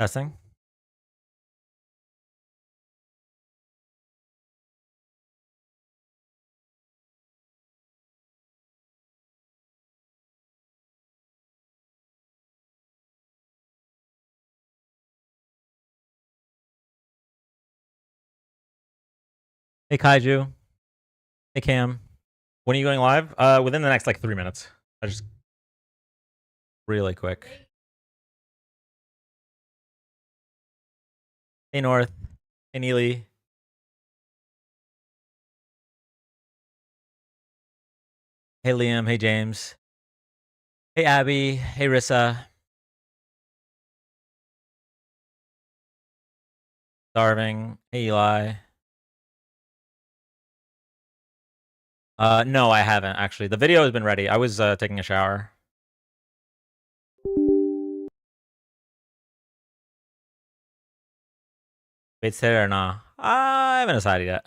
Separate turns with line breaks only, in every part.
Testing. Hey, Kaiju. Hey, Cam. When are you going live? Within the next like 3 minutes. I just really quick. Hey, North. Hey, Neely. Hey, Liam. Hey, James. Hey, Abby. Hey, Rissa. Starving. Hey, Eli. No, I haven't actually. The video has been ready. I was taking a shower. Wait, today or nah? I haven't decided yet.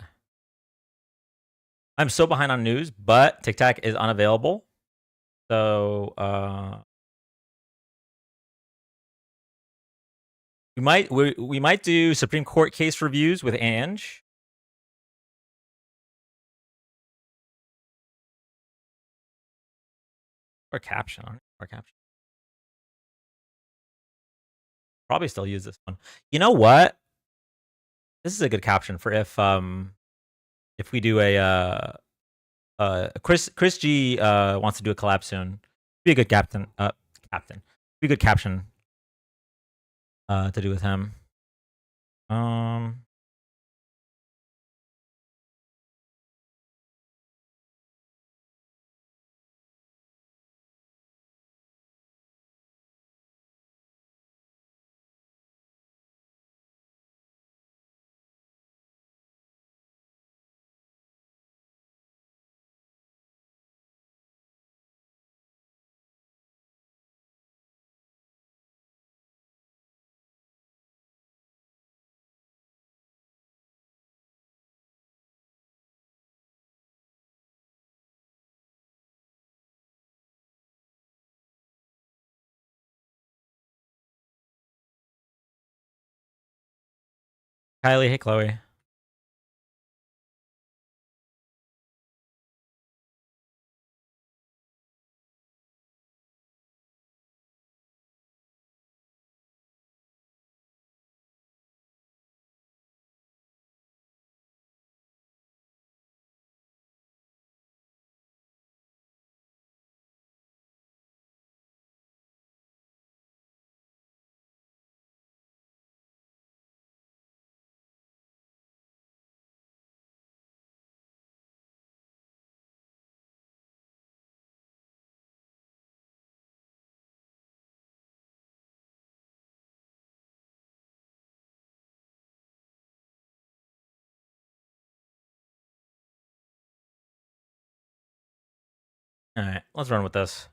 I'm so behind on news, but TikTok is unavailable. So we might do Supreme Court case reviews with Ange. Or caption on it. Or caption. Probably still use this one. You know what? This is a good caption for if we do a Chris G wants to do a collab soon. Be a good captain. Be a good caption to do with him. Kylie, hey Chloe. All right, let's run with this.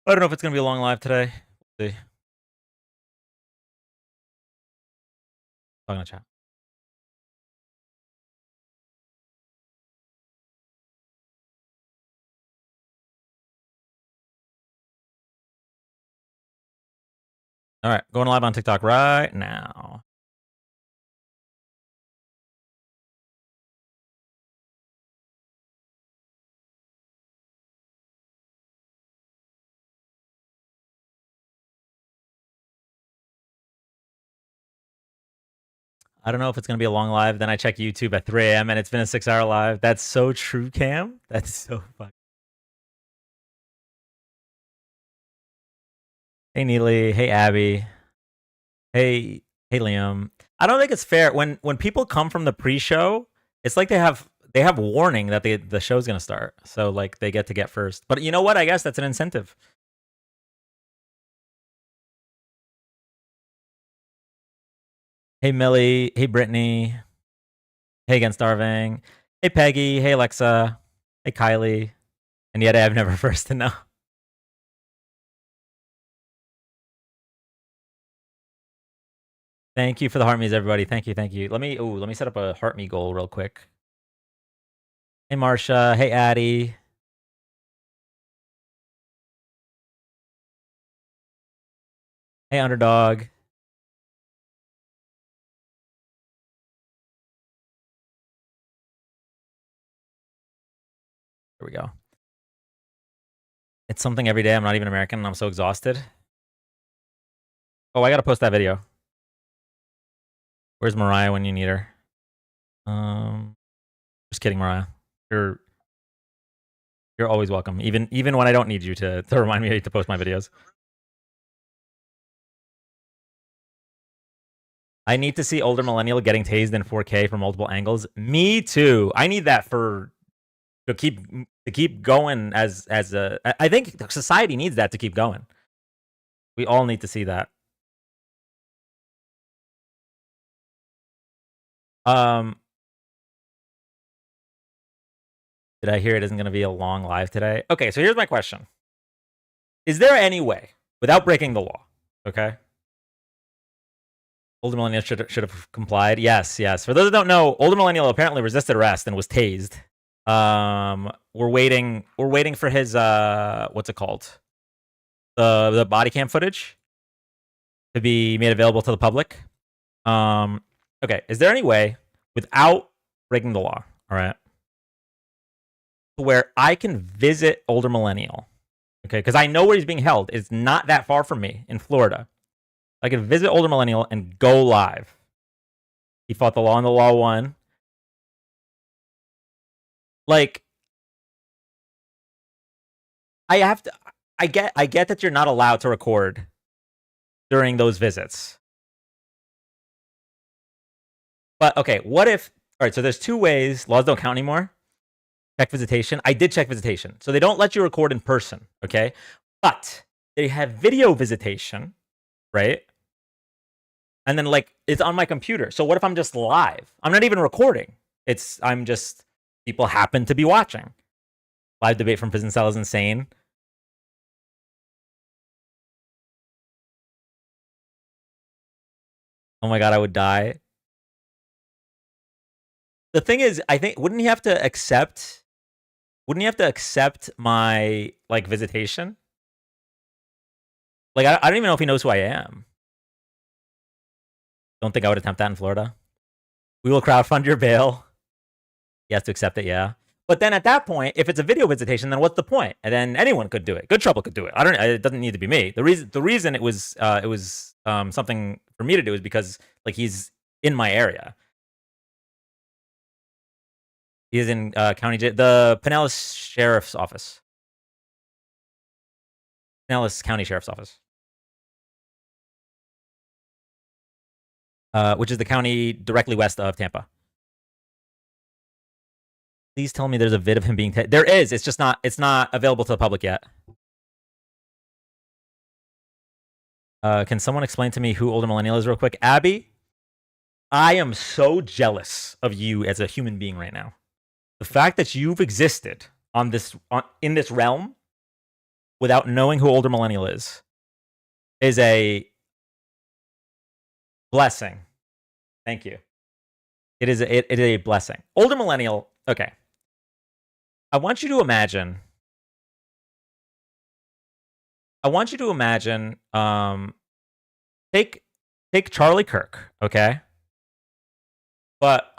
I don't know if it's gonna be a long live today. We'll see. Talking to chat. All right, going live on TikTok right now. I don't know if it's gonna be a long live. Then I check YouTube at 3 a.m. and it's been a 6-hour live. That's so true, Cam. That's so funny. Hey Neely. Hey Abby. Hey Liam. I don't think it's fair when people come from the pre-show. It's like they have warning that the show's gonna start, so like they get first. But you know what? I guess that's an incentive. Hey Millie. Hey Brittany. Hey Against Starving. Hey Peggy. Hey Alexa. Hey Kylie. And yet I've never first to know. Thank you for the heart me's, everybody. Thank you. Let me set up a heart me goal real quick. Hey Marsha. Hey Addie. Hey, underdog. Here we go. It's something every day. I'm not even American, and I'm so exhausted. Oh, I gotta post that video. Where's Mariah when you need her? Just kidding, Mariah. You're always welcome, even when I don't need you to remind me to post my videos. I need to see older millennial getting tased in 4K from multiple angles. Me too. I need that to keep going as a. I think society needs that to keep going. We all need to see that. Did I hear it isn't going to be a long live today? Okay, so here's my question. Is there any way, without breaking the law, okay? Older millennial should have complied. Yes. For those that don't know, older millennial apparently resisted arrest and was tased. We're waiting for his what's it called? The body cam footage to be made available to the public. Okay, is there any way without breaking the law, all right, where I can visit older millennial? Okay, because I know where he's being held. It's not that far from me in Florida. I can visit older millennial and go live. He fought the law and the law won. Like, I have to. I get that you're not allowed to record during those visits. But okay, what if? All right, so there's two ways. Laws don't count anymore. Check visitation. I did check visitation, so they don't let you record in person. Okay, but they have video visitation, right? And then like it's on my computer. So what if I'm just live? I'm not even recording. I'm just people happen to be watching. Live debate from prison cell is insane. Oh my god, I would die. The thing is, I think wouldn't he have to accept my like visitation? Like I don't even know if he knows who I am. Don't think I would attempt that in Florida. We will crowdfund your bail. He has to accept it, yeah. But then at that point, if it's a video visitation, then what's the point? And then anyone could do it. Good Trouble could do it. It doesn't need to be me. The reason it was something for me to do is because like he's in my area. He is in county jail, the Pinellas Sheriff's Office. Pinellas County Sheriff's Office. Which is the county directly west of Tampa. Please tell me there's a vid of him being there is. It's just not. It's not available to the public yet. Can someone explain to me who older millennial is real quick? Abby, I am so jealous of you as a human being right now. The fact that you've existed in this realm without knowing who older millennial is a blessing. Thank you. It is a blessing. Older millennial. Okay. I want you to imagine. Take Charlie Kirk, okay? But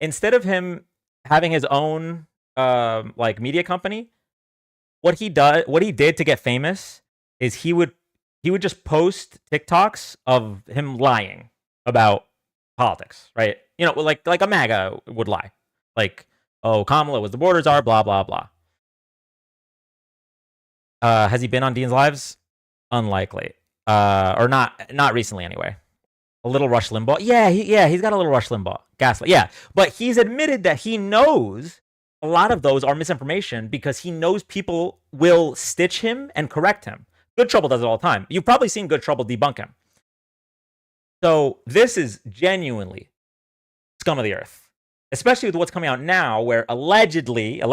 instead of him having his own like media company, what he did to get famous is he would just post TikToks of him lying about politics, right? You know, like a MAGA would lie. Like, oh, Kamala was the borders are, blah, blah, blah. Has he been on Dean's Lives? Unlikely. Or not recently anyway. A little Rush Limbaugh. Yeah, he's got a little Rush Limbaugh. Gaslight. Yeah, but he's admitted that he knows a lot of those are misinformation because he knows people will stitch him and correct him. Good Trouble does it all the time. You've probably seen Good Trouble debunk him. So this is genuinely scum of the earth, especially with what's coming out now, where allegedly, him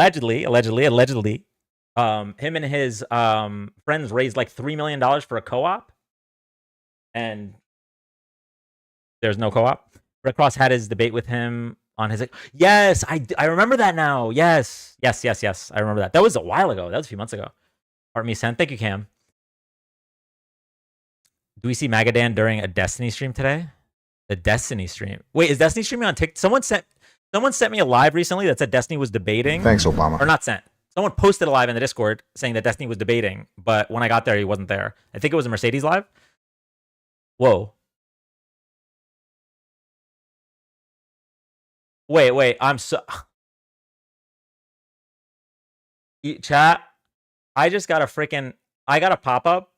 and his friends raised like $3 million for a co-op, and there's no co-op. Red Cross had his debate with him on his. Yes, I remember that now. Yes. I remember that. That was a while ago. That was a few months ago. Art me sent. Thank you, Cam. Do we see Magadan during a Destiny stream today? The Destiny stream. Wait, is Destiny streaming on TikTok? Someone sent me a live recently that said Destiny was debating.
Thanks, Obama.
Or not sent. Someone posted a live in the Discord saying that Destiny was debating, but when I got there, he wasn't there. I think it was a Mercedes live. Whoa. Wait. I'm so. Chat. I just got I got a pop up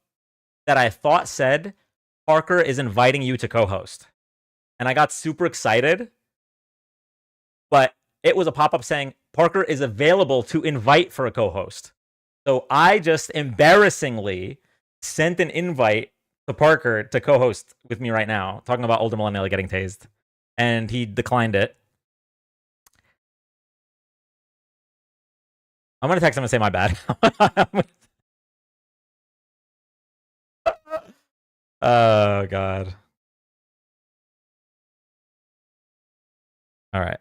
that I thought said Parker is inviting you to co-host, and I got super excited. But it was a pop up saying Parker is available to invite for a co-host. So I just embarrassingly sent an invite to Parker to co-host with me right now, talking about older millennial getting tased, and he declined it. I'm gonna text him and say my bad. Oh god. All right.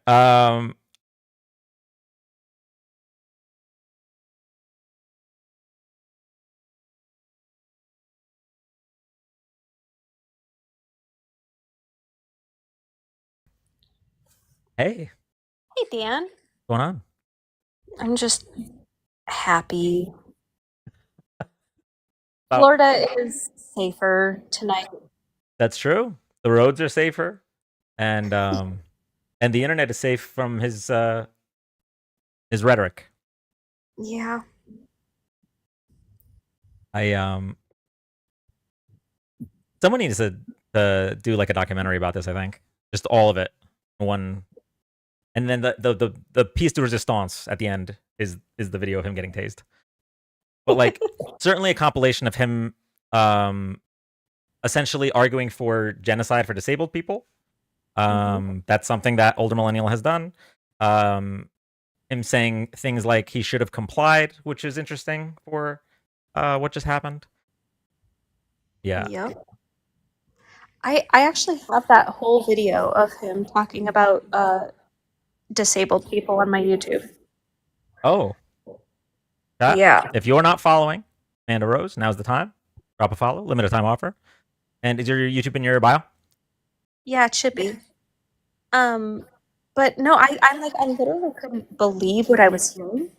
Hey.
Hey, Dan.
What's going on?
I'm just happy. Florida is safer tonight.
That's true. The roads are safer, and the internet is safe from his rhetoric.
Yeah.
Someone needs to do like a documentary about this. I think just all of it, one, and then the piece de resistance at the end is the video of him getting tased. But like certainly a compilation of him essentially arguing for genocide for disabled people. That's something that older millennial has done. Him saying things like he should have complied, which is interesting for what just happened. Yeah.
Yep. I actually have that whole video of him talking about disabled people on my YouTube.
Oh. Chat,
Yeah.
if you're not following Amanda Rose, now's the time. Drop a follow, limited time offer. And is your YouTube in your bio?
Yeah, it should be. But no, I literally couldn't believe what I was hearing.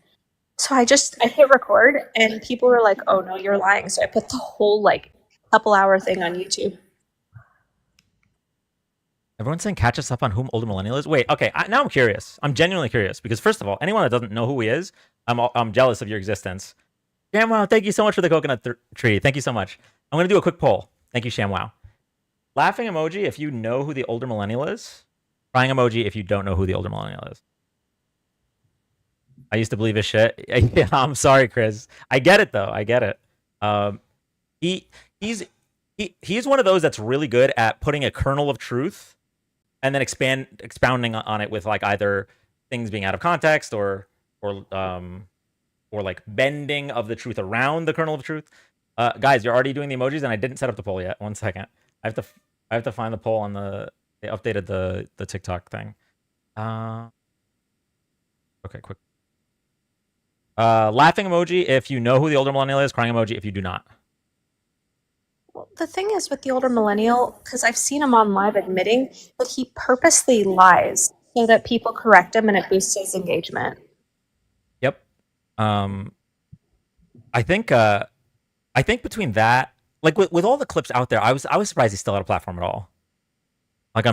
So I hit record and people were like, "Oh no, you're lying." So I put the whole like couple hour thing on YouTube.
Everyone's saying catch us up on whom older millennial is. Wait, okay. Now I'm curious. I'm genuinely curious because first of all, anyone that doesn't know who he is, I'm jealous of your existence. ShamWow, thank you so much for the coconut tree. Thank you so much. I'm gonna do a quick poll. Thank you, ShamWow. Laughing emoji if you know who the older millennial is. Crying emoji if you don't know who the older millennial is. I used to believe his shit. Yeah, I'm sorry, Chris. I get it though. I get it. He's one of those that's really good at putting a kernel of truth and then expounding on it with like either things being out of context or like bending of the truth around the kernel of truth. Guys, you're already doing the emojis, and I didn't set up the poll yet. 1 second. I have to find the poll on they updated the TikTok thing. Okay, quick. Laughing emoji if you know who the older millennial is. Crying emoji if you do not.
Well, the thing is with the older millennial, because I've seen him on live admitting that he purposely lies so that people correct him and it boosts his engagement.
Yep. I think between that, like with all the clips out there, I was surprised he's still out of platform at all. Like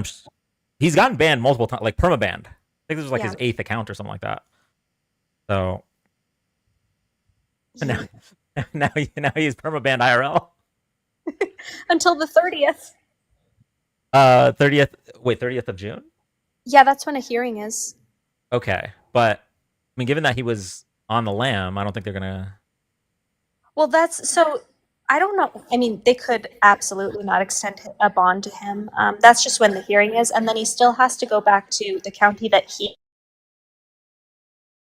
he's gotten banned multiple times, like perma-banned. I think this was like his 8th account or something like that. So now he's perma-banned IRL.
Until the 30th.
30th. Wait, 30th of June?
Yeah, that's when a hearing is.
Okay, but I mean, given that he was on the lam, I don't think they're gonna.
Well, I don't know. I mean, they could absolutely not extend a bond to him. That's just when the hearing is, and then he still has to go back to the county that he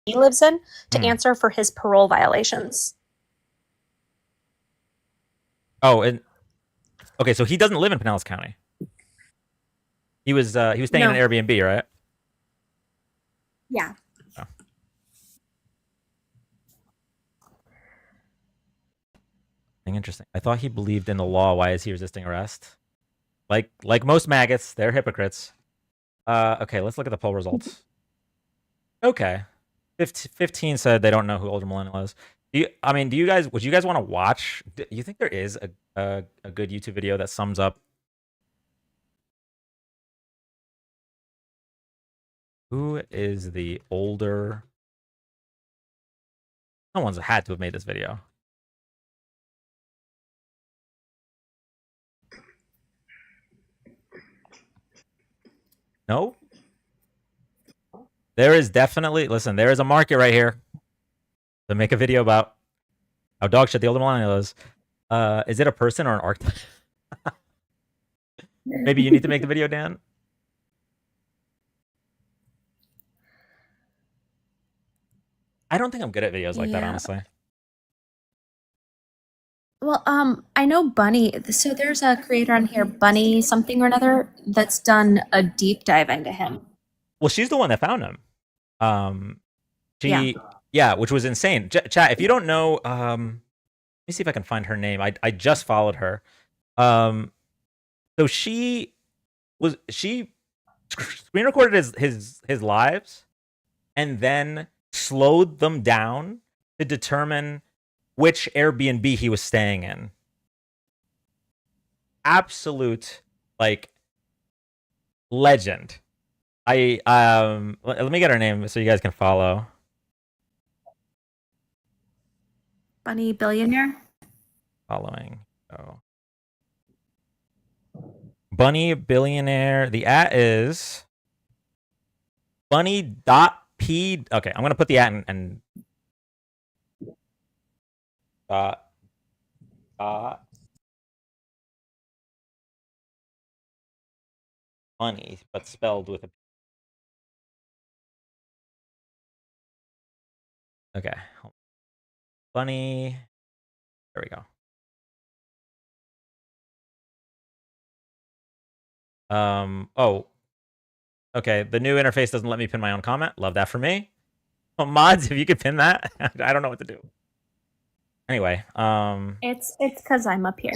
lives in to answer for his parole violations.
Oh, and okay, so he doesn't live in Pinellas County. He was staying in an Airbnb, right?
Yeah.
Oh. Interesting. I thought he believed in the law. Why is he resisting arrest? Like most maggots, they're hypocrites. Okay, let's look at the poll results. Okay. 15 said they don't know who older millennial is. I mean, would you guys want to watch? Do you think there is a good YouTube video that sums up who is the older? Someone's had to have made this video. No? There is definitely, listen, there is a market right here to make a video about how dog shit the older millennial is. Is it a person or an archetype? Maybe you need to make the video, Dan. I don't think I'm good at videos like that,
Yeah.
honestly.
Well, I know Bunny. So there's a creator on here, Bunny something or another, that's done a deep dive into him.
Well, she's the one that found him. Um,
Yeah.
she, yeah, which was insane. Chat, if you don't know, let me see if I can find her name. I just followed her. Um, so she screen recorded his lives and then slowed them down to determine which Airbnb he was staying in. Absolute like legend. Let me get her name so you guys can follow.
Bunny Billionaire.
Following. Oh. Bunny Billionaire. The at is bunny.p. Okay, I'm gonna put the at and dot funny, but spelled with a. Okay, funny. There we go. Oh, okay. The new interface doesn't let me pin my own comment. Love that for me. Oh, mods, if you could pin that, I don't know what to do. Anyway,
It's because I'm up here.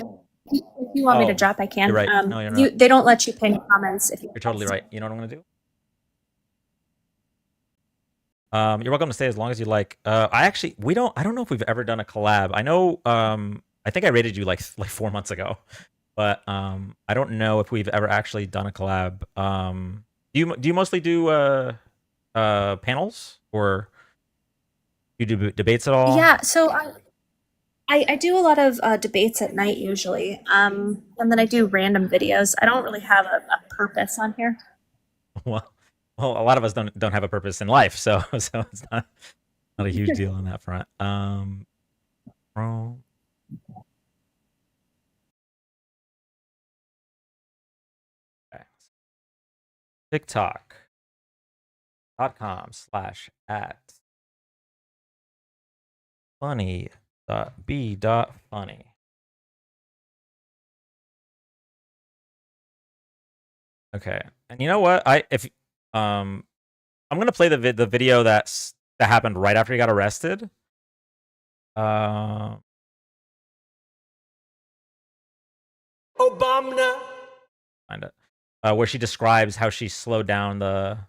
If you want me to
oh,
drop, I can.
you're right. No, you're not.
They don't let you pin comments if you.
You're totally right. You know what I'm gonna do? You're welcome to stay as long as you like. I don't know if we've ever done a collab. I know, I think I rated you like 4 months ago, but I don't know if we've ever actually done a collab. Do you mostly do panels or you do debates at all?
Yeah, so I do a lot of debates at night usually, and then I do random videos. I don't really have a purpose on here.
Well, a lot of us don't have a purpose in life, so it's not a huge deal on that front. Chrome. Okay. TikTok.com/at funny.b.funny. Okay. And you know what? I'm gonna play the video that happened right after he got arrested. Obama. Find it. Where she describes how she slowed down the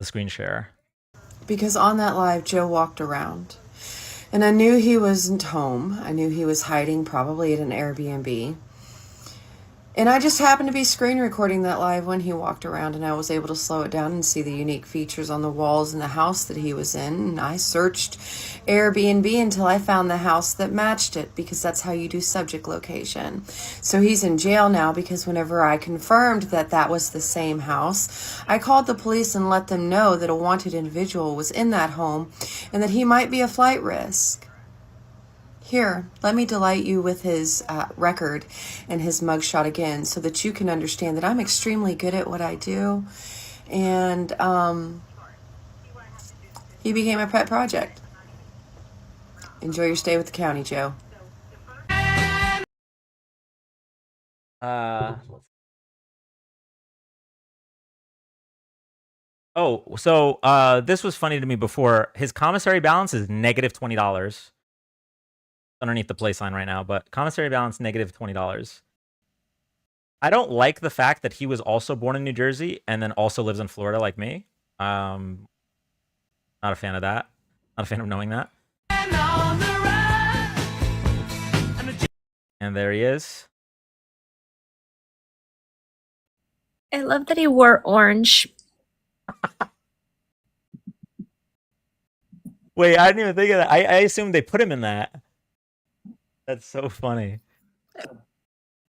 screen share.
Because on that live, Joe walked around. And I knew he wasn't home. I knew he was hiding probably at an Airbnb. And I just happened to be screen recording that live when he walked around, and I was able to slow it down and see the unique features on the walls in the house that he was in. And I searched Airbnb until I found the house that matched it, because that's how you do subject location. So he's in jail now because whenever I confirmed that that was the same house, I called the police and let them know that a wanted individual was in that home and that he might be a flight risk. Here, let me delight you with his record and his mugshot again so that you can understand that I'm extremely good at what I do. And he became a pet project. Enjoy your stay with the county, Joe.
Oh, so this was funny to me before. His commissary balance is negative $20. Underneath the play sign right now, but commissary balance negative $20. I don't like the fact that he was also born in New Jersey and then also lives in Florida like me. Not a fan of that. Not a fan of knowing that. And there he is.
I love that he wore orange.
Wait, I didn't even think of that. I assumed they put him in that. That's so funny.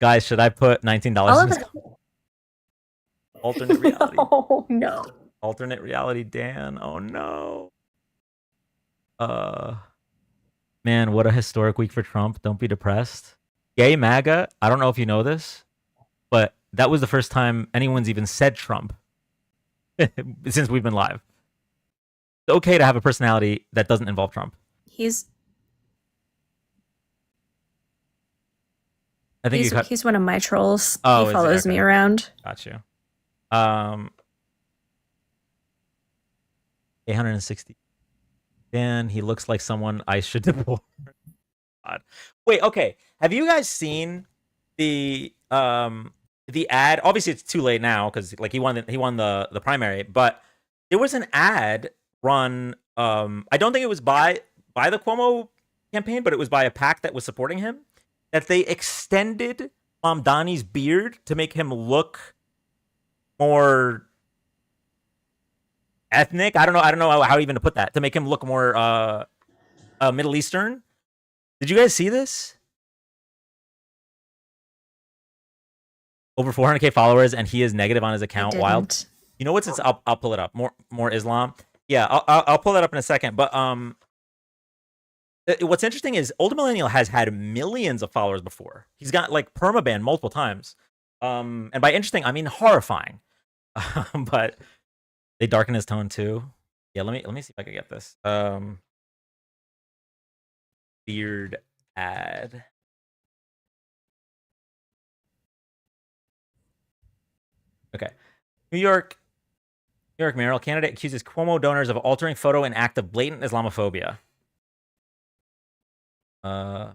Guys, should I put $19
All
in
of
this
it.
alternate reality?
Oh no.
Alternate reality, Dan. Oh no. Man, what a historic week for Trump. Don't be depressed. Gay MAGA. I don't know if you know this, but that was the first time anyone's even said Trump since we've been live. It's okay to have a personality that doesn't involve Trump.
He's
I think
he's one of my trolls.
Oh,
he follows me around.
Got you. 860. Dan, he looks like someone I should deport. God. Wait, okay. Have you guys seen the ad? Obviously, it's too late now because like he won the primary, but there was an ad run. I don't think it was by the Cuomo campaign, but it was by a PAC that was supporting him. That they extended Mamdani's beard to make him look more ethnic. I don't know how even to put that. To make him look more Middle Eastern. Did you guys see this? Over 400K followers, and he is negative on his account. Wild. You know what's? I'll pull it up. More Islam. Yeah, I'll pull that up in a second. But what's interesting is Old Millennial has had millions of followers before. He's got like permaban multiple times. And by interesting, I mean horrifying. But they darken his tone too. Yeah, let me see if I can get this. Beard ad. Okay. New York mayoral candidate accuses Cuomo donors of altering photo in act of blatant Islamophobia. Allow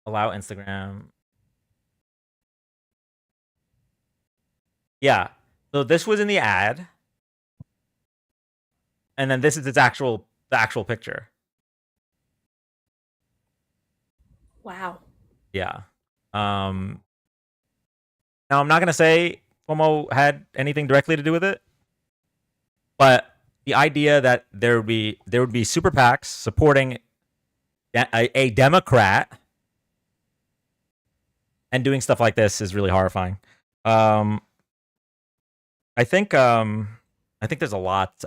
Instagram. Yeah. So this was in the ad. And then this is the actual picture.
Wow.
Yeah. Now I'm not gonna say Cuomo had anything directly to do with it, but the idea that there would be super PACs supporting a Democrat and doing stuff like this is really horrifying. I think there's a lot.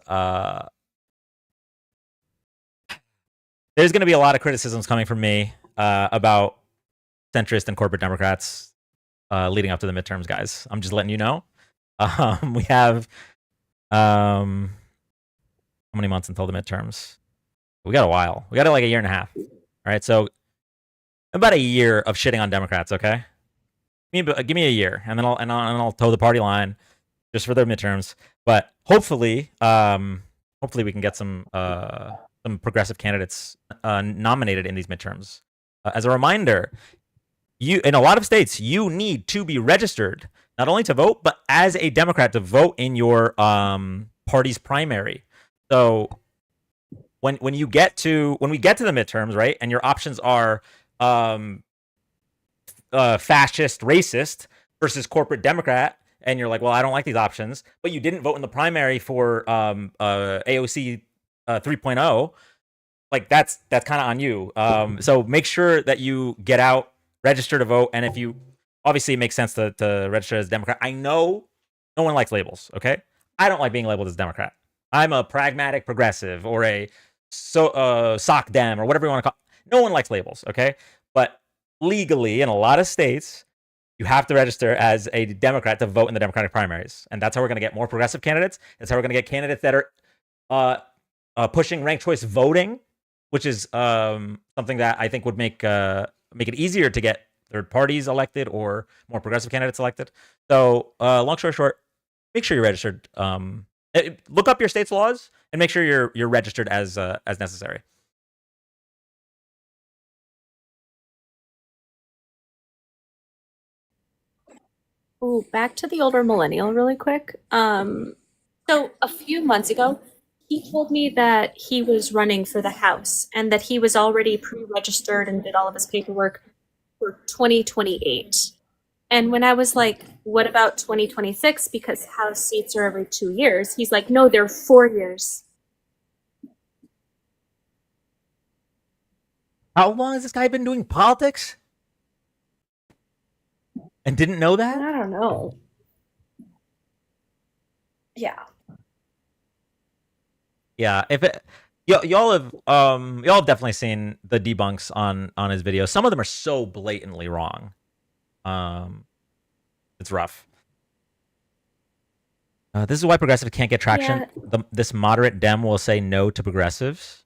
There's going to be a lot of criticisms coming from me about centrist and corporate Democrats leading up to the midterms, guys. I'm just letting you know. We have how many months until the midterms? We got a while. We got like a year and a half. All right, so about a year of shitting on Democrats. Okay, give me a year, and then I'll toe the party line just for their midterms. But hopefully we can get some progressive candidates nominated in these midterms. As a reminder, in a lot of states, you need to be registered not only to vote, but as a Democrat to vote in your party's primary. So when we get to the midterms, right, and your options are fascist, racist versus corporate Democrat, and you're like, well, I don't like these options, but you didn't vote in the primary for AOC 3.0, like that's kind of on you. So make sure that you get out, register to vote, and if you obviously it makes sense to register as a Democrat. I know no one likes labels. Okay, I don't like being labeled as a Democrat. I'm a pragmatic progressive or a sock dem or whatever you want to call it. No one likes labels. Okay, but legally in a lot of states, you have to register as a Democrat to vote in the Democratic primaries, and that's how we're going to get more progressive candidates. That's how we're going to get candidates that are pushing ranked choice voting, which is something that I think would make it easier to get third parties elected or more progressive candidates elected. So, long story short, make sure you're registered. Look up your state's laws and make sure you're registered as necessary.
Ooh, back to the older millennial really quick. So a few months ago, he told me that he was running for the House and that he was already pre-registered and did all of his paperwork for 2028. And when I was like, what about 2026? Because House seats are every 2 years. He's like, no, they're 4 years.
How long has this guy been doing politics? And didn't know that?
I don't know. Yeah.
Yeah, if it y'all have definitely seen the debunks on his videos. Some of them are so blatantly wrong. It's rough. This is why progressive can't get traction.
Yeah.
This moderate Dem will say no to progressives.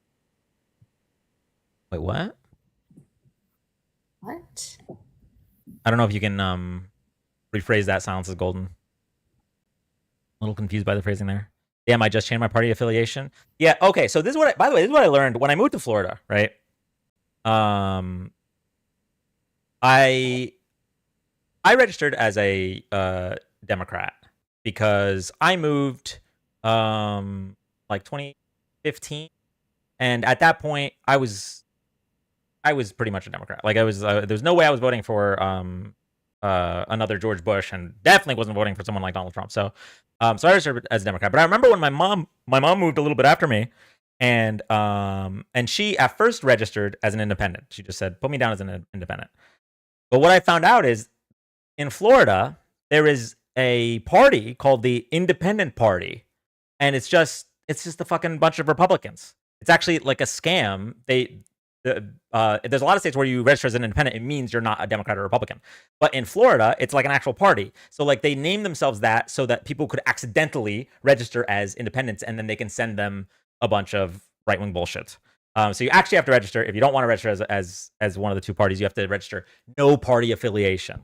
Wait, what?
What?
I don't know if you can rephrase that. Silence is golden. A little confused by the phrasing there. Damn, I just changed my party affiliation. Yeah, okay. So this is what by the way, this is what I learned when I moved to Florida, right? I registered as a Democrat because I moved like 2015, and at that point I was pretty much a Democrat. Like I was there's no way I was voting for another George Bush, and definitely wasn't voting for someone like Donald Trump. So so I registered as a Democrat. But I remember when my mom moved a little bit after me, and she at first registered as an independent. She just said, put me down as an independent. But what I found out is in Florida, there is a party called the Independent Party, and it's just a fucking bunch of Republicans. It's actually like a scam. There's a lot of states where you register as an independent, it means you're not a Democrat or Republican. But in Florida, it's like an actual party. So like they name themselves that so that people could accidentally register as independents, and then they can send them a bunch of right-wing bullshit. So you actually have to register. If you don't want to register as one of the two parties, you have to register no party affiliation.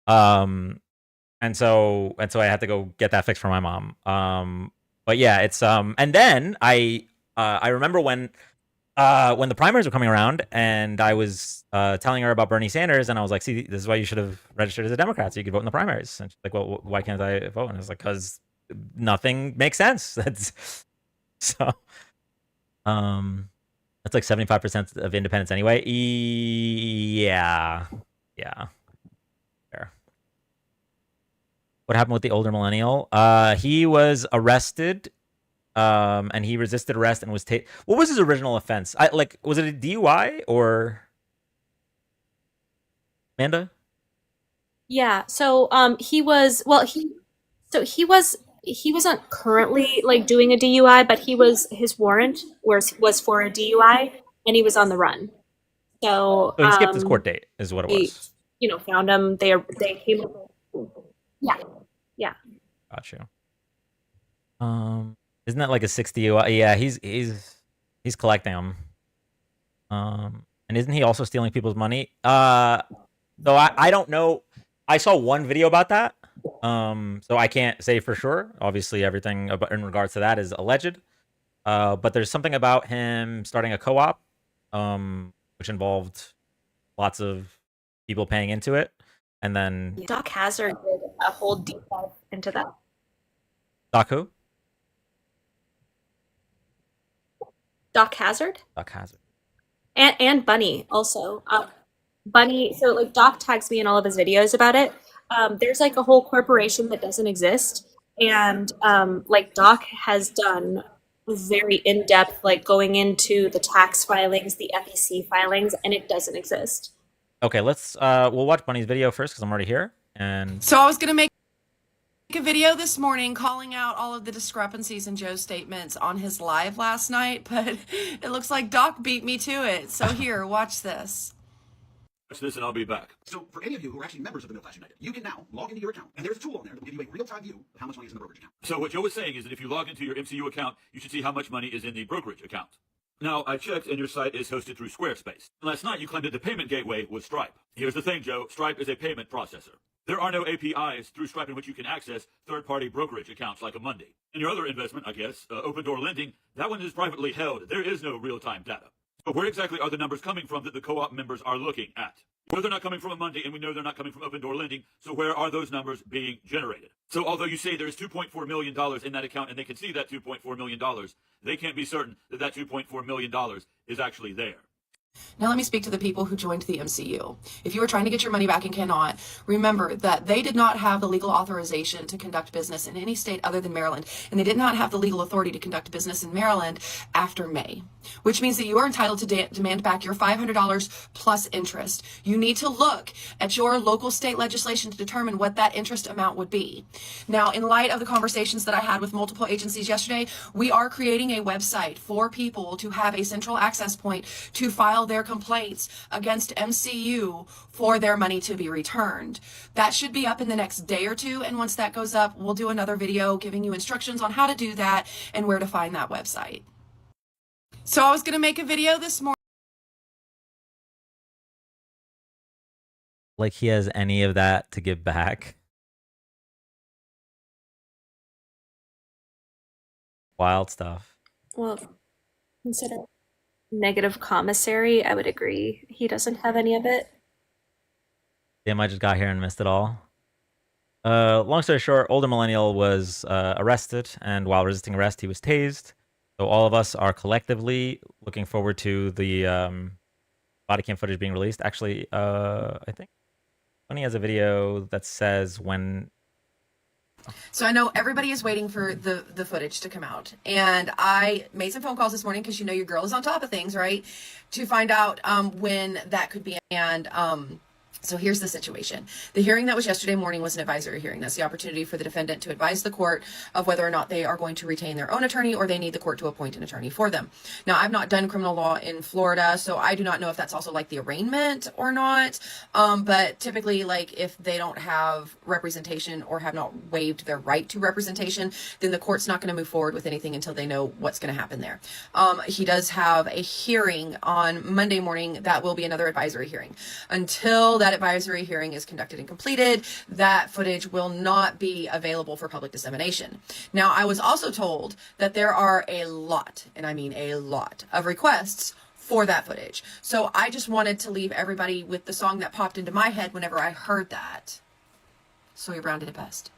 And so I had to go get that fixed for my mom. But yeah, it's and then I remember when the primaries were coming around, and I was telling her about Bernie Sanders, and I was like, see, this is why you should have registered as a Democrat so you could vote in the primaries. And she's like, well, why can't I vote? And I was like, because nothing makes sense. That's so that's like 75% of independents anyway. Yeah. Fair. What happened with the older millennial? He was arrested, and he resisted arrest and was what was his original offense? Was it a DUI or Amanda?
Yeah. So he was he wasn't currently like doing a DUI, but his warrant was for a DUI, and he was on the run. So
So he skipped his court date, is what it
they
was.
found him. They came up. Yeah.
Got you. Isn't that like a 60 DUI? Yeah, he's collecting them. And isn't he also stealing people's money? So I don't know. I saw one video about that. So I can't say for sure. Obviously, everything in regards to that is alleged. But there's something about him starting a co-op, which involved lots of people paying into it, and then
Doc Hazard did a whole deep dive into that.
Doc who?
Doc Hazard
Doc Hazard.
and Bunny also. Bunny, so like Doc tags me in all of his videos about it. There's like a whole corporation that doesn't exist, and like Doc has done very in-depth, like going into the tax filings, the FEC filings, and it doesn't exist.
Okay, let's we'll watch Bunny's video first because I'm already here. And
so I was gonna make a video this morning calling out all of the discrepancies in Joe's statements on his live last night, but it looks like Doc beat me to it. So here, watch this.
Watch this and I'll be back. So for any of you who are actually members of the Middle Class United, you can now log into your account, and there's a tool on there that will give you a real-time view of how much money is in the brokerage account.
So what Joe was saying is that if you log into your MCU account, you should see how much money is in the brokerage account.
Now, I checked, and your site is hosted through Squarespace. Last night, you claimed that the payment gateway was Stripe. Here's the thing, Joe. Stripe is a payment processor. There are no APIs through Stripe in which you can access third-party brokerage accounts like a Monday. And your other investment, I guess, Open Door Lending, that one is privately held. There is no real-time data. But where exactly are the numbers coming from that the co-op members are looking at? Well, they're not coming from a Monday, and we know they're not coming from Open Door Lending, so where are those numbers being generated? So although you say there's $2.4 million in that account, and they can see that $2.4 million, they can't be certain that that $2.4 million is actually there.
Now let me speak to the people who joined the MCU. If you are trying to get your money back and cannot, remember that they did not have the legal authorization to conduct business in any state other than Maryland, and they did not have the legal authority to conduct business in Maryland after May, which means that you are entitled to demand back your $500 plus interest. You need to look at your local state legislation to determine what that interest amount would be. Now, in light of the conversations that I had with multiple agencies yesterday, we are creating a website for people to have a central access point to file their complaints against MCU for their money to be returned. That should be up in the next day or two, and once that goes up, we'll do another video giving you instructions on how to do that and where to find that website. So I was going to make a video this morning.
Like he has any of that to give back. Wild stuff.
Well, consider negative commissary, I would agree. He doesn't have any of it.
Damn, I just got here and missed it all. Long story short, older millennial was arrested, and while resisting arrest, he was tased. So all of us are collectively looking forward to the body cam footage being released. Actually, I think Tony has a video that says when.
So I know everybody is waiting for the footage to come out, and I made some phone calls this morning because you know your girl is on top of things, right? To find out when that could be. And so here's the situation. The hearing that was yesterday morning was an advisory hearing. That's the opportunity for the defendant to advise the court of whether or not they are going to retain their own attorney or they need the court to appoint an attorney for them. Now, I've not done criminal law in Florida, so I do not know if that's also like the arraignment or not. But typically, like if they don't have representation or have not waived their right to representation, then the court's not going to move forward with anything until they know what's going to happen there. He does have a hearing on Monday morning. That will be another advisory hearing. Until that advisory hearing is conducted and completed, that footage will not be available for public dissemination. Now, I was also told that there are a lot, and I mean a lot, of requests for that footage. So I just wanted to leave everybody with the song that popped into my head whenever I heard that. So we rounded it best.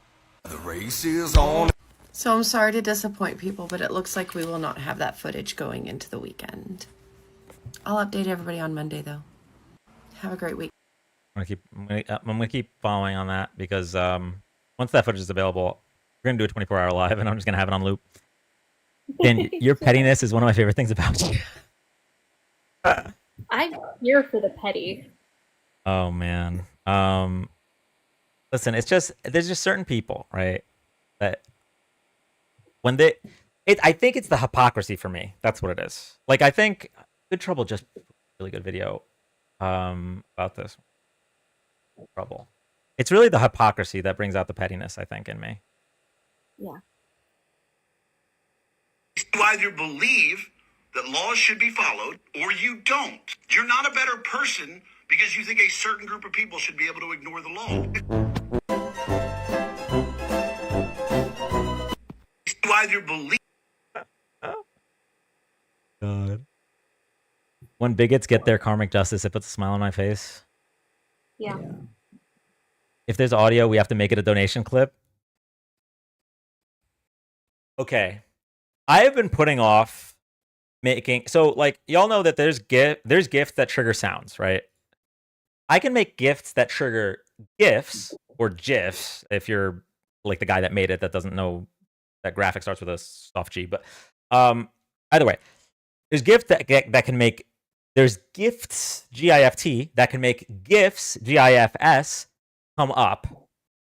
The race is on.
So I'm sorry to disappoint people, but it looks like we will not have that footage going into the weekend. I'll update everybody on Monday, though. Have a great week.
I'm gonna keep following on that because once that footage is available, we're gonna do a 24-hour live, and I'm just gonna have it on loop. And your pettiness is one of my favorite things about you.
I'm here for the petty.
Oh man. Listen, there's just certain people, right? That when I think it's the hypocrisy for me. That's what it is. Like I think Good Trouble just really good video about this. Trouble. It's really the hypocrisy that brings out the pettiness, I think, in me.
Yeah.
You either believe that laws should be followed or you don't. You're not a better person because you think a certain group of people should be able to ignore the law. You either believe.
God. When bigots get their karmic justice, it puts a smile on my face.
Yeah.
If there's audio, we have to make it a donation clip. Okay. I have been putting off making... So, like, y'all know that there's gifts that trigger sounds, right? I can make gifts that trigger GIFs or GIFs if you're, like, the guy that made it that doesn't know that graphic starts with a soft G. But either way, there's gifts that can make... There's gifts, GIFT, that can make GIFs, GIFS, come up.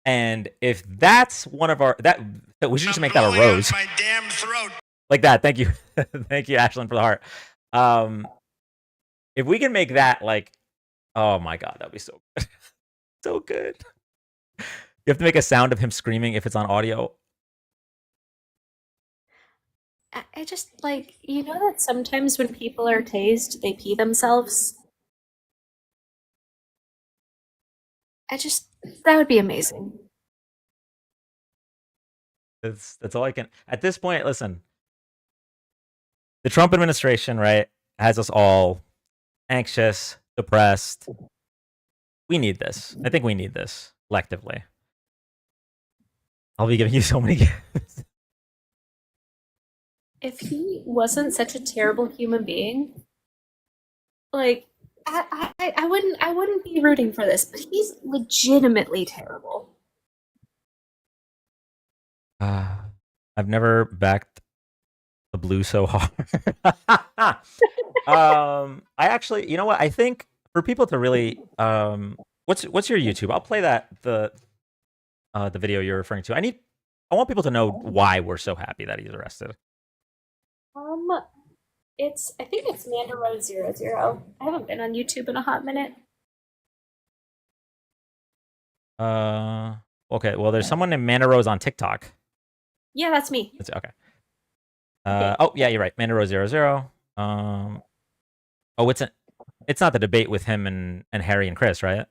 And if that's one of our... we should just make that a rose.
My damn throat.
Like that. Thank you. Thank you, Ashlyn, for the heart. If we can make that, like... Oh my god, that'd be so good. So good. You have to make a sound of him screaming if it's on audio.
I just like, you know that sometimes when people are tased, they pee themselves? I just, that would be amazing.
That's all I can. At this point, listen, the Trump administration, right, has us all anxious, depressed. We need this. I think we need this collectively. I'll be giving you so many gifts.
If he wasn't such a terrible human being, like I wouldn't be rooting for this, but he's legitimately terrible.
Uh, I've never backed the blue so hard. I actually, you know what? I think for people to really, what's your YouTube? I'll play the video you're referring to. I want people to know why we're so happy that he's arrested.
Um, I think it's Mandaro00. I haven't been on YouTube in a hot minute.
Uh, okay. Well, there's someone named Mana Rose on TikTok.
Yeah, that's me.
Okay.
Okay.
Oh yeah, you're right. Mandaro00. Oh, it's not the debate with him and Harry and Chris, right?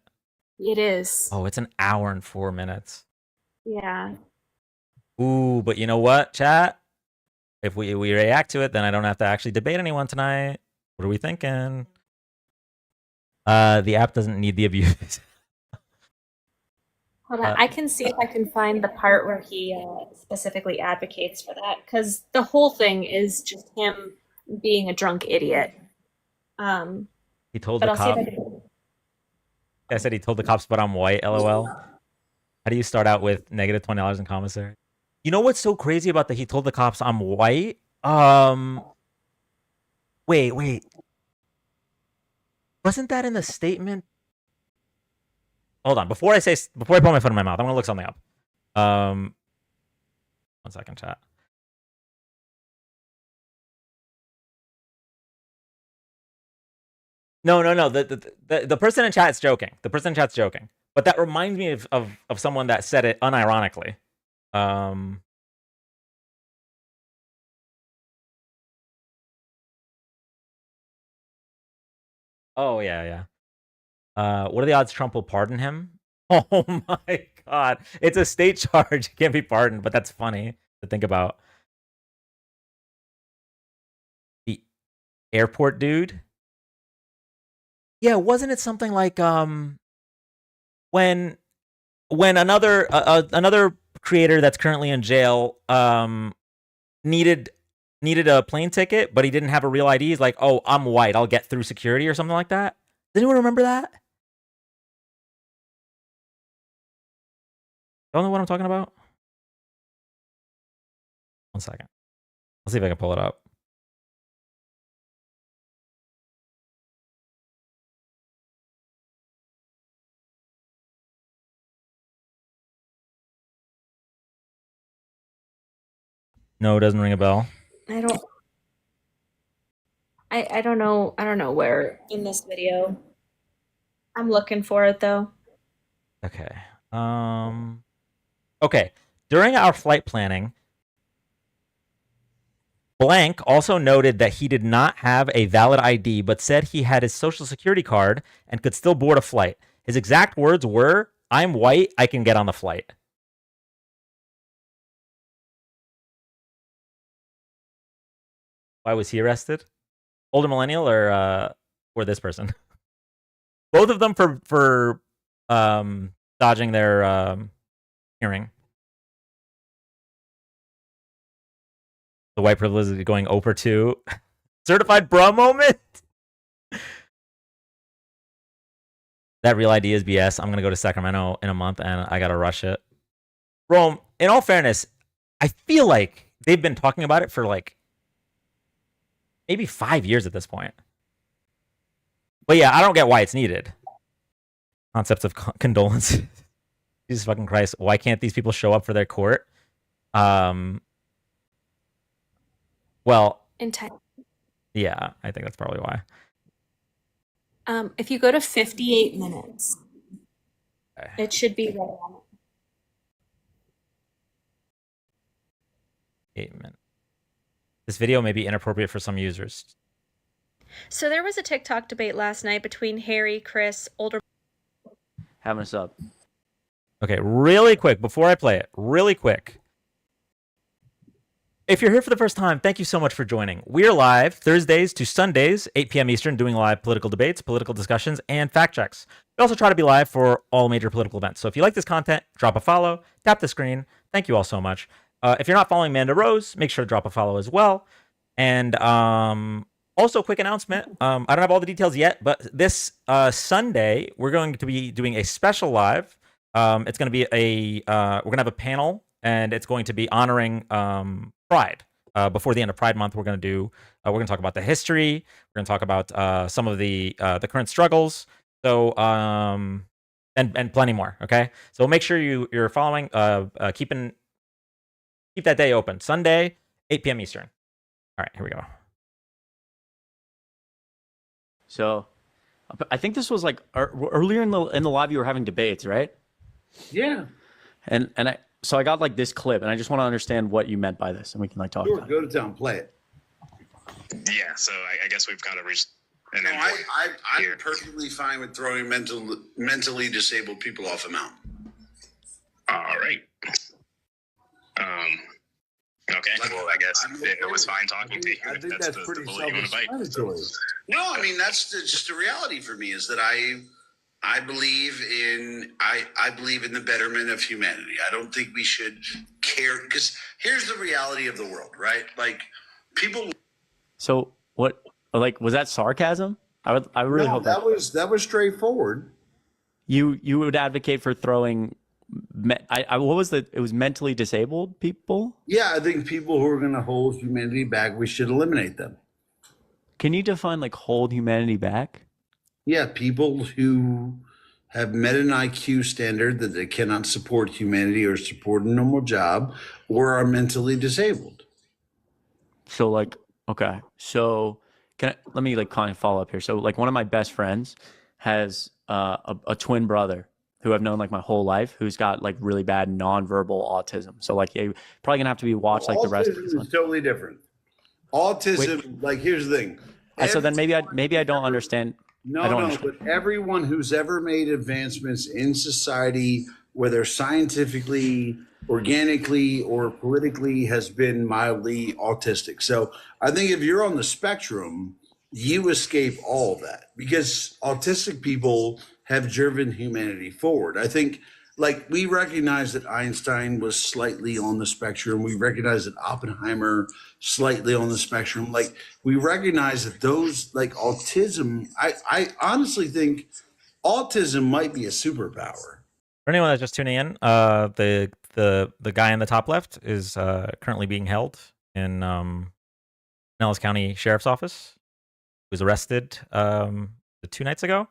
It is.
Oh, it's an hour and 4 minutes.
Yeah.
Ooh, but you know what, chat? If we react to it, then I don't have to actually debate anyone tonight. What are we thinking? The app doesn't need the abuse.
Hold on. I can see if I can find the part where he specifically advocates for that, because the whole thing is just him being a drunk idiot. Um,
He told
but
the
I'll see if
cop.
I can.
I said he told the cops, but I'm white. LOL. How do you start out with negative $20 in commissary? You know what's so crazy about the he told the cops I'm white? Wait. Wasn't that in the statement? Hold on. Before I put my foot in my mouth, I'm gonna look something up. 1 second, chat. No. The person in chat's joking. The person in chat's joking. But that reminds me of someone that said it unironically. Oh yeah. What are the odds Trump will pardon him? Oh my god. It's a state charge. It can't be pardoned, but that's funny to think about. The airport dude? Yeah, wasn't it something like when another creator that's currently in jail needed a plane ticket, but he didn't have a real ID. He's like, "Oh, I'm white. I'll get through security," or something like that. Does anyone remember that? Don't know what I'm talking about. 1 second. I'll see if I can pull it up. No, it doesn't ring a bell.
I don't. I don't know where in this video. I'm looking for it though.
Okay. Okay. During our flight planning, Blank also noted that he did not have a valid ID, but said he had his social security card and could still board a flight. His exact words were, "I'm white. I can get on the flight." Why was he arrested? Older millennial or this person? Both of them for dodging their hearing. The white privilege is going over to certified bra moment. That real ID is BS. I'm gonna go to Sacramento in a month and I gotta rush it. Rome, in all fairness, I feel like they've been talking about it for like maybe 5 years at this point. But yeah, I don't get why it's needed. Concepts of condolence. Jesus fucking Christ. Why can't these people show up for their court? Um, well,
In time.
yeah, I think that's probably why.
If you go to 58 minutes,
Okay.
it should be right on it.
8 minutes. This video may be inappropriate for some users.
So there was a TikTok debate last night between Harry, Chris, older.
Having us up.
Okay, really quick, before I play it, really quick. If you're here for the first time, thank you so much for joining. We are live Thursdays to Sundays, 8 p.m. Eastern, doing live political debates, political discussions, and fact checks. We also try to be live for all major political events. So if you like this content, drop a follow, tap the screen. Thank you all so much. If you're not following Manda Rose, make sure to drop a follow as well. And also, quick announcement. I don't have all the details yet, but this Sunday, we're going to be doing a special live. It's going to be we're going to have a panel, and it's going to be honoring Pride. Before the end of Pride Month, we're going to talk about the history. We're going to talk about some of the current struggles. So, and plenty more. Okay, so make sure you're following. Keep that day open. Sunday, 8 p.m. Eastern. All right, here we go.
So, I think this was like earlier in the live you were having debates, right?
Yeah.
And I got like this clip, and I just want to understand what you meant by this, and we can like talk
Sure,
about
go to town, play it.
Yeah, so I guess we've got to reach an
No,
end.
I'm
here.
perfectly fine with throwing mentally disabled people off a mountain.
All right. Okay. Well, I guess it was fine talking to you.
I think that's
the
pretty
bullet you want to bite.
self-explanatory.
No, I mean just the reality for me is that I believe in the betterment of humanity. I don't think we should care, because here's the reality of the world, right? Like people.
So what? Like, was that sarcasm? I really
No,
hope
that was straightforward.
you would advocate for throwing. What was it was mentally disabled people.
Yeah, I think people who are going to hold humanity back, we should eliminate them.
Can you define like hold humanity back?
Yeah, people who have met an IQ standard that they cannot support humanity or support a normal job, or are mentally disabled.
So like, okay, so let me like kind of follow up here. So like one of my best friends has a twin brother who I've known like my whole life, who's got like really bad nonverbal autism. So like, you're probably gonna have to be watched like the rest of this
Autism
one.
is totally different. Autism, like here's the thing.
So then maybe I don't understand. I don't understand.
But everyone who's ever made advancements in society, whether scientifically, organically, or politically, has been mildly autistic. So I think if you're on the spectrum, you escape all of that, because autistic people have driven humanity forward. I think, like, we recognize that Einstein was slightly on the spectrum. We recognize that Oppenheimer slightly on the spectrum. Like, we recognize that those, like, autism, I honestly think autism might be a superpower.
For anyone that's just tuning in, the guy in the top left is currently being held in Nellis County Sheriff's Office. He was arrested 2 nights ago.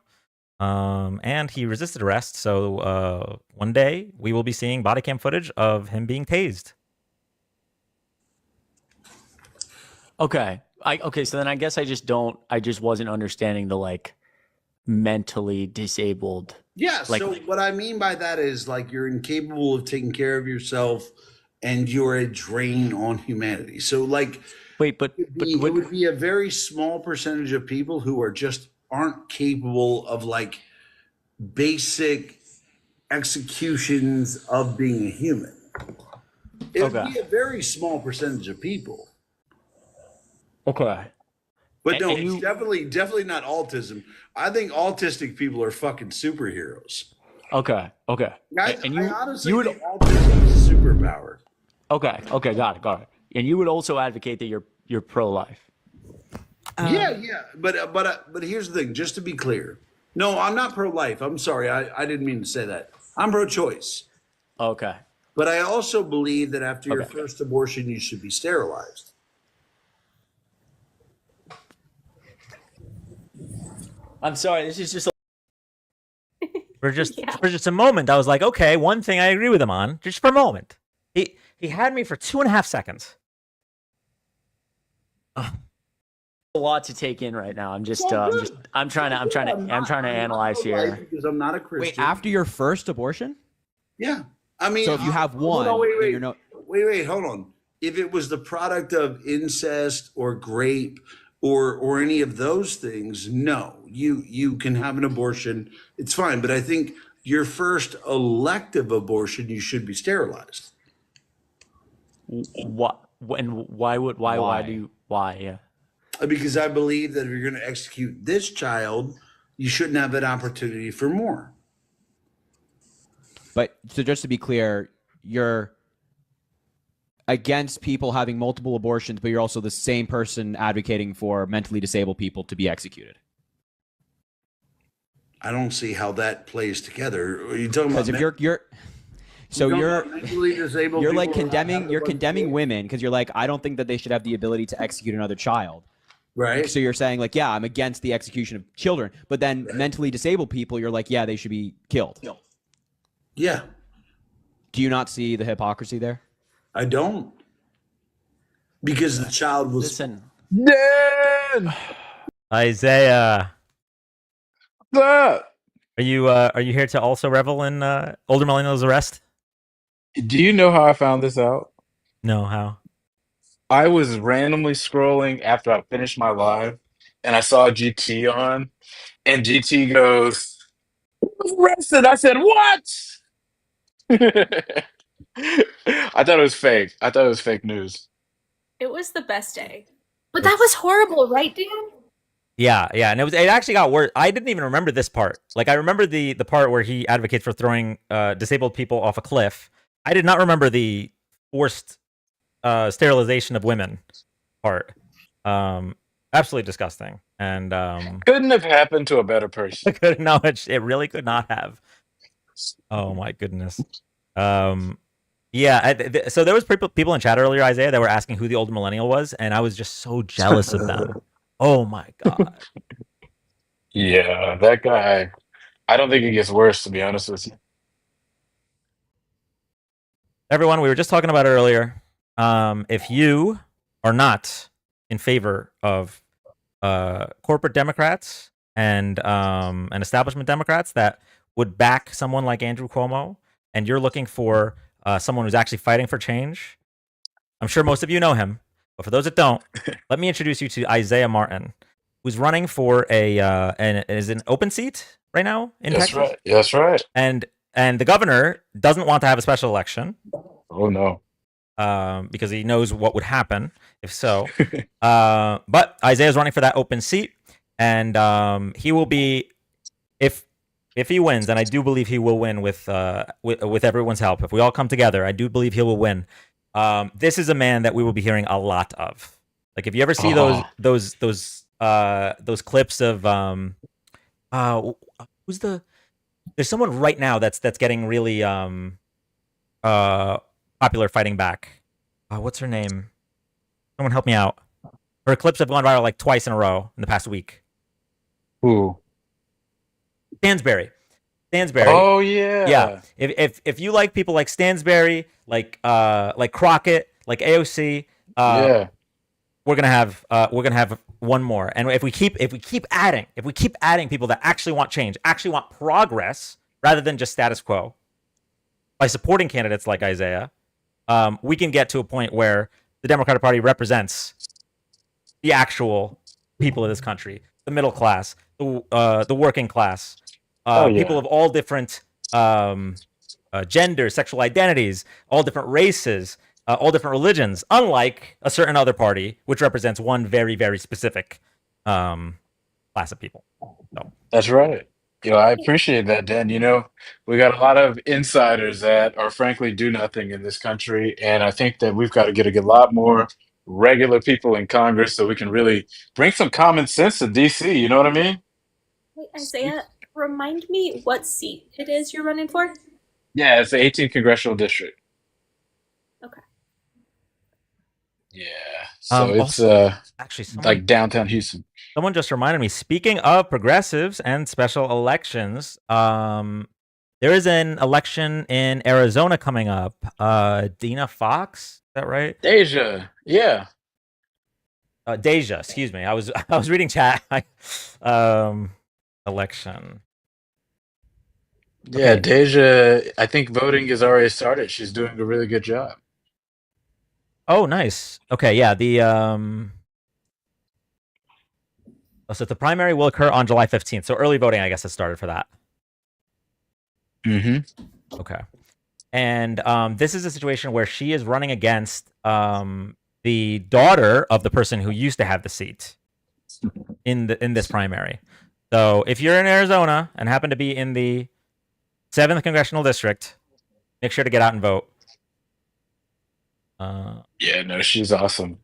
And he resisted arrest. So one day we will be seeing body cam footage of him being tased.
Okay. So then I guess I just wasn't understanding the like mentally disabled.
Yeah.
Like,
so what I mean by that is, like, you're incapable of taking care of yourself and you're a drain on humanity. So, like,
wait, but
it would be a very small percentage of people who aren't capable of like basic executions of being a human. It would be a very small percentage of people.
Okay.
But no,
And
it's definitely not autism. I think autistic people are fucking superheroes.
Okay.
Guys,
And
I honestly think autism is a superpower.
Okay, got it. And you would also advocate that you're pro-life.
Yeah. But here's the thing, just to be clear. No, I'm not pro-life. I'm sorry. I didn't mean to say that. I'm pro-choice.
Okay.
But I also believe that after your
Okay.
first abortion, you should be sterilized.
I'm sorry. This is just.
For just a moment, I was like, okay, one thing I agree with him on, just for a moment. He had me for 2.5 seconds.
A lot to take in right now. I'm trying to analyze here.
Because I'm not a Christian.
Wait, after your first abortion?
Yeah. I mean,
So if you have one,
hold on,
then you're no.
wait, hold on. if it was the product of incest or rape or any of those things, no, you can have an abortion. It's fine. But I think your first elective abortion, you should be sterilized.
Why? And why would why? Yeah.
Because I believe that if you're going to execute this child, you shouldn't have an opportunity for more.
But so just to be clear, you're against people having multiple abortions, but you're also the same person advocating for mentally disabled people to be executed.
I don't see how that plays together. Are you talking about?
Because if you're so you're
mentally disabled,
you're like
people
condemning women because you're like, I don't think that they should have the ability to execute another child.
right?
So you're saying like, yeah, I'm against the execution of children, but then mentally disabled people, you're like, yeah, they should be killed.
Yeah,
Do you not see the hypocrisy there?
I don't, because the child was.
Listen,
Dan!
Isaiah,
What's up?
are you here to also revel in older millennials' arrest?
Do you know how I found this out?
No, how?
I was randomly scrolling after I finished my live and I saw GT on, and GT goes, "Who's arrested?" I said, "What?" I thought it was fake. I thought it was fake news.
It was the best day. But that was horrible, right, Dan?
Yeah, and it actually got worse. I didn't even remember this part. Like I remember the part where he advocates for throwing disabled people off a cliff. I did not remember the forced sterilization of women part. Absolutely disgusting. And
Couldn't have happened to a better person.
no, it really could not have. Oh my goodness. Yeah. So there was people in chat earlier, Isaiah, that were asking who the old millennial was, and I was just so jealous of them. Oh my god.
Yeah, that guy. I don't think it gets worse, to be honest with you.
Everyone, we were just talking about it earlier. If you are not in favor of corporate Democrats and establishment Democrats that would back someone like Andrew Cuomo, and you're looking for someone who's actually fighting for change, I'm sure most of you know him. But for those that don't, let me introduce you to Isaiah Martin, who's running for is an open seat right now in
That's
Texas.
right. That's right.
And the governor doesn't want to have a special election.
Oh no.
Because he knows what would happen if so. But Isaiah's running for that open seat, and he will be, if he wins, and I do believe he will win with everyone's help. If we all come together, I do believe he will win. This is a man that we will be hearing a lot of. Like if you ever see those clips of there's someone right now that's getting really popular fighting back. What's her name? Someone help me out. Her clips have gone viral like twice in a row in the past week.
Who?
Stansberry.
Oh yeah.
Yeah. If you like people like Stansberry, like Crockett, like AOC,
Yeah.
we're gonna have one more. And if we keep adding people that actually want change, actually want progress, rather than just status quo, by supporting candidates like Isaiah, we can get to a point where the Democratic Party represents the actual people of this country, the middle class, the working class, people of all different genders, sexual identities, all different races, all different religions, unlike a certain other party, which represents one very, very specific class of people. So.
That's right. I appreciate that, Dan. We got a lot of insiders that are frankly do nothing in this country, and I think that we've got to get a lot more regular people in Congress so we can really bring some common sense to DC. You know what I mean?
Wait, Isaiah, remind me what seat it is you're running for?
Yeah, it's the 18th congressional district.
Okay.
Yeah. So it's
also, actually
like downtown Houston.
Someone just reminded me, speaking of progressives and special elections, there is an election in Arizona coming up. Dina Fox, is that right?
Deja, yeah.
Deja, excuse me. I was reading chat. Election.
Yeah,
Okay.
Deja, I think voting has already started. She's doing a really good job.
Oh, nice. Okay, yeah. So the primary will occur on July 15th. So early voting, I guess, has started for that.
Mm-hmm.
Okay. And this is a situation where she is running against the daughter of the person who used to have the seat in this primary. So if you're in Arizona and happen to be in the 7th congressional district, make sure to get out and vote.
Yeah, no, she's awesome.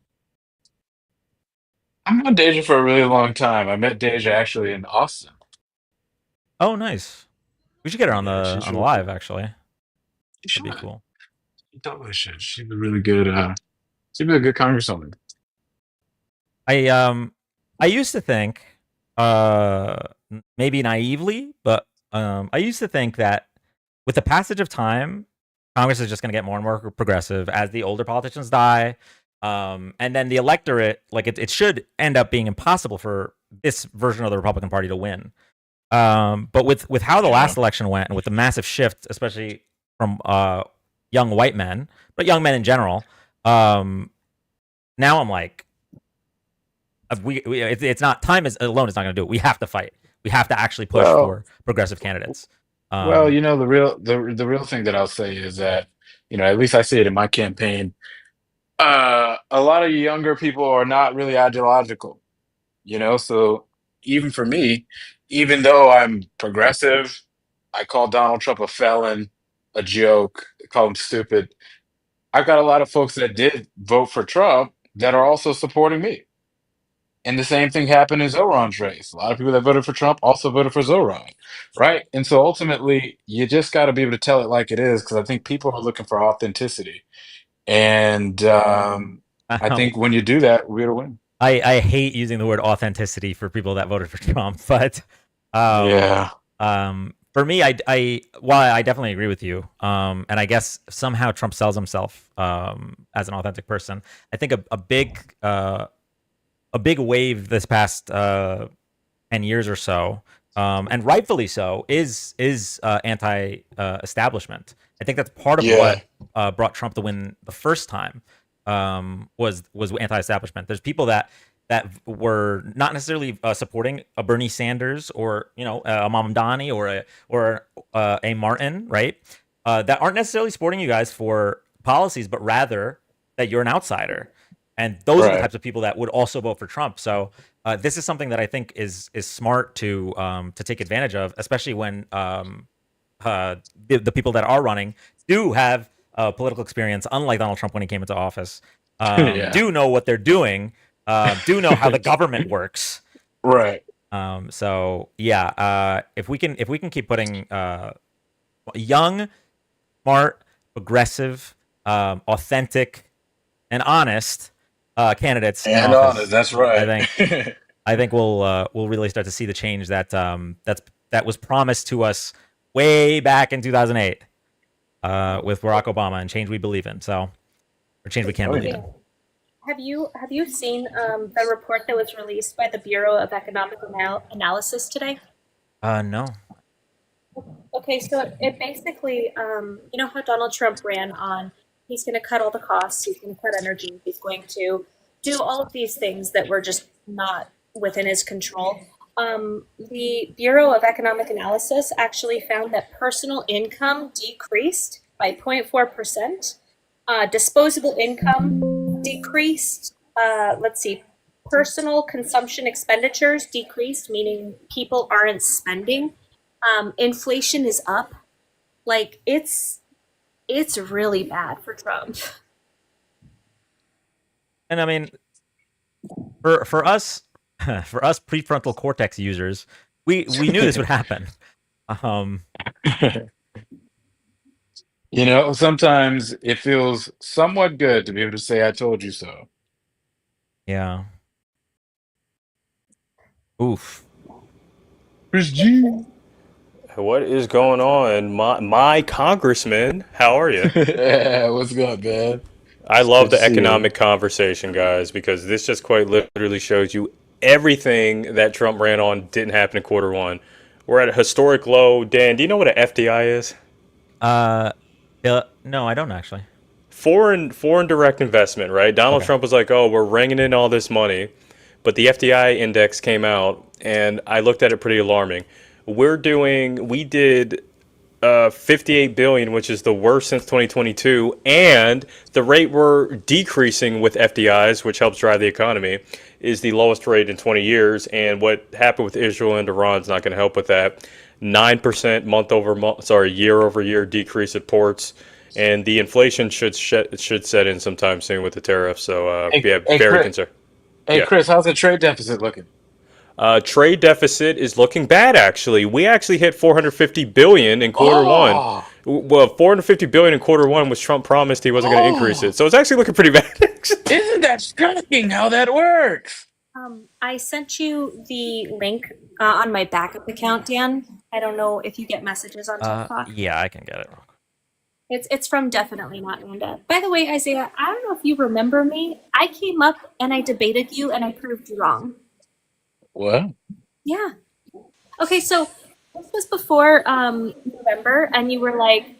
I've known Deja for a really long time. I met Deja actually in Austin.
Oh, nice. We should get her on
Yeah,
the
she's
on the
really
live.
cool.
Actually,
She
that'd be
should.
cool.
She totally should. She's a really good she'd be a good congresswoman.
I um I used to think, uh, maybe naively, but I used to think that with the passage of time, Congress is just going to get more and more progressive as the older politicians die, and then the electorate, like it should end up being impossible for this version of the Republican Party to win. But with how the
Yeah.
last election went, and with the massive shift, especially from young white men, but young men in general, um, now I'm like, it's not time is alone is not going to do it. We have to fight. We have to actually push
Well,
for progressive candidates.
well,
Um,
you know, the real thing that I'll say is that, at least I see it in my campaign. A lot of younger people are not really ideological, so even for me, even though I'm progressive, I call Donald Trump a felon, a joke, call him stupid. I've got a lot of folks that did vote for Trump that are also supporting me. And the same thing happened in Zoran's race. A lot of people that voted for Trump also voted for Zoran, right? And so ultimately, you just got to be able to tell it like it is, because I think people are looking for authenticity. And I
um,
think when you do that, we're going to win.
I hate using the word authenticity for people that voted for Trump, but um,
Yeah.
for me, while I definitely agree with you, and I guess somehow Trump sells himself as an authentic person. I think a big wave this past 10 years or so, and rightfully so, is anti establishment. I think that's part of
Yeah.
what brought Trump to win the first time, was anti establishment. There's people that were not necessarily supporting a Bernie Sanders or a Mamdani or a Martin, right? That aren't necessarily supporting you guys for policies, but rather that you're an outsider, and those are the
Right.
types of people that would also vote for Trump. So this is something that I think is smart to take advantage of, especially when the people that are running do have political experience, unlike Donald Trump when he came into office.
Yeah.
Do know what they're doing, do know how the government works.
Right.
So yeah, if we can keep putting young, smart, progressive, authentic, and honest candidates in
And honest.
office,
That's
I
right.
think I think we'll really start to see the change that was promised to us way back in 2008 with Barack Obama, and change we believe in. So, or change we can
Oh,
believe
yeah.
in.
Have you seen the report that was released by the Bureau of Economic Analysis today?
No.
Okay, so it basically, you know how Donald Trump ran on, he's going to cut all the costs, he's going to cut energy, he's going to do all of these things that were just not within his control. The Bureau of Economic Analysis actually found that personal income decreased by 0.4%. Disposable income decreased. Let's see, personal consumption expenditures decreased, meaning people aren't spending. Inflation is up. Like it's really bad for Trump.
And I mean, for us, for us prefrontal cortex users, we knew this would happen. Um,
Sometimes it feels somewhat good to be able to say, I told you so.
yeah. Oof.
Chris G.
What is going on? My congressman, how are you?
Yeah, what's good, man?
I
It's
love
good to
the
see you.
economic conversation, guys, because this just quite literally shows you everything that Trump ran on didn't happen in quarter one. We're at a historic low. Dan, do you know what an FDI is?
Uh, no, I don't actually.
foreign direct investment, right? Donald
Okay.
Trump was like, "Oh, we're ringing in all this money," but the FDI index came out, and I looked at it pretty alarming. We did 58 billion, which is the worst since 2022, and the rate we're decreasing with FDIs, which helps drive the economy, is the lowest rate in 20 years. And what happened with Israel and Iran is not going to help with that. 9% month over month, sorry, year over year decrease at ports, and the inflation should set in sometime soon with the tariffs. So yeah,
Hey,
very
Chris.
concerned.
Hey,
Yeah.
Chris, how's the trade deficit looking?
Trade deficit is looking bad. Actually, we actually hit 450 billion in quarter one.
Oh,
Well, 450 billion in quarter one, which Trump promised he wasn't going to increase it. So it's actually looking pretty bad.
isn't that shocking how that works?
I sent you the link on my backup account, Dan. I don't know if you get messages on TikTok.
Yeah, I can get it.
It's from Definitely Not Randa. By the way, Isaiah, I don't know if you remember me. I came up and I debated you and I proved you wrong.
What?
Yeah. Okay, so this was before November, and you were like,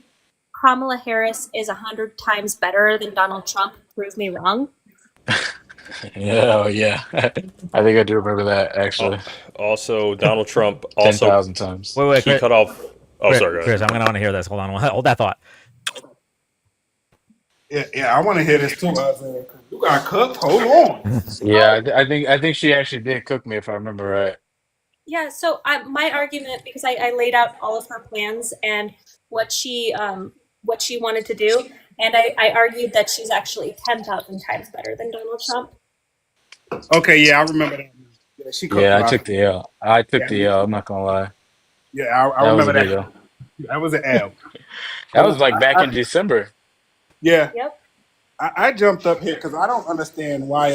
Kamala Harris is 100 times better than Donald Trump. Prove me wrong.
Yeah, oh, yeah. I think I do remember that actually.
Also, Donald Trump
10,000 times.
Wait,
he
Chris,
cut off. Oh,
Chris,
sorry, go
Chris,
ahead.
I'm gonna want to hear this. Hold on, hold that thought.
Yeah, I want to hear this too. You got cooked. Hold on.
Yeah, I think she actually did cook me if I remember right.
Yeah, so my argument, because I laid out all of her plans and what she wanted to do, and I argued that she's actually 10,000 times better than Donald Trump.
Okay, yeah, I remember that. Yeah, she cooked.
Yeah, I
a lot.
took the L. I took
Yeah,
the L. I'm not gonna lie.
yeah, I
That was a
remember
big
that.
L.
That was an L.
That was like back in December.
Yeah,
Yep.
I jumped up here because I don't understand why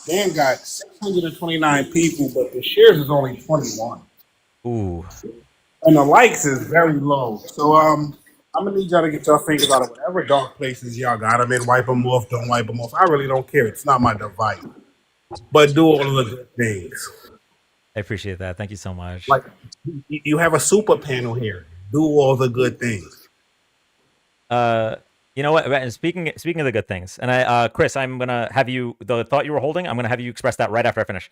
Dan got 629 people, but the shares is only 21,
Ooh.
and the likes is very low. So I'm gonna need y'all to get your fingers out of whatever dark places y'all got them in. Wipe them off. Don't wipe them off. I really don't care. It's not my device. But do all of the good things.
I appreciate that. Thank you so much.
Like you have a super panel here. Do all the good things.
You know what? And speaking of the good things, and Chris, I'm gonna have you the thought you were holding. I'm gonna have you express that right after I finish.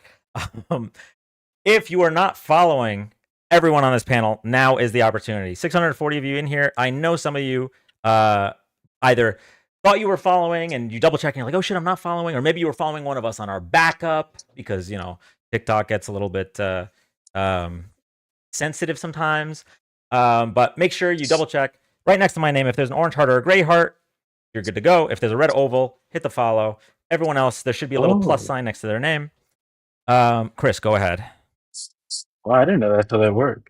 If you are not following everyone on this panel, now is the opportunity. 640 of you in here. I know some of you either thought you were following and you double check and you're like, oh shit, I'm not following, or maybe you were following one of us on our backup because TikTok gets a little bit sensitive sometimes. But make sure you double check. Right next to my name, if there's an orange heart or a gray heart, you're good to go. If there's a red oval, hit the follow. Everyone else, there should be a little plus sign next to their name. Chris, go ahead.
Well, I didn't know that's how that worked.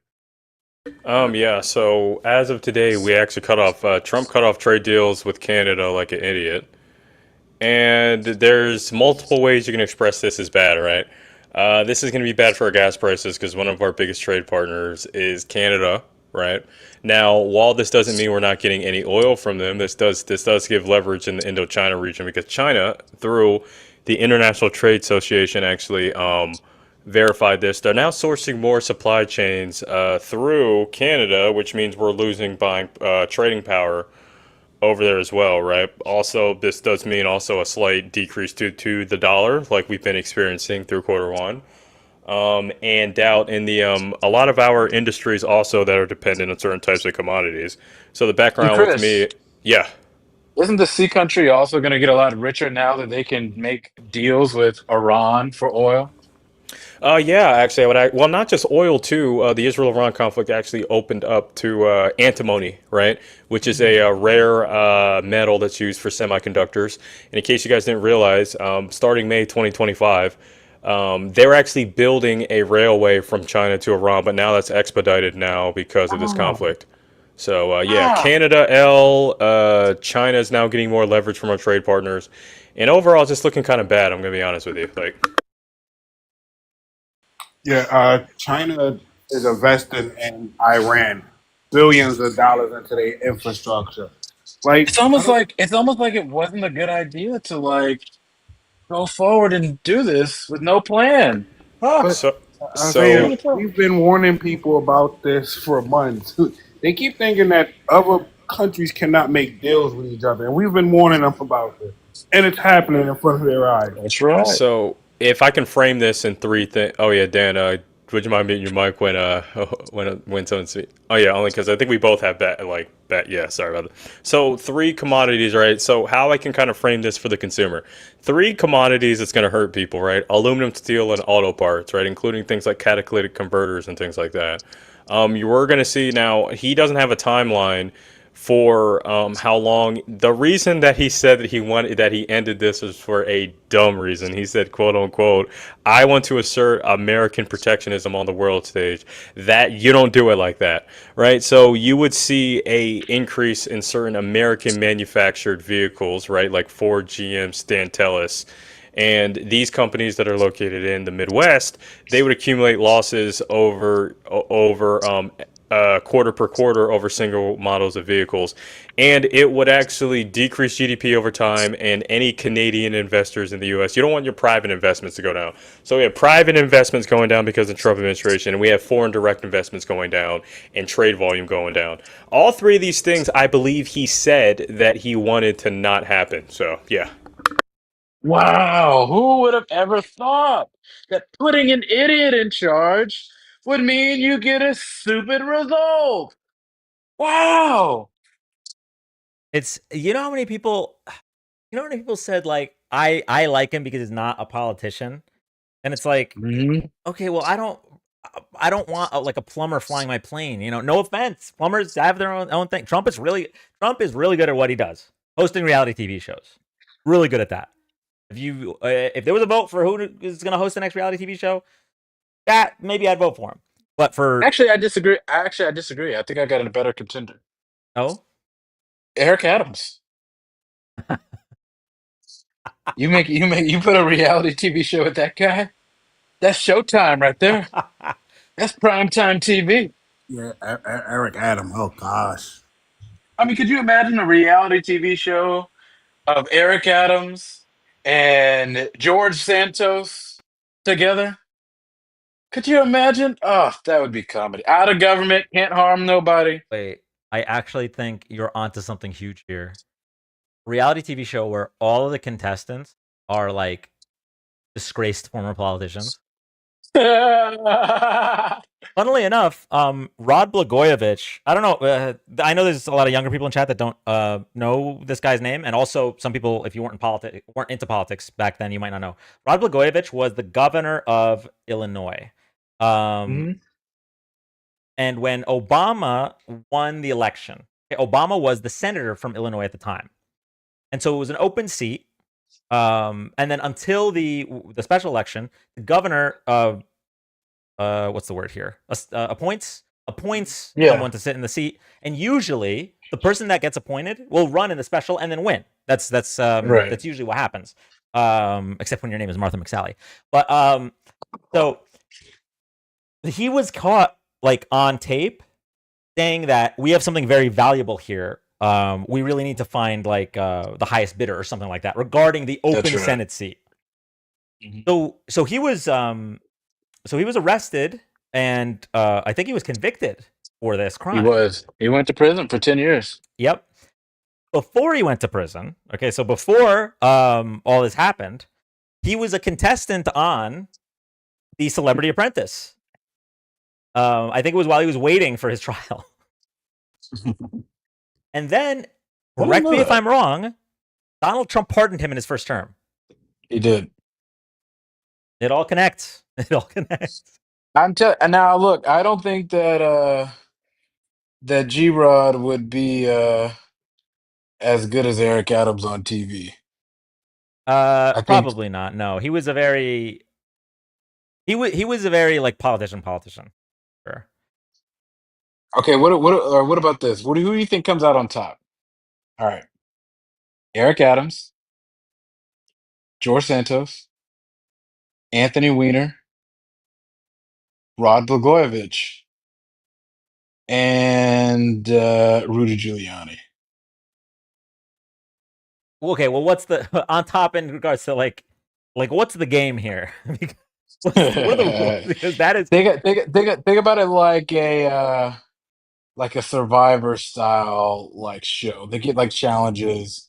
Yeah. So as of today, we actually Trump cut off trade deals with Canada like an idiot. And there's multiple ways you can express this as bad, right? This is going to be bad for our gas prices because one of our biggest trade partners is Canada, right? Now, while this doesn't mean we're not getting any oil from them, this does give leverage in the Indochina region because China, through the International Trade Association, actually verified this. They're now sourcing more supply chains through Canada, which means we're losing trading power over there as well, right? Also, this does mean also a slight decrease to the dollar, like we've been experiencing through quarter one. And doubt in the a lot of our industries also that are dependent on certain types of commodities. So the background with
Chris,
me, yeah.
isn't the sea country also going to get a lot richer now that they can make deals with Iran for oil?
Yeah, actually, well, not just oil too. The Israel-Iran conflict actually opened up to antimony, right? Which is a rare metal that's used for semiconductors. And in case you guys didn't realize, starting May 2025, they're actually building a railway from China to Iran, but now that's expedited now because of this conflict. So yeah, Canada, China is now getting more leverage from our trade partners, and overall, it's just looking kind of bad. I'm gonna be honest with you, like.
Yeah, China is investing in Iran billions of dollars into their infrastructure. Like,
It's almost like it wasn't a good idea to like go forward and do this with no plan. Huh.
but
So,
Isaiah,
so
we've been warning people about this for months. They keep thinking that other countries cannot make deals with each other, and we've been warning them about this, and it's happening in front of their eyes.
That's right.
So if I can frame this in three things, oh yeah, Dan, would you mind muting your mic when when someone speaks? Oh yeah, only because I think we both have bet. Yeah, sorry about that. So three commodities, right? So how I can kind of frame this for the consumer: three commodities that's going to hurt people, right? Aluminum, steel, and auto parts, right? Including things like catalytic converters and things like that. You were going to see now. He doesn't have a timeline for how long. The reason that he said that he ended this was for a dumb reason. He said, "quote unquote," I want to assert American protectionism on the world stage. That you don't do it like that, right? So you would see a increase in certain American manufactured vehicles, right, like Ford, GM, Stantelis. And these companies that are located in the Midwest, they would accumulate losses over quarter per quarter over single models of vehicles, and it would actually decrease GDP over time. And any Canadian investors in the U.S., you don't want your private investments to go down. So we have private investments going down because of the Trump administration, and we have foreign direct investments going down and trade volume going down. All three of these things, I believe he said that he wanted to not happen. So yeah.
Wow, who would have ever thought that putting an idiot in charge would mean you get a stupid result? Wow.
It's how many people said like I like him because he's not a politician, and it's like,
Mhm.
okay, well I don't want like a plumber flying my plane. No offense, plumbers have their own thing. Trump is really good at what he does, hosting reality TV shows. Really good at that. If there was a vote for who is going to host the next reality TV show, that maybe I'd vote for him. But for
Actually, I disagree. I disagree. I think I got a better contender.
oh,
Eric Adams. You put a reality TV show with that guy? That's Showtime right there. That's primetime TV.
Yeah, Eric Adam. Oh gosh.
I mean, could you imagine a reality TV show of Eric Adams and George Santos together? Could you imagine? Oh, that would be comedy. Out of government, can't harm nobody.
wait, I actually think you're onto something huge here. Reality TV show where all of the contestants are like disgraced former politicians. Funnily enough, Rod Blagojevich. I don't know. I know there's a lot of younger people in chat that don't know this guy's name, and also some people, if you weren't into politics back then, you might not know. Rod Blagojevich was the governor of Illinois,
Mhm.
and when Obama won the election, Obama was the senator from Illinois at the time, and so it was an open seat. And then until the special election, the governor what's the word here? Appoints
Yeah,
someone to sit in the seat, and usually the person that gets appointed will run in the special and then win.
right.
That's usually what happens. Except when your name is Martha McSally. But so he was caught like on tape saying that we have something very valuable here. We really need to find like the highest bidder or something like that regarding the
That's
open
right.
Senate seat.
Mhm.
So he was arrested, and I think he was convicted for this
He
crime.
was. He went to prison for 10 years.
Yep. Before he went to prison, okay, so before all this happened, he was a contestant on The Celebrity Apprentice. I think it was while he was waiting for his trial. And then,
I didn't
correct
know
me if
that.
I'm wrong, Donald Trump pardoned him in his first term.
He did.
It all connects. It all connects.
And now look, I don't think that G Rod would be as good as Eric Adams on TV. I think.
Probably not. No, he was a very he was a very like politician. Sure.
Okay, what about this? Who do you think comes out on top? All right, Eric Adams, George Santos, Anthony Weiner, Rod Blagojevich, and Rudy Giuliani.
Okay, well, what's the on top in regards to like what's the game here? What are the rules? Because that is
Think about it like a like a Survivor style like show. They get like challenges,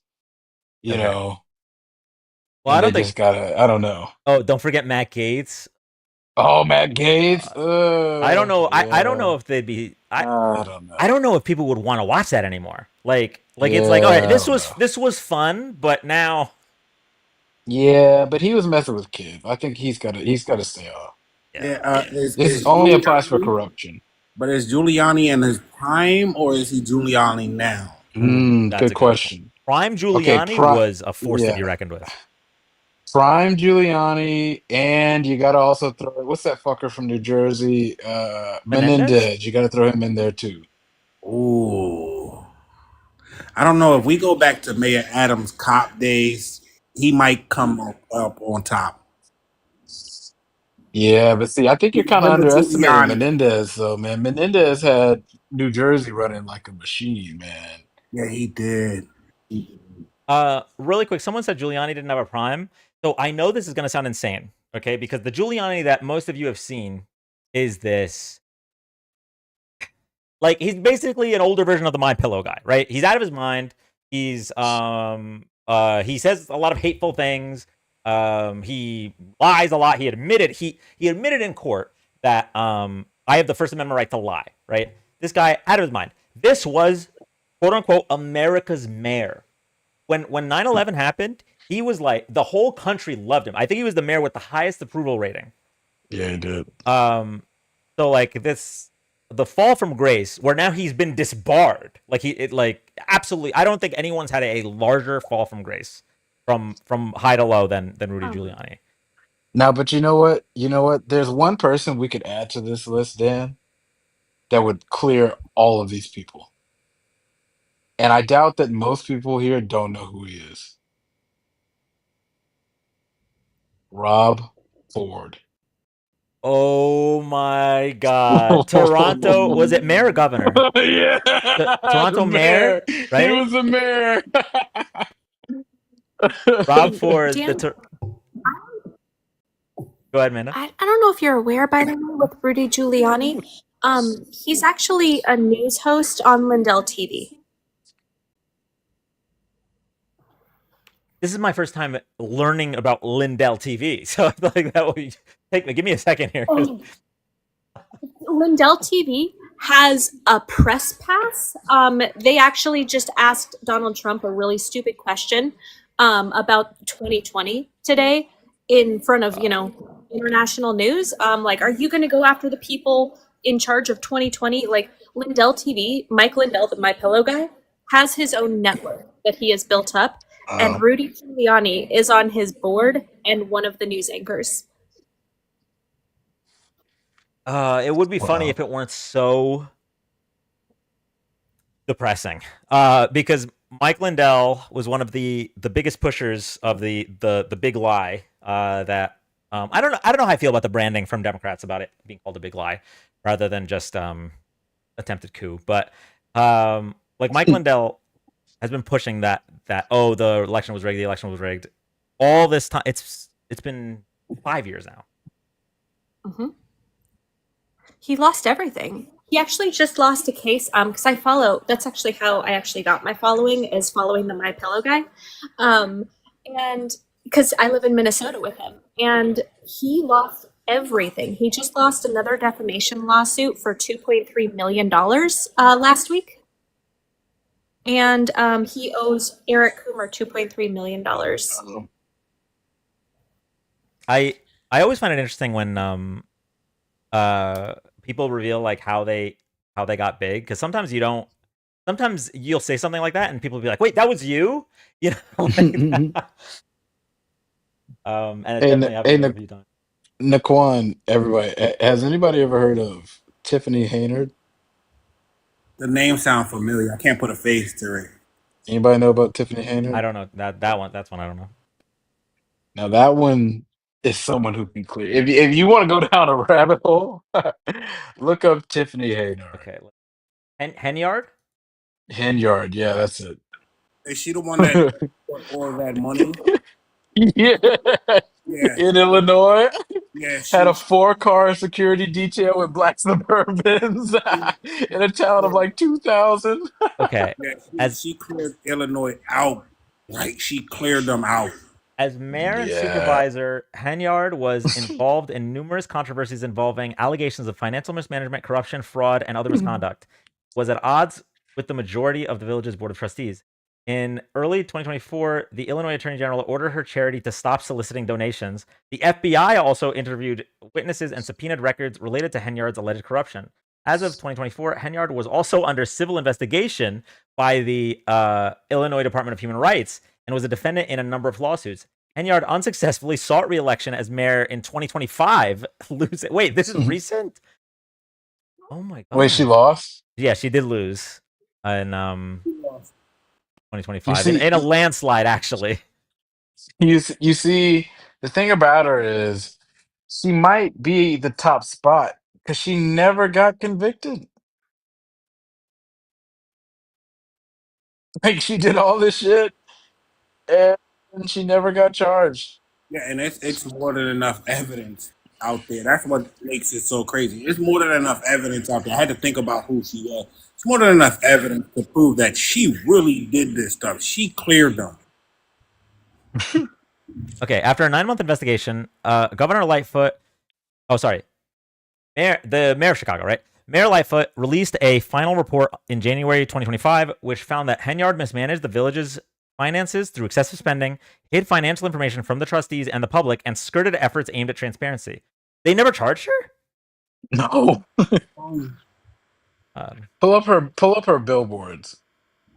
you
Okay.
know,
Well, I
and they
don't think.
just gotta. I don't know.
Oh, don't forget Matt Gaetz.
Oh, Matt Gates.
I don't know. I don't
Yeah.
know if they'd be.
I don't
I
know.
don't know if people would want to watch that anymore. Like it's like, all right,
Yeah, I don't know.
this was fun, but now,
Yeah, but he was messing with kids. I think he's gotta stay off.
yeah.
Yeah,
This
is
only applies for
Giuliani?
corruption.
But is Giuliani in his prime, or is he Giuliani now?
Ooh, that's
Good
a good question.
question.
Prime
Okay,
Giuliani was a force to be
yeah,
reckoned with.
prime Giuliani, and you gotta also throw what's that fucker from New Jersey?
Menendez.
Menendez. You gotta throw him in there too.
Ooh, I don't know if we go back to Mayor Adams' cop days, he might come up on top.
Yeah, but see, I think you're
He's
kind of
been the
underestimating
Giuliani.
Menendez, though, man. Menendez had New Jersey running like a machine, man.
Yeah, he did.
Really quick, someone said Giuliani didn't have a prime. So I know this is going to sound insane, okay? Because the Giuliani that most of you have seen is this. Like, he's basically an older version of the My Pillow guy, right? He's out of his mind. He's he says a lot of hateful things. He lies a lot. He admitted in court that I have the First Amendment right to lie, right? This guy out of his mind. This was quote unquote America's mayor. When 9/11 happened, he was like, the whole country loved him. I think he was the mayor with the highest approval rating.
Yeah, he did.
So like the fall from grace, where now he's been disbarred. Like absolutely, I don't think anyone's had a larger fall from grace from high to low than Rudy Giuliani.
Now, but you know what? You know what? There's one person we could add to this list, Dan, that would clear all of these people. And I doubt that most people here don't know who he is. Rob Ford.
Oh my God, Toronto, was it mayor or governor?
Yeah, the
Toronto mayor,
mayor. He
right?
was the mayor.
Rob Ford.
Dan,
Go ahead, Amanda.
I don't know if you're aware, by the way, with Rudy Giuliani. He's actually a news host on Lindell TV.
This is my first time learning about Lindell TV, so like that will give me a second here.
Lindell TV has a press pass. They actually just asked Donald Trump a really stupid question about 2020 today in front of, international news. Like, are you going to go after the people in charge of 2020? Like, Lindell TV, Mike Lindell, the My Pillow guy, has his own network that he has built up, and Rudy Giuliani is on his board and one of the news anchors.
It would be funny if it weren't so depressing. Because Mike Lindell was one of the biggest pushers of the big lie. That I don't know how I feel about the branding from Democrats about it being called a big lie rather than just attempted coup. But like Mike Lindell has been pushing that the election was rigged, all this time. It's been 5 years now.
Mm-hmm. He lost everything. He actually just lost a case because I follow. That's actually how I actually got my following, is following the My Pillow guy, and because I live in Minnesota with him, and he lost everything. He just lost another defamation lawsuit for $2.3 million last week, and he owes Eric Coomer $2.3 million.
I always find it interesting when people reveal like how they got big, because sometimes you'll say something like that and people will be like, wait, that was you, like that. And it definitely happened a few times.
Naquan, everybody, has anybody ever heard of Tiffany Haynard?
The name sounds familiar. I can't put a face to it.
Anybody know about Tiffany Haynard?
I don't know that one. That's one I don't know.
Now that one is someone who can clear. If you want to go down a rabbit hole, look up Tiffany Haynard.
Okay, Henyard.
Henyard, yeah, that's it.
Is she the one that put all that money?
Yeah.
Yeah.
In Illinois.
Yeah,
Had a
she
4-car security detail with black Suburbans in a town of like 2,000.
Okay,
yeah,
as
she cleared Illinois out. Like she cleared them out.
as mayor and
Yeah.
supervisor, Henyard was involved in numerous controversies involving allegations of financial mismanagement, corruption, fraud, and other misconduct. Was at odds with the majority of the village's board of trustees. In early 2024, the Illinois Attorney General ordered her charity to stop soliciting donations. The FBI also interviewed witnesses and subpoenaed records related to Henyard's alleged corruption. As of 2024, Henyard was also under civil investigation by the Illinois Department of Human Rights and was a defendant in a number of lawsuits. Henyard unsuccessfully sought re-election as mayor in 2025. Wait, this is recent? Oh my god.
Wait, she lost?
Yeah, she did lose in
You
2025
see,
in a landslide, actually.
you see, the thing about her is she might be the top spot because she never got convicted. Like she did all this shit and she never got charged.
Yeah, and it's more than enough evidence out there. That's what makes it so crazy. It's more than enough evidence out there. I had to think about who she was. It's more than enough evidence to prove that she really did this stuff. She cleared them.
Okay, after a 9-month investigation, Governor Lightfoot, the mayor of Chicago, right? Mayor Lightfoot released a final report in January 2025, which found that Henyard mismanaged the village's finances through excessive spending, hid financial information from the trustees and the public, and skirted efforts aimed at transparency. They never charged her?
No. Pull up her billboards.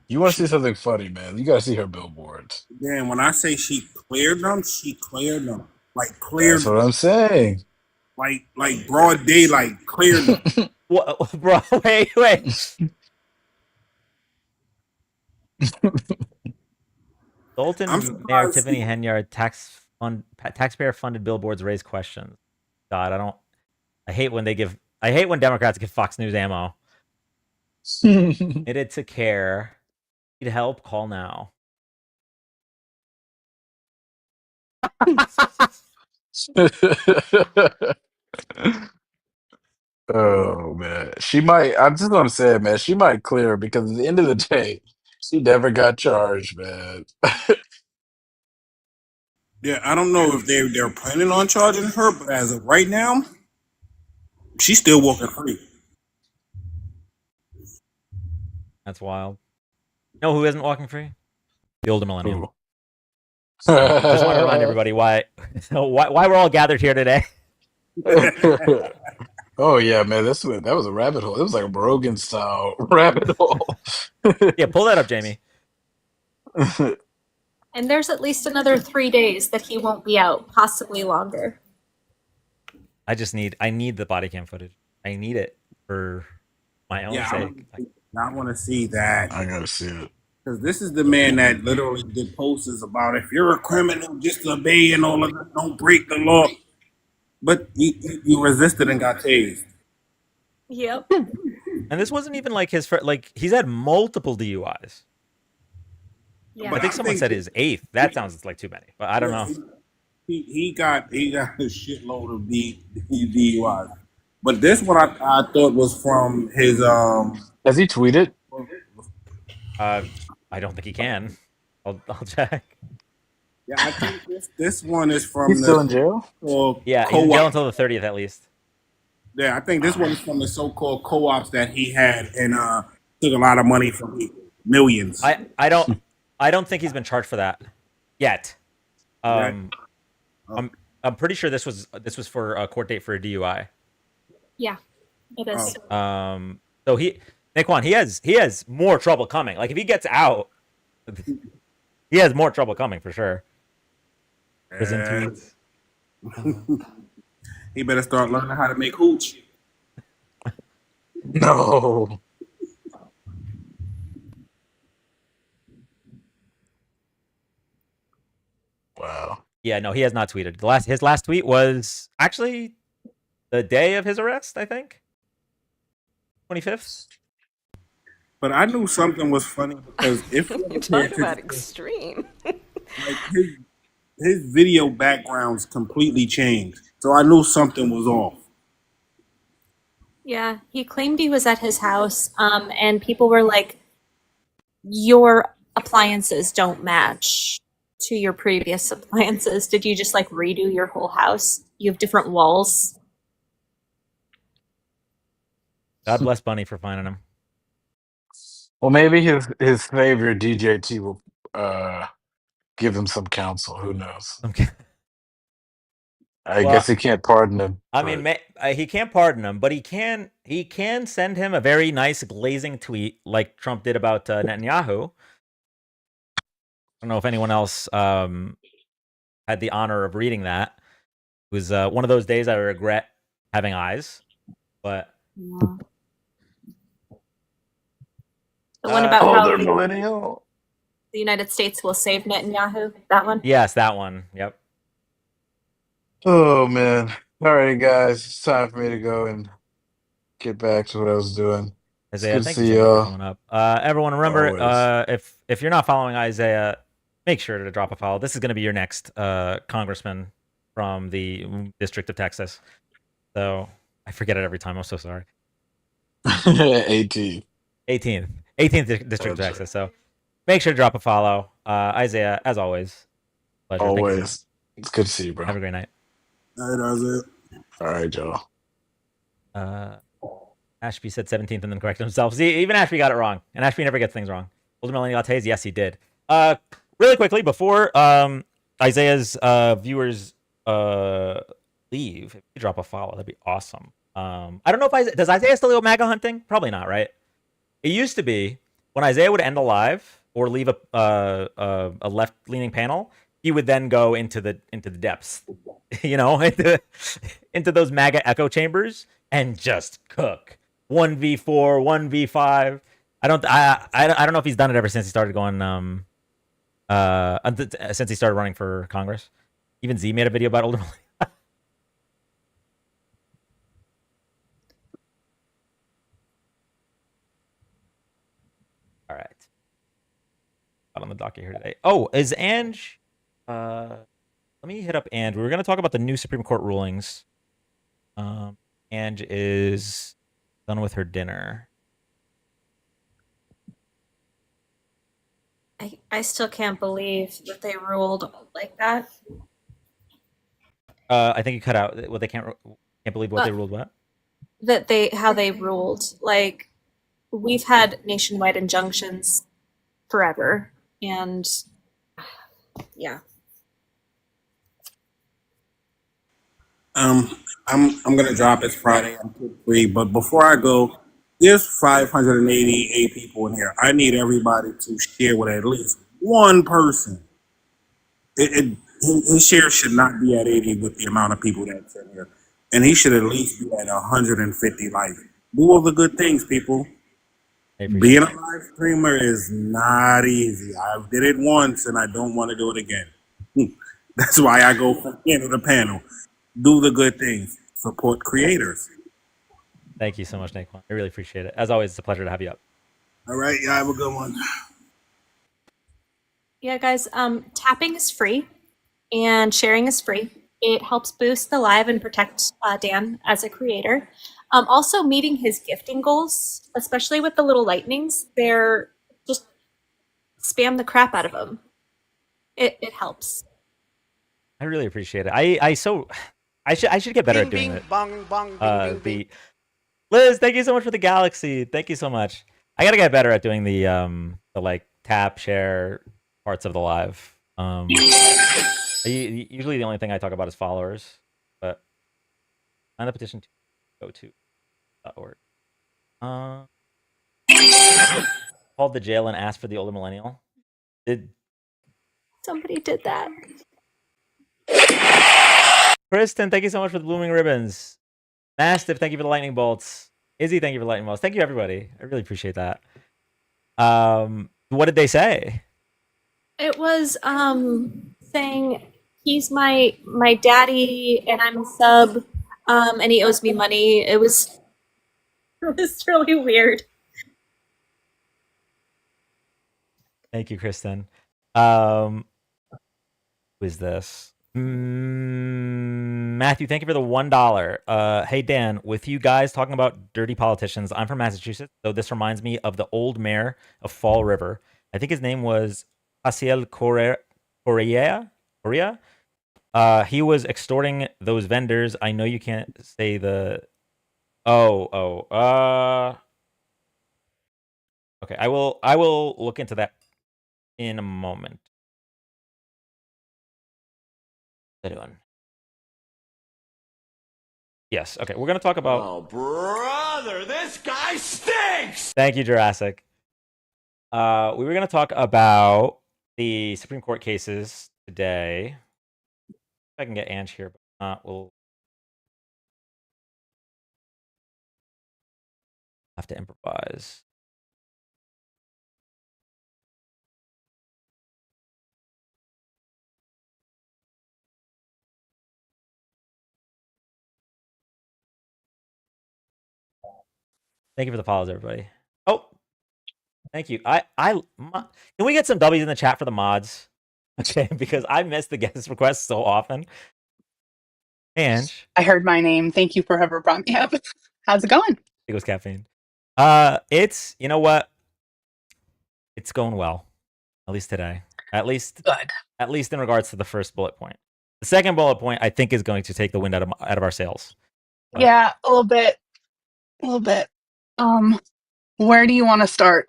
You want to see something funny, man? You got to see her billboards.
Damn, when I say she cleared them, she cleared them. Like cleared
That's what I'm saying.
like broad daylight, cleared them.
What, bro, wait. Dalton
I'm
Mayor
surprised.
Tiffany Henyard taxpayer-funded billboards raise questions. God, I hate when Democrats give Fox News ammo. Committed to care. Need help? Call now.
Oh man, she might. I'm just gonna say it, man. She might clear because at the end of the day, she never got charged, man.
Yeah, I don't know if they're planning on charging her, but as of right now, she's still walking free.
That's wild. You know who isn't walking free? The older millennial.
Ooh.
Just want to remind everybody why we're all gathered here today.
Oh yeah, man. That was a rabbit hole. It was like a Rogan style rabbit hole.
Yeah, pull that up, Jamie.
And there's at least another 3 days that he won't be out, possibly longer.
I need the body cam footage. I need it for my own sake.
I want to see that.
I gotta see it.
Because this is the man that literally did posters about if you're a criminal, just obey and all of that, don't break the law. But you resisted and got tased.
Yep.
And this wasn't even like his first, like he's had multiple DUIs.
Yeah.
I think someone said his 8th. That sounds like too many, but I don't know.
He got a shitload of DUIs. But this one I thought was from his
Has he tweeted?
I don't think he can. I'll check.
Yeah, I think this one is from
He's still in jail?
Yeah, he's in jail until the 30th at least.
Yeah, I think this one is from the so-called co-ops that he had and took a lot of money from people. Millions.
I don't think he's been charged for that yet. I'm pretty sure this was for a court date for a DUI.
Yeah, it is.
So Naquan, he has more trouble coming. Like if he gets out, he has more trouble coming for sure. Prison tweets.
He better start learning how to make hooch.
No. Wow.
Yeah, no, he has not tweeted. His last tweet was actually the day of his arrest, I think. 25th.
But I knew something was funny because if
you talk about extreme.
like his video backgrounds completely changed. So I knew something was off.
Yeah, he claimed he was at his house, and people were like, your appliances don't match to your previous appliances. Did you just like redo your whole house? You have different walls.
God bless Bunny for finding him.
Well, maybe his favorite DJT will give him some counsel. Who knows?
Okay.
I
Well,
guess he can't pardon him.
I mean, he can't pardon him, but he can send him a very nice glazing tweet like Trump did about Netanyahu. I don't know if anyone else had the honor of reading that. It was one of those days I regret having eyes, but
Yeah. The one about how
older millennial.
the United States will save Netanyahu. That one?
yes, that one. Yep.
Oh man. All right, guys. It's time for me to go and get back to what I was doing. It's
Isaiah,
good to
thank you
see
so much for
y'all.
coming up. Everyone, remember,
Always.
if you're not following Isaiah, make sure to drop a follow. This is going to be your next congressman from the District of Texas. So I forget it every time. I'm so sorry.
18.
18th District of Texas. So make sure to drop a follow. Isaiah, as always, pleasure. Thank you.
Always. It's good to see you, bro.
Have a great night.
That was it.
All right, y'all.
Ashby said 17th and then corrected himself. See, even Ashby got it wrong, and Ashby never gets things wrong. Older Millennial Lattes, yes, he did. Really quickly before Isaiah's viewers leave, if you drop a follow, that'd be awesome. I don't know if does Isaiah still go MAGA hunting? Probably not, right? It used to be when Isaiah would end a live or leave a left-leaning panel, he would then go into the depths, into those MAGA echo chambers and just cook 1v4, 1v5. I don't know if he's done it ever since he started going since he started running for Congress. Even Z made a video about older. All right. Out on the docket here today. Oh, is Ange? Let me hit up Ange. We were going to talk about the new Supreme Court rulings. Ange is done with her dinner.
I still can't believe that they ruled like that.
I think you cut out. Well, they can't believe what they ruled. What?
How they ruled. Like, we've had nationwide injunctions forever, and yeah.
I'm gonna drop. It's Friday. I'm free. But before I go, there's 588 people in here. I need everybody to share with at least one person. His share should not be at 80 with the amount of people that's in here, and he should at least be at 150. Like, do all the good things, people. Being a live streamer is not easy. I did it once, and I don't want to do it again. That's why I go from panel to panel. Do the good things. Support creators.
Thank you so much, Naquan. I really appreciate it. As always, it's a pleasure to have you up.
All right, y'all have a good one.
Yeah, guys, tapping is free and sharing is free. It helps boost the live and protect Dan as a creator. Also, meeting his gifting goals, especially with the little lightnings, they're just spam the crap out of them. It helps.
I really appreciate it. I should get better at doing it.
Bong, bong, bing, bing, bing.
Liz, thank you so much for the galaxy. Thank you so much. I gotta get better at doing the like tap share parts of the live. Usually the only thing I talk about is followers, but sign the petition to go to .org. Called the jail and asked for the older millennial.
Somebody did that.
Kristen, thank you so much for the blooming ribbons. Mastiff, thank you for the lightning bolts. Izzy, thank you for the lightning bolts. Thank you, everybody. I really appreciate that. What did they say?
It was saying he's my daddy and I'm a sub, and he owes me money. It was really weird.
Thank you, Kristen. Who is this? Matthew, thank you for the $1. Hey Dan, with you guys talking about dirty politicians, I'm from Massachusetts, so this reminds me of the old mayor of Fall River. I think his name was Asiel Correa. He was extorting those vendors. I know you can't say the. Okay, I will look into that in a moment. Anyone? Yes. Okay, we're gonna talk about.
Oh, brother, this guy stinks!
Thank you, Jurassic. We were gonna talk about the Supreme Court cases today. If I can get Ange here, but not, we'll have to improvise. Thank you for the follows, everybody. Oh, thank you. Can we get some W's in the chat for the mods? Okay, because I miss the guest requests so often. Ange,
I heard my name. Thank you for whoever brought me up. How's it going?
it was caffeine. It's, you know what? It's going well. At least today. At least in regards to the first bullet point. The second bullet point, I think, is going to take the wind out of our sails.
Yeah, a little bit. Where do you want to start?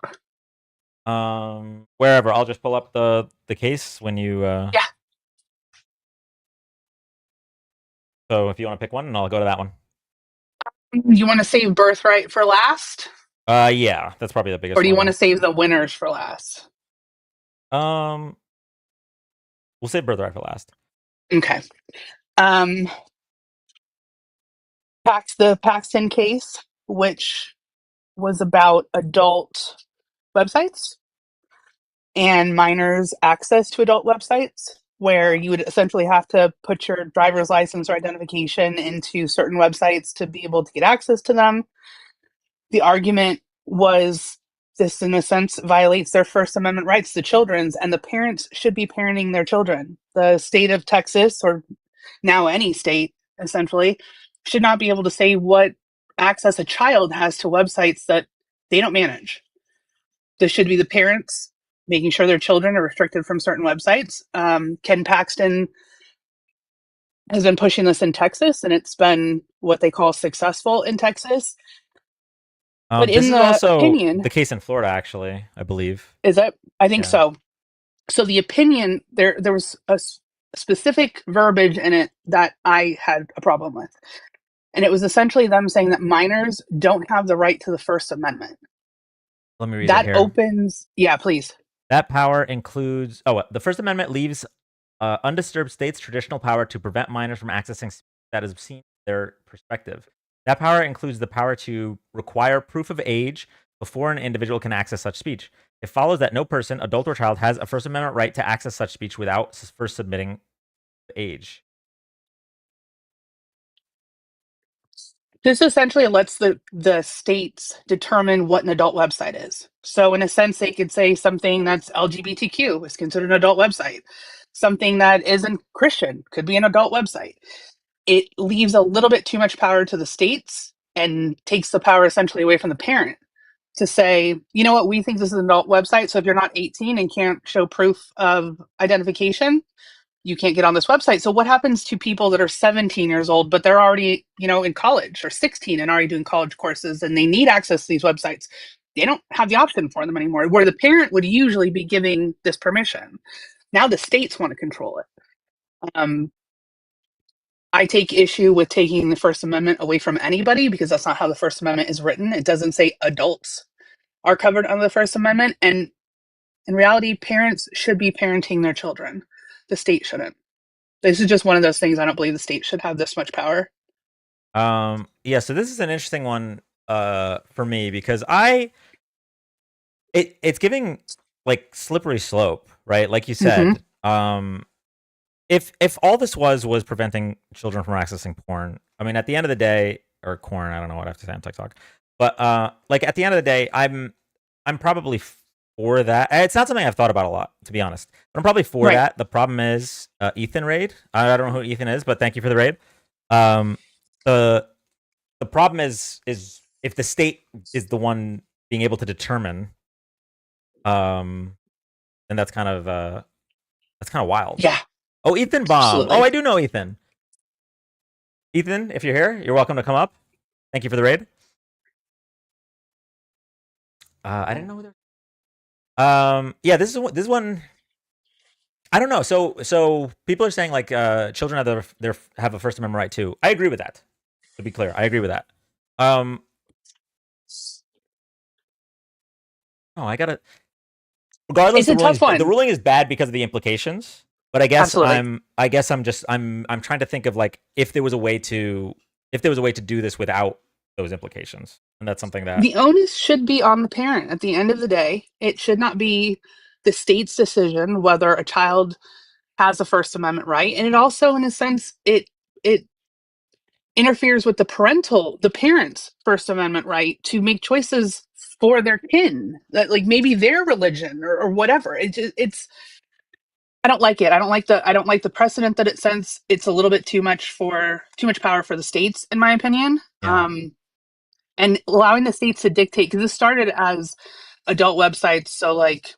Wherever. I'll just pull up the case when you.
Yeah.
So if you want to pick one, and I'll go to that one.
You want to save birthright for last?
Yeah, that's probably the biggest.
Or do you want to save the winners for last?
We'll save birthright for last.
Okay. The Paxton case, which was about adult websites and minors' access to adult websites, where you would essentially have to put your driver's license or identification into certain websites to be able to get access to them. The argument was this, in a sense, violates their First Amendment rights to children's, and the parents should be parenting their children. The state of Texas, or now any state, essentially, should not be able to say what access a child has to websites that they don't manage. This should be the parents making sure their children are restricted from certain websites. Ken Paxton has been pushing this in Texas, and it's been what they call successful in Texas. But
this
in
is also
opinion,
the case in Florida, actually, I believe.
Is it? I think so. So the opinion, there was a specific verbiage in it that I had a problem with. And it was essentially them saying that minors don't have the right to the First Amendment.
Let me read
that
it here.
Opens, yeah, please.
That power includes, the First Amendment leaves undisturbed states' traditional power to prevent minors from accessing speech that is obscene from their perspective. That power includes the power to require proof of age before an individual can access such speech. It follows that no person, adult or child, has a First Amendment right to access such speech without first submitting age.
This essentially lets the states determine what an adult website is. So in a sense, they could say something that's LGBTQ is considered an adult website. Something that isn't Christian could be an adult website. It leaves a little bit too much power to the states and takes the power essentially away from the parent to say, you know what, we think this is an adult website, so if you're not 18 and can't show proof of identification, you can't get on this website. So what happens to people that are 17 years old, but they're already, in college, or 16 and already doing college courses, and they need access to these websites? They don't have the option for them anymore, where the parent would usually be giving this permission. Now the states want to control it. I take issue with taking the First Amendment away from anybody, because that's not how the First Amendment is written. It doesn't say adults are covered under the First Amendment. And in reality, parents should be parenting their children. The state shouldn't. This is just one of those things. I don't believe the state should have this much power.
Yeah, so this is an interesting one for me, because it's giving like slippery slope, right? Like you said, if all this was preventing children from accessing porn, I mean, at the end of the day, or corn, I don't know what I have to say on TikTok, but like at the end of the day, I'm probably for that. It's not something I've thought about a lot, to be honest. But I'm probably for
Right.
that. The problem is Ethan raid. I don't know who Ethan is, but thank you for the raid. Um, the the problem is if the state is the one being able to determine, then that's kind of wild.
Yeah,
Oh, Ethan Bomb. Oh,
absolutely.
I do know Ethan. Ethan, if you're here, you're welcome to come up. Thank you for the raid. I didn't know who there. Yeah, this is one. I don't know. So people are saying like children have a First Amendment right too. I agree with that. To be clear, I agree with that. Um, no, I gotta. Regardless,
It's a tough
the
one.
ruling is bad because of the implications. But
Absolutely.
I'm trying to think of like if there was a way to do this without those implications, and that's something that
The onus should be on the parent at the end of the day. It should not be the state's decision whether a child has a First Amendment right. And it also, in a sense, it interferes with the parent's First Amendment right to make choices for their kin, that like maybe their religion or whatever. It's I don't like it. I don't like the precedent that it sets. It's a little bit too much power for the states, in my opinion.
yeah.
And allowing the states to dictate, because this started as adult websites, so like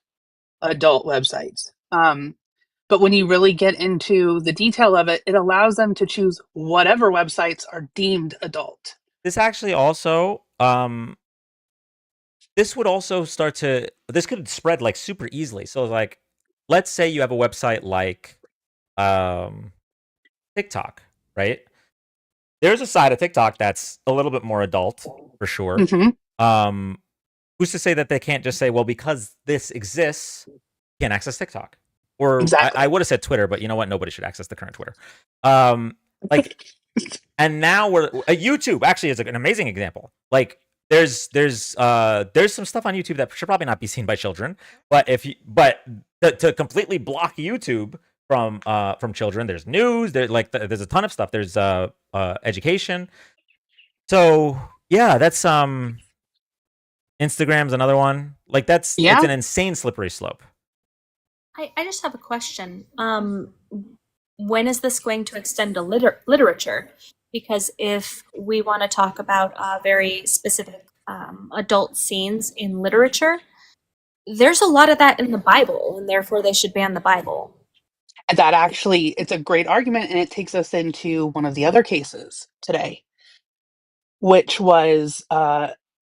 adult websites. But when you really get into the detail of it, it allows them to choose whatever websites are deemed adult.
This actually also this would also this could spread like super easily. So like, let's say you have a website like TikTok, right? There's a side of TikTok that's a little bit more adult for sure.
Mm-hmm.
Who's to say that they can't just say, well, because this exists, you can't access TikTok? Or
Exactly.
I would have said Twitter, but you know what? Nobody should access the current Twitter. Like, and now we're YouTube actually is an amazing example. Like, there's some stuff on YouTube that should probably not be seen by children, but to completely block YouTube from children, there's news, there's a ton of stuff. There's education. So yeah, that's Instagram's another one. Like it's
Yeah.
an insane slippery slope.
I just have a question. When is this going to extend to literature? Because if we want to talk about very specific adult scenes in literature, there's a lot of that in the Bible, and therefore they should ban the Bible.
That actually, it's a great argument, and it takes us into one of the other cases today, which was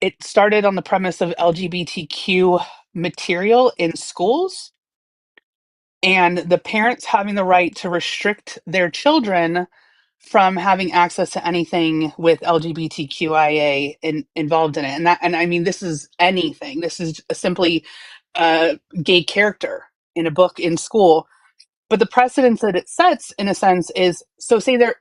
it started on the premise of LGBTQ material in schools and the parents having the right to restrict their children from having access to anything with LGBTQIA involved in it. And I mean, this is anything. This is simply a gay character in a book in school. But the precedence that it sets, in a sense, is so say there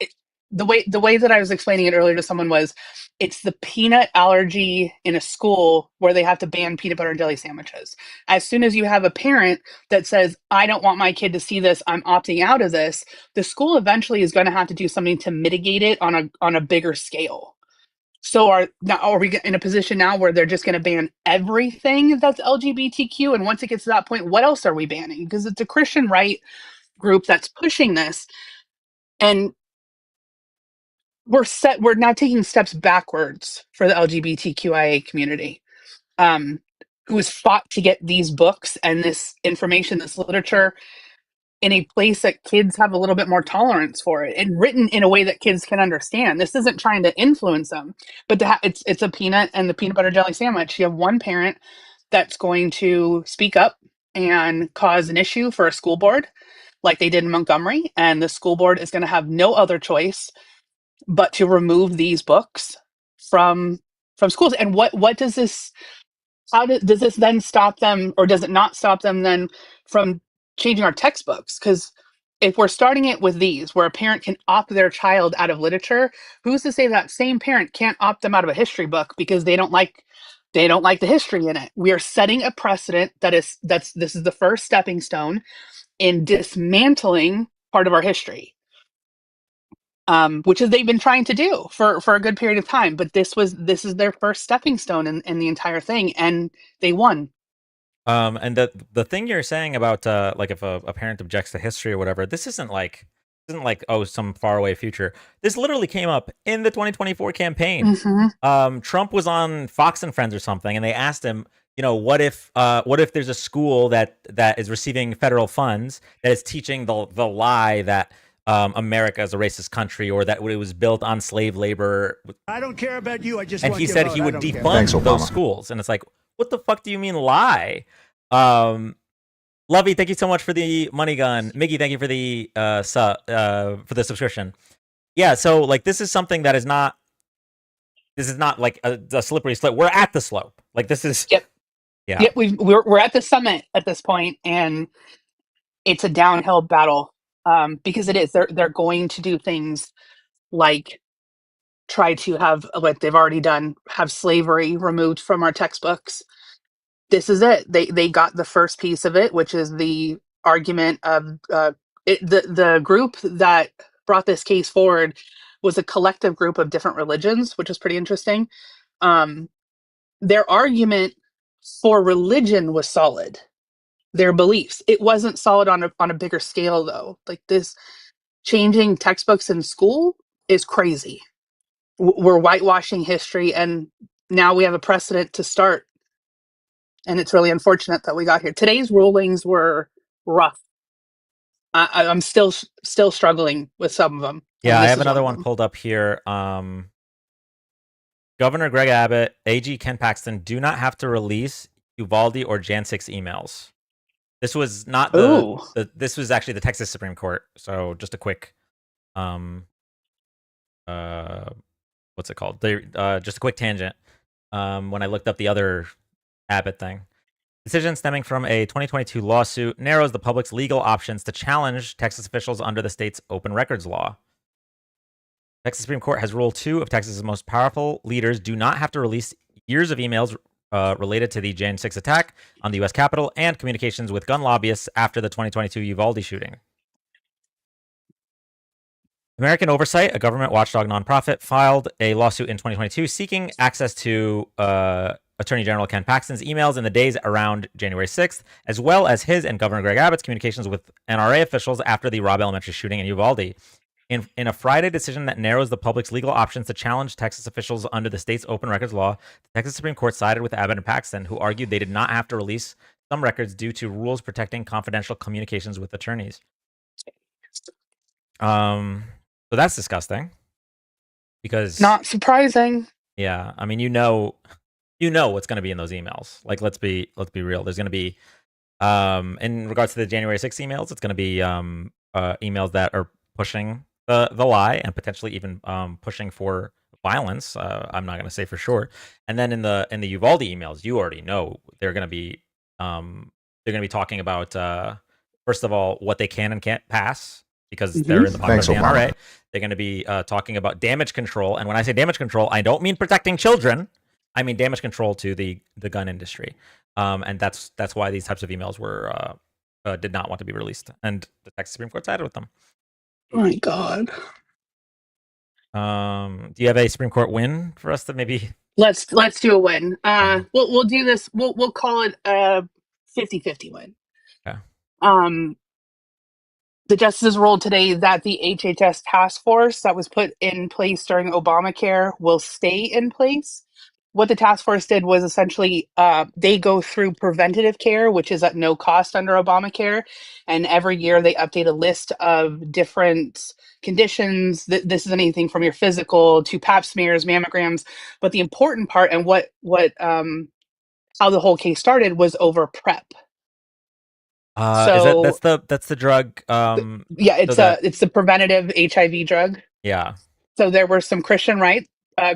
the way that I was explaining it earlier to someone was it's the peanut allergy in a school where they have to ban peanut butter and jelly sandwiches. As soon as you have a parent that says, I don't want my kid to see this, I'm opting out of this, the school eventually is going to have to do something to mitigate it on a bigger scale. So are we in a position now where they're just going to ban everything that's LGBTQ? And once it gets to that point, what else are we banning? Because it's a Christian right group that's pushing this, and we're now taking steps backwards for the LGBTQIA community, who has fought to get these books and this information, this literature, in a place that kids have a little bit more tolerance for it and written in a way that kids can understand. This isn't trying to influence them, but it's a peanut and the peanut butter jelly sandwich. You have one parent that's going to speak up and cause an issue for a school board like they did in Montgomery, and the school board is going to have no other choice but to remove these books from schools. And what does this does this then stop them, or does it not stop them then from changing our textbooks? Because if we're starting it with these where a parent can opt their child out of literature, who's to say that same parent can't opt them out of a history book because they don't like the history in it? We are setting a precedent this is the first stepping stone in dismantling part of our history, which is they've been trying to do for a good period of time. But this is their first stepping stone in the entire thing, and they won.
And the thing you're saying about like if a parent objects to history or whatever, this isn't like oh some faraway future. This literally came up in the 2024 campaign. Trump was on Fox and Friends or something, and they asked him, what if there's a school that is receiving federal funds that is teaching the lie that America is a racist country, or that it was built on slave labor.
I don't care about you. I just
and
want
he
your
said
vote.
he
I
would
don't care.
defund those schools, and it's like, what the fuck do you mean lie? Lovey, thank you so much for the money gun. Miggy, thank you for the for the subscription. Yeah, so like this is something that is not. This is not like a slippery slope. We're at the slope. Like this is.
Yep.
Yeah.
Yep. We're at the summit at this point, and it's a downhill battle, because it is. They're going to do things like try to have what they've already done, have slavery removed from our textbooks. This is it. They got the first piece of it, which is the argument of the group that brought this case forward was a collective group of different religions, which is pretty interesting. Their argument for religion was solid. Their beliefs. It wasn't solid on a bigger scale though. Like this changing textbooks in school is crazy. We're whitewashing history, and now we have a precedent to start. And it's really unfortunate that we got here. Today's rulings were rough. I'm still struggling with some of them.
Yeah, I have another one pulled up here. Governor Greg Abbott, AG Ken Paxton do not have to release Uvalde or Jan 6 emails. This was not this was actually the Texas Supreme Court. So just a quick what's it called? Just a quick tangent. When I looked up the other Abbott thing. Decision stemming from a 2022 lawsuit narrows the public's legal options to challenge Texas officials under the state's open records law. Texas Supreme Court has ruled 2 of Texas's most powerful leaders do not have to release years of emails related to the Jan 6 attack on the U.S. Capitol and communications with gun lobbyists after the 2022 Uvalde shooting. American Oversight, a government watchdog nonprofit, filed a lawsuit in 2022 seeking access to Attorney General Ken Paxton's emails in the days around January 6th, as well as his and Governor Greg Abbott's communications with NRA officials after the Robb Elementary shooting in Uvalde. In a Friday decision that narrows the public's legal options to challenge Texas officials under the state's open records law, the Texas Supreme Court sided with Abbott and Paxton, who argued they did not have to release some records due to rules protecting confidential communications with attorneys. So that's disgusting. Because
not surprising.
Yeah, I mean, you know what's going to be in those emails. Like, let's be real. There's going to be, in regards to the January 6th emails, it's going to be emails that are pushing the lie and potentially even pushing for violence. I'm not going to say for sure. And then in the Uvalde emails, you already know they're going to be talking about first of all what they can and can't pass because they're in the pocket of the NRA. They're going to be talking about damage control, and when I say damage control, I don't mean protecting children. I mean damage control to the gun industry, and that's why these types of emails were did not want to be released, and the Texas Supreme Court sided with them.
Oh my God.
Do you have a Supreme Court win for us to maybe?
Let's do a win. We'll do this. We'll call it a 50-50 win.
Okay.
The justices ruled today that the HHS task force that was put in place during Obamacare will stay in place. What the task force did was essentially they go through preventative care, which is at no cost under Obamacare. And every year they update a list of different conditions. This is anything from your physical to pap smears, mammograms. But the important part and how the whole case started was over PrEP.
So that's the drug.
It's the preventative HIV drug.
Yeah.
So there were some Christian rights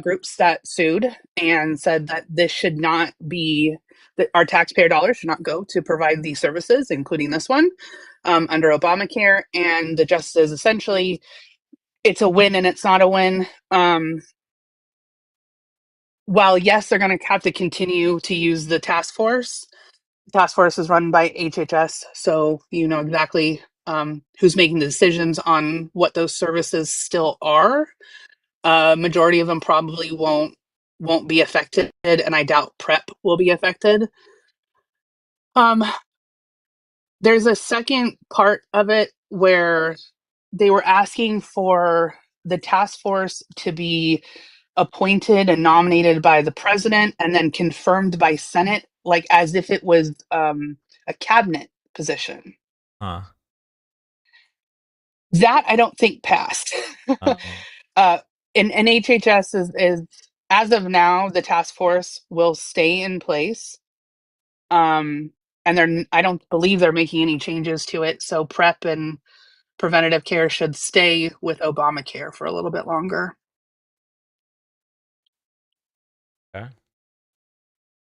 groups that sued and said that this should not be that our taxpayer dollars should not go to provide these services, including this one, under Obamacare. And the justices essentially, it's a win and it's not a win. While yes, they're going to have to continue to use the task force. The task force is run by HHS, so you know exactly who's making the decisions on what those services still are. Majority of them probably won't be affected, and I doubt PrEP will be affected. There's a second part of it where they were asking for the task force to be appointed and nominated by the president and then confirmed by Senate, like as if it was a cabinet position.
Huh.
That I don't think passed.
Oh.
And HHS is as of now, the task force will stay in place. And I don't believe they're making any changes to it. So PrEP and preventative care should stay with Obamacare for a little bit longer.
Okay.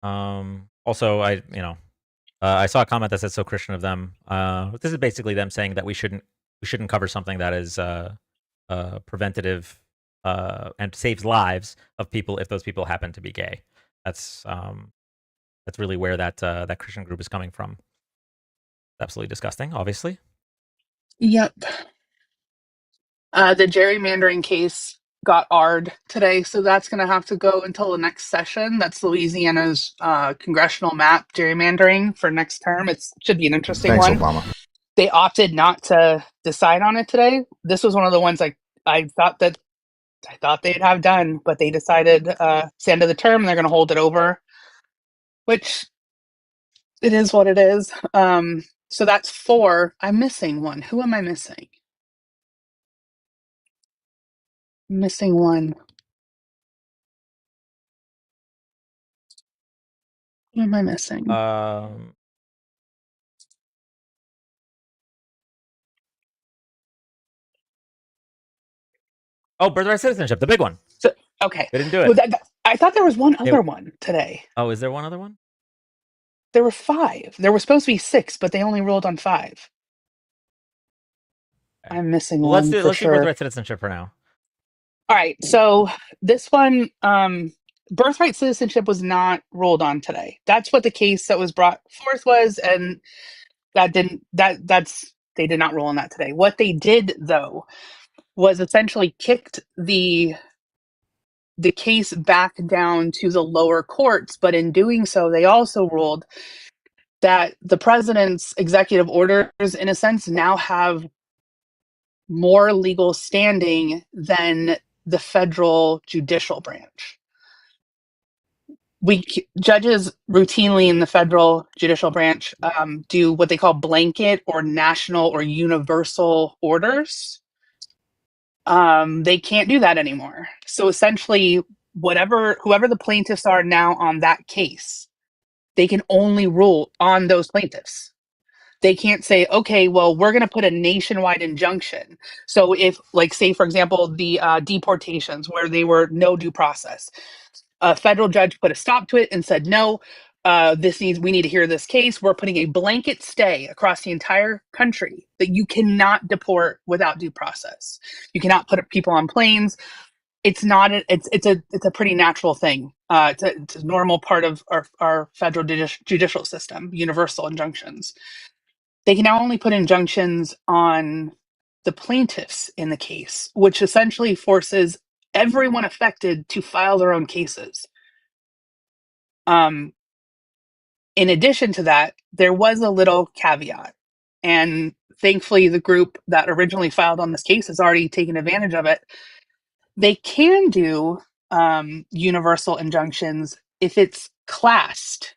Also, I saw a comment that said so Christian of them. This is basically them saying that we shouldn't cover something that is preventative and saves lives of people if those people happen to be gay. That's really where that Christian group is coming from. Absolutely disgusting, obviously.
Yep. The gerrymandering case got AR'd today, so that's going to have to go until the next session. That's Louisiana's congressional map gerrymandering for next term. It should be an interesting one.
Obama.
They opted not to decide on it today. This was one of the ones I thought they'd have done, but they decided it's the end of the term and they're going to hold it over, which it is what it is. So that's 4. I'm missing one. Who am I missing? I'm missing one. Who am I missing?
Oh, birthright citizenship, the big one.
So, okay.
They didn't do it.
I thought there was one other one today.
Oh, is there one other one?
There were 5. There were supposed to be 6, but they only ruled on 5. Okay. I'm missing one.
Let's do
sure.
birthright citizenship for now.
All right. So this one, birthright citizenship was not ruled on today. That's what the case that was brought forth was, and they did not rule on that today. What they did though was essentially kicked the case back down to the lower courts, but in doing so, they also ruled that the president's executive orders, in a sense, now have more legal standing than the federal judicial branch. Judges routinely in the federal judicial branch do what they call blanket or national or universal orders. They can't do that anymore. So essentially, whoever the plaintiffs are now on that case, they can only rule on those plaintiffs. They can't say, okay, well, we're going to put a nationwide injunction. So if, like, say, for example, the deportations where they were no due process, a federal judge put a stop to it and said, no, we need to hear this case. We're putting a blanket stay across the entire country that you cannot deport without due process. You cannot put people on planes. It's a pretty natural thing. It's a normal part of our federal judicial system, universal injunctions. They can now only put injunctions on the plaintiffs in the case, which essentially forces everyone affected to file their own cases. In addition to that, there was a little caveat, and thankfully the group that originally filed on this case has already taken advantage of it. They can do universal injunctions if it's classed.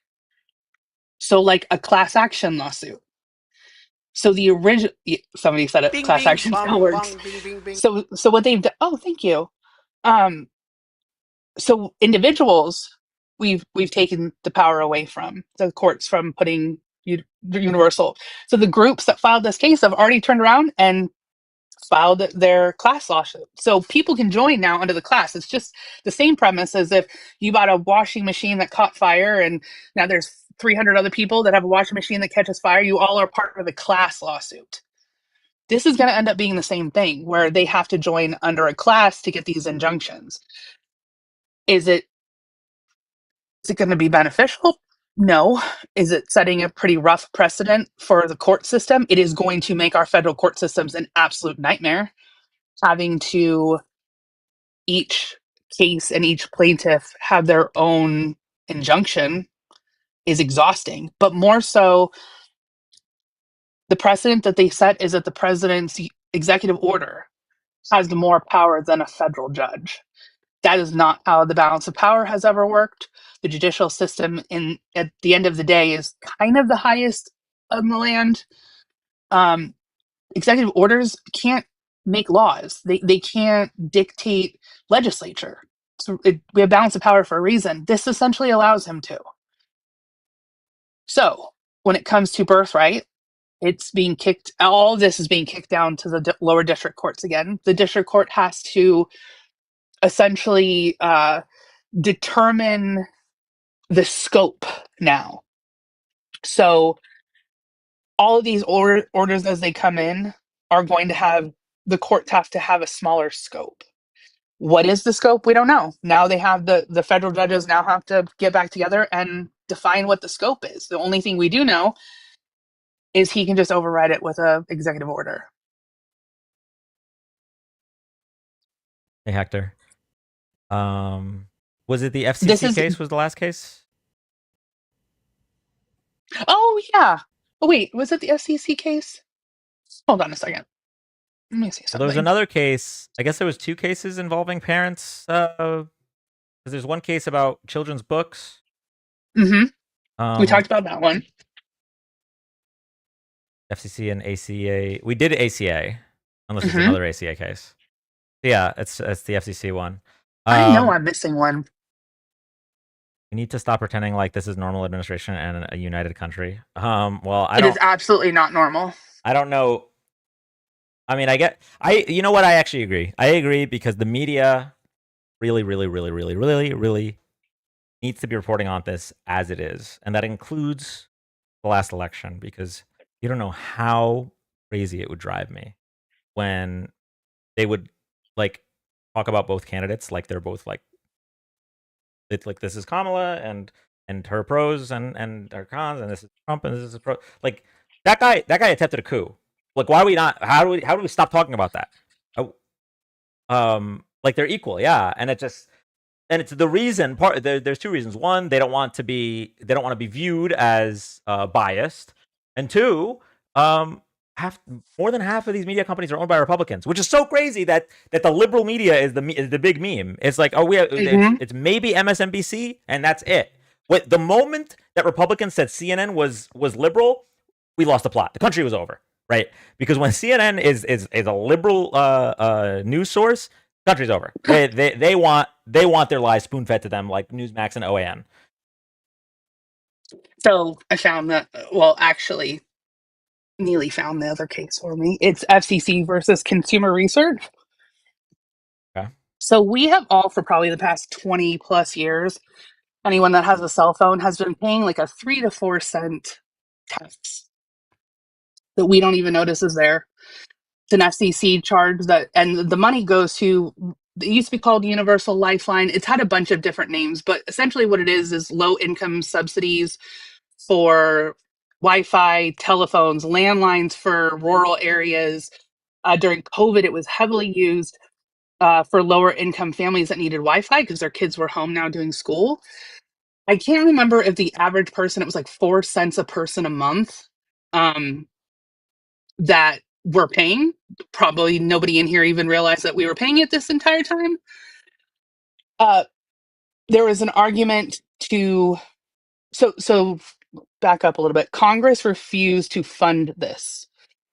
So like a class action lawsuit. So the original, somebody said it, class action still works. So what they've done, oh, thank you. So individuals, we've taken the power away from the courts from putting universal. So the groups that filed this case have already turned around and filed their class lawsuit. So people can join now under the class. It's just the same premise as if you bought a washing machine that caught fire and now there's 300 other people that have a washing machine that catches fire. You all are part of the class lawsuit. This is going to end up being the same thing where they have to join under a class to get these injunctions. Is it going to be beneficial? No. Is it setting a pretty rough precedent for the court system? It is going to make our federal court systems an absolute nightmare, having to each case and each plaintiff have their own injunction. is exhausting. But more so, the precedent that they set is that the president's executive order has more power than a federal judge. That is not how the balance of power has ever worked. The judicial system, at the end of the day, is kind of the highest in the land. Executive orders can't make laws. They can't dictate legislature. So we have balance of power for a reason. This essentially allows him to. So when it comes to birthright, it's being kicked. All of this is being kicked down to the lower district courts again. The district court has to essentially determine the scope now. So all of these orders as they come in are going to have the courts have to have a smaller scope. What is the scope? We don't know. Now they have the federal judges now have to get back together and define what the scope is. The only thing we do know is he can just override it with an executive order.
Hey, Hector. Was it the FCC case? Was the last case?
Oh yeah. Oh wait, was it the FCC case? Hold on a second. Let me see something.
Well, there was another case. I guess there was two cases involving parents. Because there's one case about children's books.
Mm-hmm. We talked about that one.
FCC and ACA. We did ACA, unless it's another ACA case. Yeah, it's the FCC one.
I know I'm missing one.
We need to stop pretending like this is normal administration and a united country. Well,
it is absolutely not normal.
I don't know. I mean, you know what? I actually agree. I agree because the media really, really, really, really, really, really needs to be reporting on this as it is. And that includes the last election, because you don't know how crazy it would drive me when they would like talk about both candidates like they're both like, it's like this is Kamala and her pros and her cons, and this is Trump and this is a pro. Like that guy attempted a coup. Like, why are we not? How do we stop talking about that? Like they're equal, yeah. And it's the reason. There's two reasons. One, they don't want to be viewed as biased, and two, more than half of these media companies are owned by Republicans, which is so crazy that the liberal media is the big meme. It's like, oh, it's maybe MSNBC, and that's it. The moment that Republicans said CNN was liberal, we lost the plot. The country was over, right? Because when CNN is a liberal news source, the country's over. They want their lies spoon fed to them like Newsmax and OAN.
So I found that. Well, actually, Neely found the other case for me. It's FCC versus Consumer Research.
Okay.
So we have all, for probably the past 20 plus years, anyone that has a cell phone has been paying like a 3 to 4 cent tax that we don't even notice is there. It's an FCC charge and the money goes to, it used to be called Universal Lifeline. It's had a bunch of different names, but essentially what it is low income subsidies for Wi-Fi, telephones, landlines for rural areas. During COVID, it was heavily used for lower income families that needed Wi-Fi because their kids were home now doing school. I can't remember if the average person, it was like 4 cents a person a month that we're paying. Probably nobody in here even realized that we were paying it this entire time. There was an argument to, so back up a little bit. Congress refused to fund this.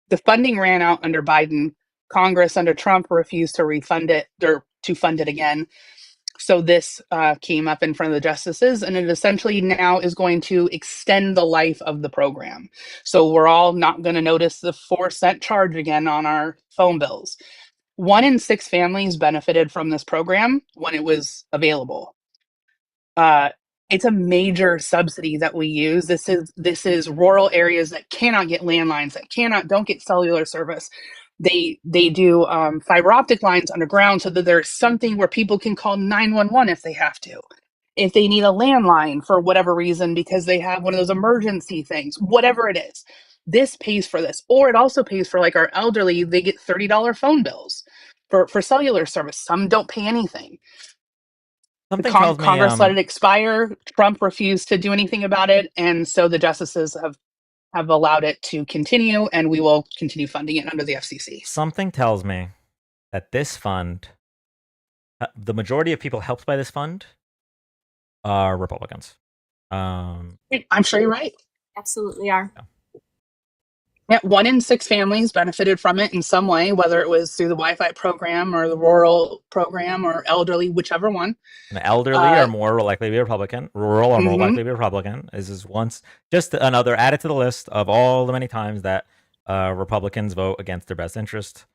The funding ran out under Biden. Congress under Trump refused to refund it or to fund it again. So this came up in front of the justices, and it essentially now is going to extend the life of the program. So we're all not going to notice the 4 cent charge again on our phone bills. 1 in 6 families benefited from this program when it was available. It's a major subsidy that we use. This is rural areas that cannot get landlines, that don't get cellular service. They do fiber optic lines underground so that there's something where people can call 911 if they have to. If they need a landline for whatever reason because they have one of those emergency things, whatever it is, this pays for this. Or it also pays for like our elderly, they get $30 phone bills for cellular service. Some don't pay anything.
Something tells me
Congress let it expire. Trump refused to do anything about it, and so the justices have allowed it to continue, and we will continue funding it under the FCC.
something tells me that this fund, the majority of people helped by this fund are Republicans.
I'm sure you're right.
Absolutely are.
Yeah, 1 in 6 families benefited from it in some way, whether it was through the Wi-Fi program or the rural program or elderly, whichever one.
The elderly are more likely to be Republican. Rural are more likely to be Republican. This is once just another added to the list of all the many times that Republicans vote against their best interest.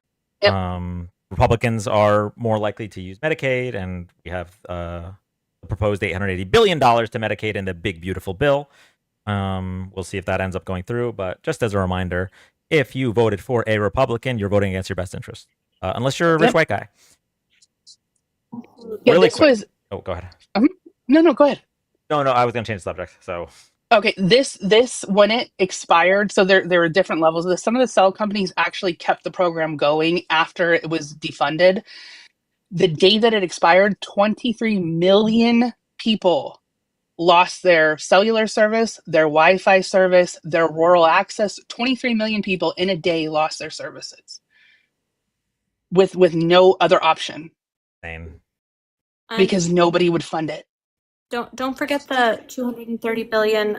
Yep.
Republicans are more likely to use Medicaid, and we have the proposed $880 billion to Medicaid in the big, beautiful bill. We'll see if that ends up going through. But just as a reminder, if you voted for a Republican, you're voting against your best interest, unless you're a rich white guy.
Yeah,
really
this
quick.
was.
Oh, go ahead.
No, go ahead.
No, I was going to change the subject. So
okay, this when it expired, so there were different levels of this. Some of the cell companies actually kept the program going after it was defunded. The day that it expired, 23 million people lost their cellular service, their Wi-Fi service, their rural access. 23 million people in a day lost their services with no other option.
Same.
Because nobody would fund it.
Don't forget the $230 billion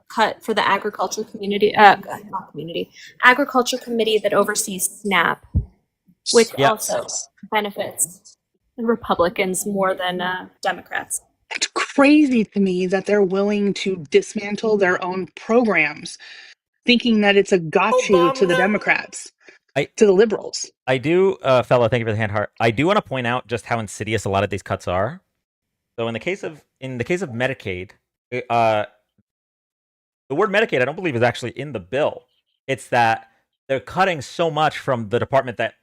cut for the agriculture agriculture committee that oversees SNAP, which also benefits Republicans more than Democrats.
It's crazy to me that they're willing to dismantle their own programs, thinking that it's a gotcha to the Democrats, to the liberals.
I do, fella, thank you for the hand heart. I do want to point out just how insidious a lot of these cuts are. So in the case of Medicaid, the word Medicaid I don't believe is actually in the bill. It's that they're cutting so much from the department that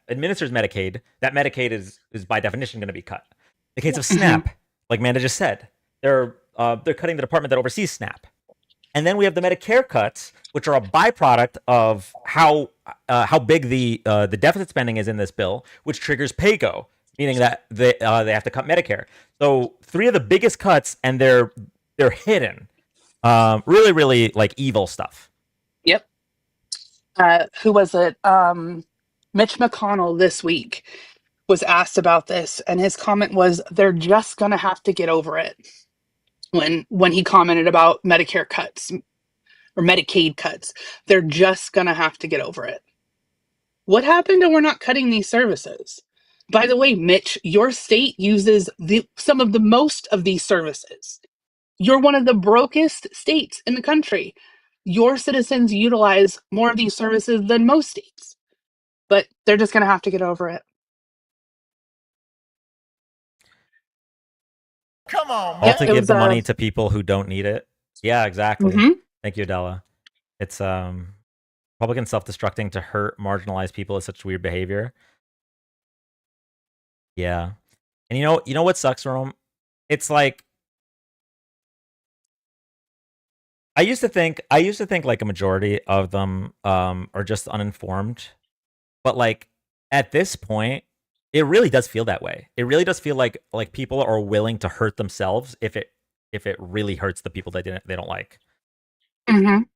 administers Medicaid that Medicaid is by definition going to be cut. In the case of SNAP, like Amanda just said, they're cutting the department that oversees SNAP. And then we have the Medicare cuts, which are a byproduct of how big the deficit spending is in this bill, which triggers PAYGO, meaning that they have to cut Medicare. So 3 of the biggest cuts, and they're hidden. Really, really like evil stuff.
Yep. Who was it? Mitch McConnell this week was asked about this, and his comment was, "They're just going to have to get over it." When he commented about Medicare cuts or Medicaid cuts, they're just going to have to get over it. What happened to we're not cutting these services? By the way, Mitch, your state uses some of the most of these services. You're one of the brokest states in the country. Your citizens utilize more of these services than most states, but they're just going to have to get over it.
Come on,
man. All to give the money to people who don't need it. Yeah, exactly. Thank you, Adela. It's Republicans self-destructing to hurt marginalized people is such weird behavior. Yeah. And you know what sucks, Rome? It's like I used to think like a majority of them are just uninformed. But like at this point, it really does feel that way. It really does feel like people are willing to hurt themselves if it really hurts the people they don't like. And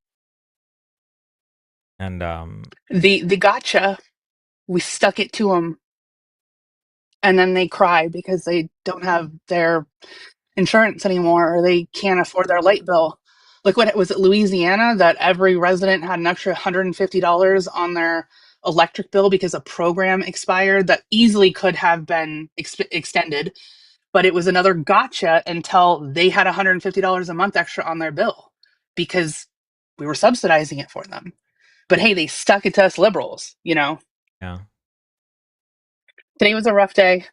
the gotcha, we stuck it to them, and then they cry because they don't have their insurance anymore, or they can't afford their light bill. Like, what was it, Louisiana, that every resident had an extra $150 on their electric bill because a program expired that easily could have been extended, but it was another gotcha until they had $150 a month extra on their bill because we were subsidizing it for them. But hey, they stuck it to us liberals,
Yeah.
Today was a rough day.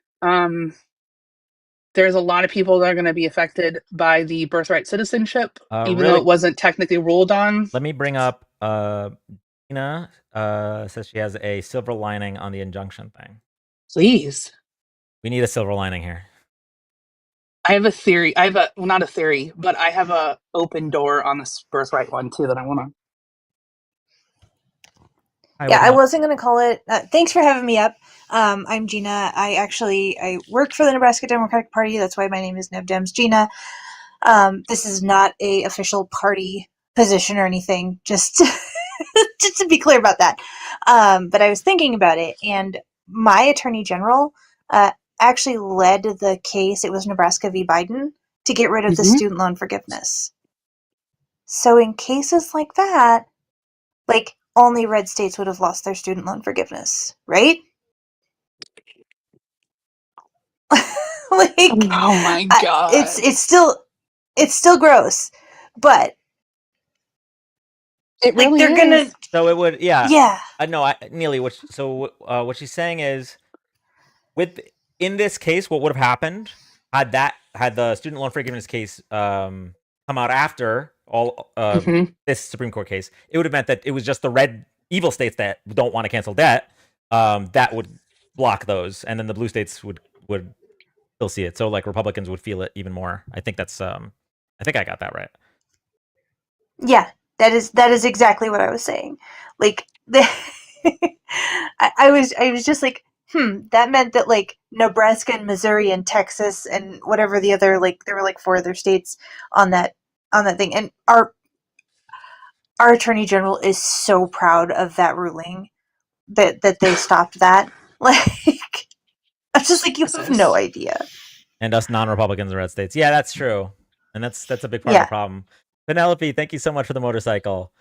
There's a lot of people that are going to be affected by the birthright citizenship, even though it wasn't technically ruled on.
Let me bring up Tina says she has a silver lining on the injunction thing.
Please.
We need a silver lining here.
I have a theory. Not a theory, but I have a open door on this birthright one too that I want to.
Hi,
Yeah,
welcome
I
up.
wasn't going to call it. Thanks for having me up. I'm Gina. I work for the Nebraska Democratic Party. That's why my name is NebDems Gina. This is not a official party position or anything. Just just to be clear about that. But I was thinking about it, and my attorney general actually led the case. It was Nebraska v. Biden to get rid of the student loan forgiveness. So in cases like that, like only red states would have lost their student loan forgiveness, right? Like,
Oh my god.
it's still gross, but
It
like
really
they're gonna,
is.
So it would, yeah.
yeah.
No, Neely. What she's saying is, with in this case, what would have happened had the student loan forgiveness case come out after all this Supreme Court case? It would have meant that it was just the red evil states that don't want to cancel debt that would block those, and then the blue states would still see it. So like Republicans would feel it even more. I think that's I think I got that right.
Yeah, that is exactly what I was saying. Like the I was just like, that meant that like Nebraska and Missouri and Texas and whatever the other, like there were like 4 other states on that thing. And our attorney general is so proud of that ruling that they stopped that. Like I'm just like, you have no idea.
And us non-Republicans in red states. Yeah, that's true. And that's a big part of the
Yeah.
problem. Penelope, thank you so much for the motorcycle.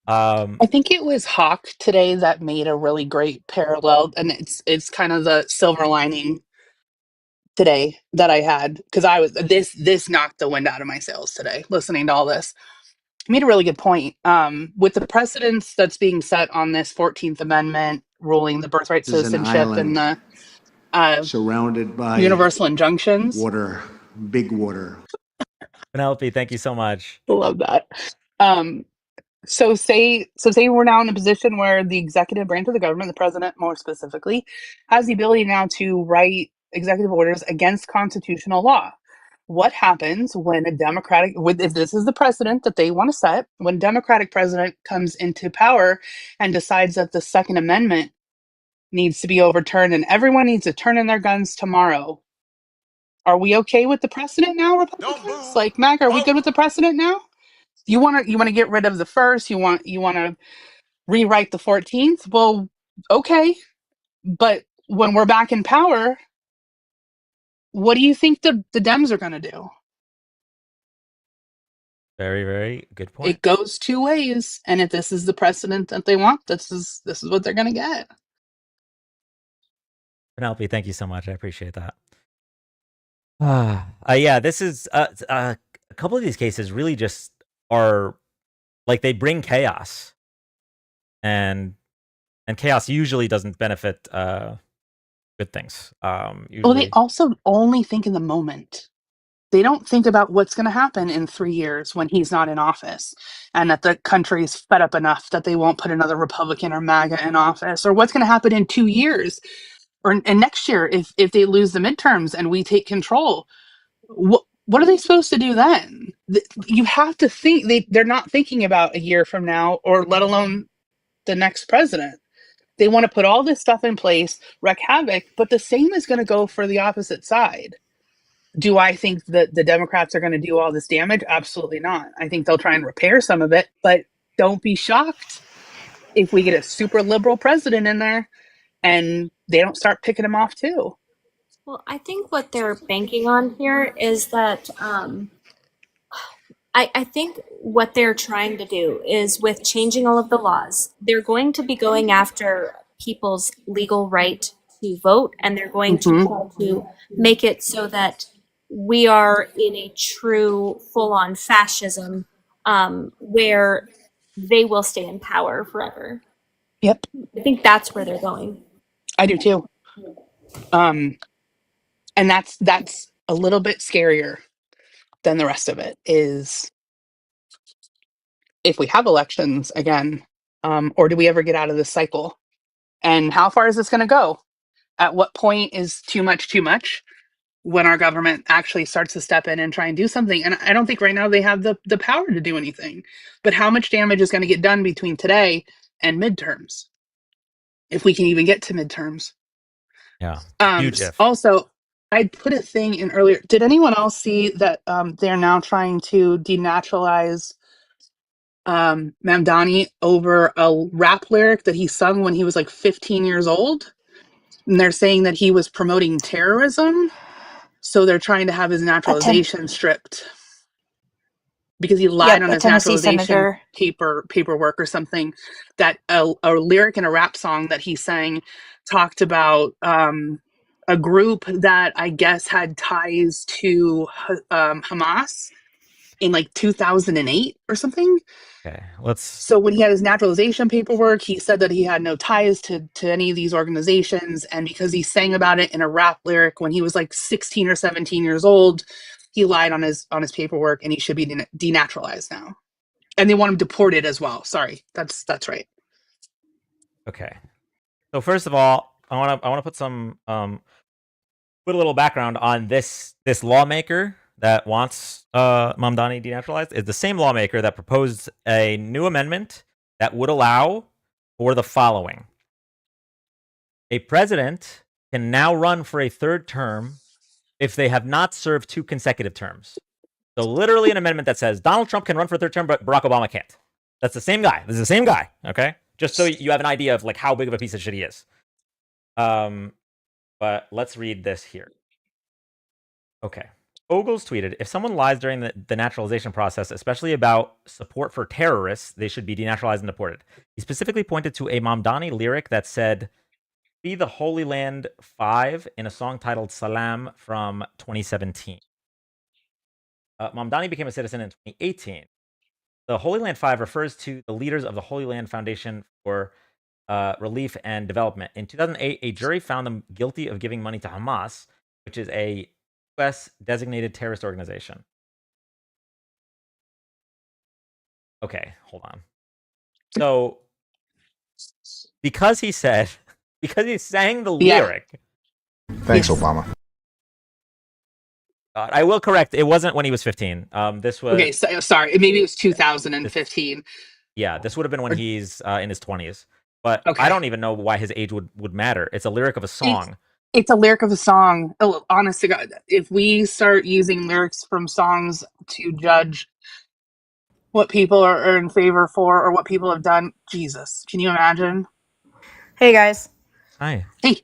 I think it was Hawk today that made a really great parallel, and it's kind of the silver lining today that I had, because I was this knocked the wind out of my sails today listening to all this. He made a really good point. With the precedence that's being set on this 14th Amendment ruling, the birthright
This is an
citizenship, and
island
the
surrounded by
universal injunctions.
water, big water.
Penelope, thank you so much.
I love that. So say we're now in a position where the executive branch of the government, the president more specifically, has the ability now to write executive orders against constitutional law. What happens when if this is the precedent that they want to set, when a Democratic president comes into power and decides that the Second Amendment needs to be overturned and everyone needs to turn in their guns tomorrow? Are we okay with the precedent now, Republicans? Like, Mac, are we good with the precedent now? You want to get rid of the first, you want to rewrite the 14th? Well, okay. But when we're back in power, what do you think the Dems are going to do?
Very, very good point.
It goes 2 ways, and if this is the precedent that they want, this is what they're going to get.
Penelope, thank you so much. I appreciate that. Yeah, this is a couple of these cases really just are like they bring chaos, and chaos usually doesn't benefit good things. Usually.
Well, they also only think in the moment. They don't think about what's going to happen in 3 years when he's not in office, and that the country's fed up enough that they won't put another Republican or MAGA in office, or what's going to happen in 2 years and next year if they lose the midterms and we take control. What are they supposed to do then? You have to think. They're not thinking about a year from now, or let alone the next president. They want to put all this stuff in place, wreak havoc, but the same is going to go for the opposite side. Do I think that the Democrats are going to do all this damage? Absolutely not. I think they'll try and repair some of it, but don't be shocked if we get a super liberal president in there and they don't start picking him off too.
Well, I think what they're banking on here is that I think what they're trying to do is, with changing all of the laws, they're going to be going after people's legal right to vote, and they're going to try to make it so that we are in a true full-on fascism where they will stay in power forever.
Yep.
I think that's where they're going.
I do too. And that's a little bit scarier than the rest of it is, if we have elections again, or do we ever get out of this cycle? And how far is this going to go? At what point is too much when our government actually starts to step in and try and do something? And I don't think right now they have the power to do anything. But how much damage is going to get done between today and midterms? if we can even get to midterms.
Yeah. Huge if.
Also, I put a thing in earlier. Did anyone else see that they're now trying to denaturalize Mamdani over a rap lyric that he sung when he was like 15 years old? And they're saying that he was promoting terrorism. So they're trying to have his naturalization stripped because he lied on
a
his
Tennessee
naturalization
senator.
paperwork or something. That a lyric in a rap song that he sang talked about a group that I guess had ties to Hamas in like 2008 or something.
Okay,
So when he had his naturalization paperwork, he said that he had no ties to any of these organizations, and because he sang about it in a rap lyric when he was like 16 or 17 years old, he lied on his paperwork, and he should be denaturalized now. And they want him deported as well. Sorry, that's right.
Okay. So first of all, I want to put some put a little background on this lawmaker that wants Mamdani denaturalized. Is the same lawmaker that proposed a new amendment that would allow for the following: a president can now run for a third term if they have not served 2 consecutive terms. So literally an amendment that says Donald Trump can run for a third term, but Barack Obama can't. That's the same guy. This is the same guy. Okay, just so you have an idea of like how big of a piece of shit he is. But let's read this here. Okay. Ogles tweeted, if someone lies during the naturalization process, especially about support for terrorists, they should be denaturalized and deported. He specifically pointed to a Mamdani lyric that said, "Be the Holy Land 5" in a song titled Salam from 2017. Mamdani became a citizen in 2018. The Holy Land 5 refers to the leaders of the Holy Land Foundation for Relief and Development. In 2008, a jury found them guilty of giving money to Hamas, which is a U.S. designated terrorist organization. Okay, hold on. So, because he sang the lyric.
Thanks, Obama.
I will correct. It wasn't when he was 15. This was
okay. Sorry, maybe it was 2015.
Yeah, this would have been when he's in his 20s. But okay. I don't even know why his age would matter. It's a lyric of a song.
It's a lyric of a song. Oh, honest to God, if we start using lyrics from songs to judge what people are in favor for or what people have done, Jesus, can you imagine?
Hey guys.
Hi.
Hey.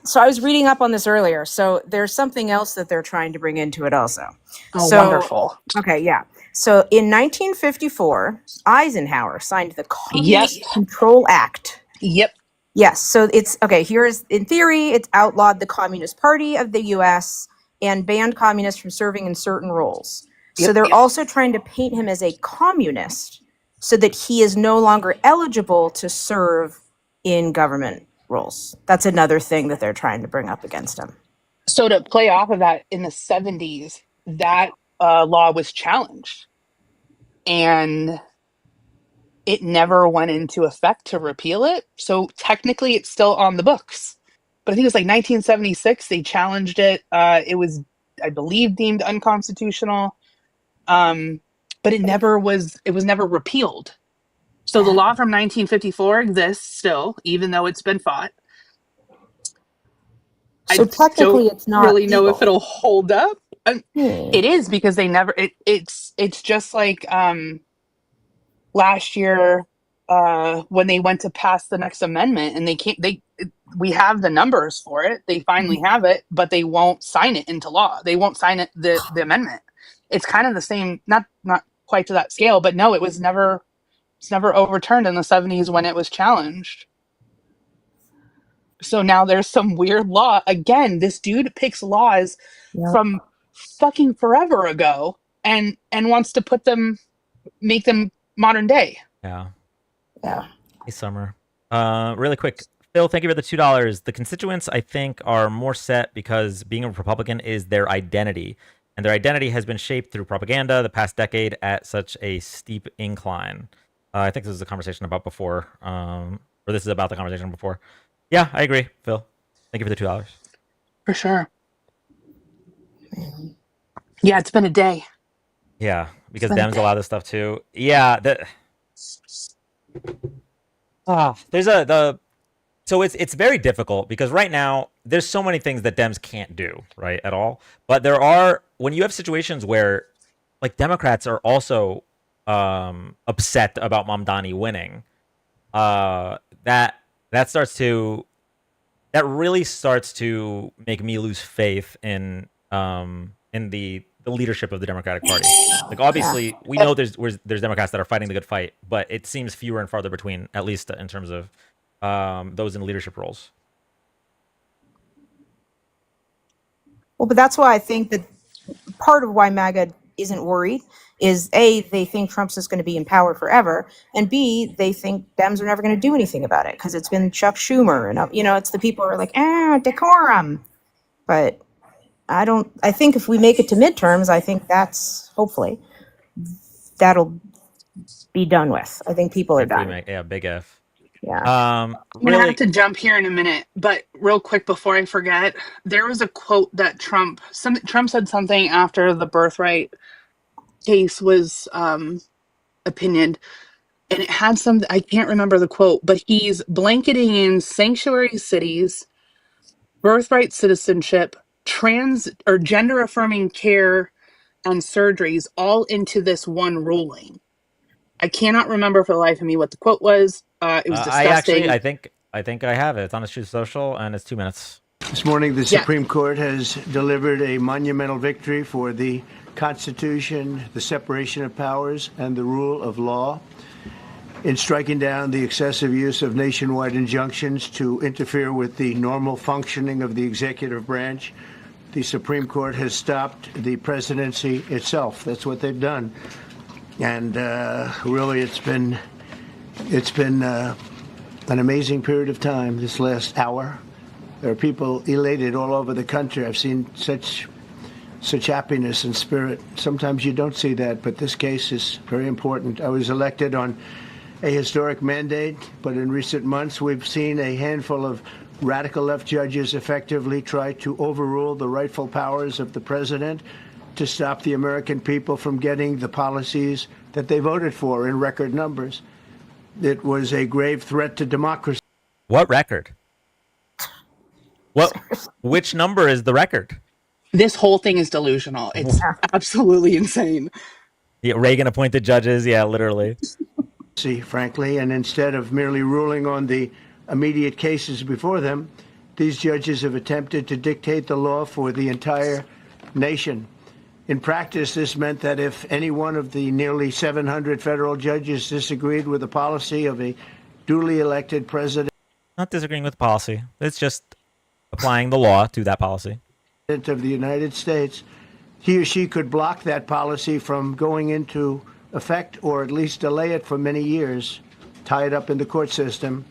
So I was reading up on this earlier. So there's something else that they're trying to bring into it also.
Oh, wonderful.
Okay, yeah. So in 1954, Eisenhower signed the Communist Control Act.
Yep.
Yes. So it's okay. Here's in theory, it's outlawed the Communist Party of the U.S. and banned communists from serving in certain roles. So they're also trying to paint him as a communist so that he is no longer eligible to serve in government roles. That's another thing that they're trying to bring up against him.
So to play off of that, in the 70s, that law was challenged. And it never went into effect to repeal it. So technically it's still on the books. But I think it was like 1976, they challenged it. It was, I believe, deemed unconstitutional. But it was never repealed. So the law from 1954 exists still, even though it's been fought.
So technically it's not
really know
legal.
if it'll hold up. It is, because they never, it's just like last year when they went to pass the next amendment, and we have the numbers for it. They finally have it, but they won't sign it into law. They won't sign it, the amendment. It's kind of the same, not quite to that scale, but no, it's never overturned in the 70s when it was challenged. So now there's some weird law. Again, this dude picks laws from fucking forever ago and wants to make them modern day.
Yeah.
Yeah.
Hey, Summer. Really quick. Phil, thank you for the $2. The constituents, I think, are more set because being a Republican is their identity. And their identity has been shaped through propaganda the past decade at such a steep incline. I think this is a conversation about before. Or this is about the conversation before. Yeah, I agree, Phil. Thank you for the $2.
For sure. Yeah, it's been a day.
Yeah, because Dems allow this stuff too. Yeah, there's So it's very difficult because right now there's so many things that Dems can't do, right, at all. But there are, when you have situations where like Democrats are also upset about Mamdani winning, that starts to, that really starts to make me lose faith in the leadership of the Democratic Party. Like obviously we know there's Democrats that are fighting the good fight, but it seems fewer and farther between, at least in terms of those in leadership roles.
Well, but that's why I think that part of why MAGA isn't worried is A, they think Trump's just going to be in power forever, and B, they think Dems are never going to do anything about it because it's been Chuck Schumer and it's the people who are like, decorum. But I think if we make it to midterms, I think that's hopefully that'll be done with. I think people are done.
Big F.
Yeah.
I'm gonna have to jump here in a minute, but real quick before I forget, there was a quote that Trump said something after the birthright case was opinioned, and it had some, I can't remember the quote, but he's blanketing in sanctuary cities, birthright citizenship, trans or gender affirming care and surgeries all into this one ruling. I cannot remember for the life of me what the quote was. It was disgusting.
I think I have it. It's on the Truth Social, and it's 2 minutes.
This morning, the Supreme Court has delivered a monumental victory for the Constitution, the separation of powers, and the rule of law in striking down the excessive use of nationwide injunctions to interfere with the normal functioning of the executive branch. The Supreme Court has stopped the presidency itself. That's what they've done. And really, it's been an amazing period of time this last hour. There are people elated all over the country. I've seen such happiness and spirit. Sometimes you don't see that, but this case is very important. I was elected on a historic mandate, but in recent months we've seen a handful of radical left judges effectively try to overrule the rightful powers of the president to stop the American people from getting the policies that they voted for in record numbers. It was a grave threat to democracy.
What record? Which number is the record?
This whole thing is delusional. It's absolutely insane.
Yeah, Reagan appointed judges. Yeah, literally.
Frankly, and instead of merely ruling on the immediate cases before them, these judges have attempted to dictate the law for the entire nation. In practice, this meant that if any one of the nearly 700 federal judges disagreed with the policy of a duly elected president,
not disagreeing with policy, it's just applying the law to that policy,
of the United States, he or she could block that policy from going into effect or at least delay it for many years, tie it up in the court system.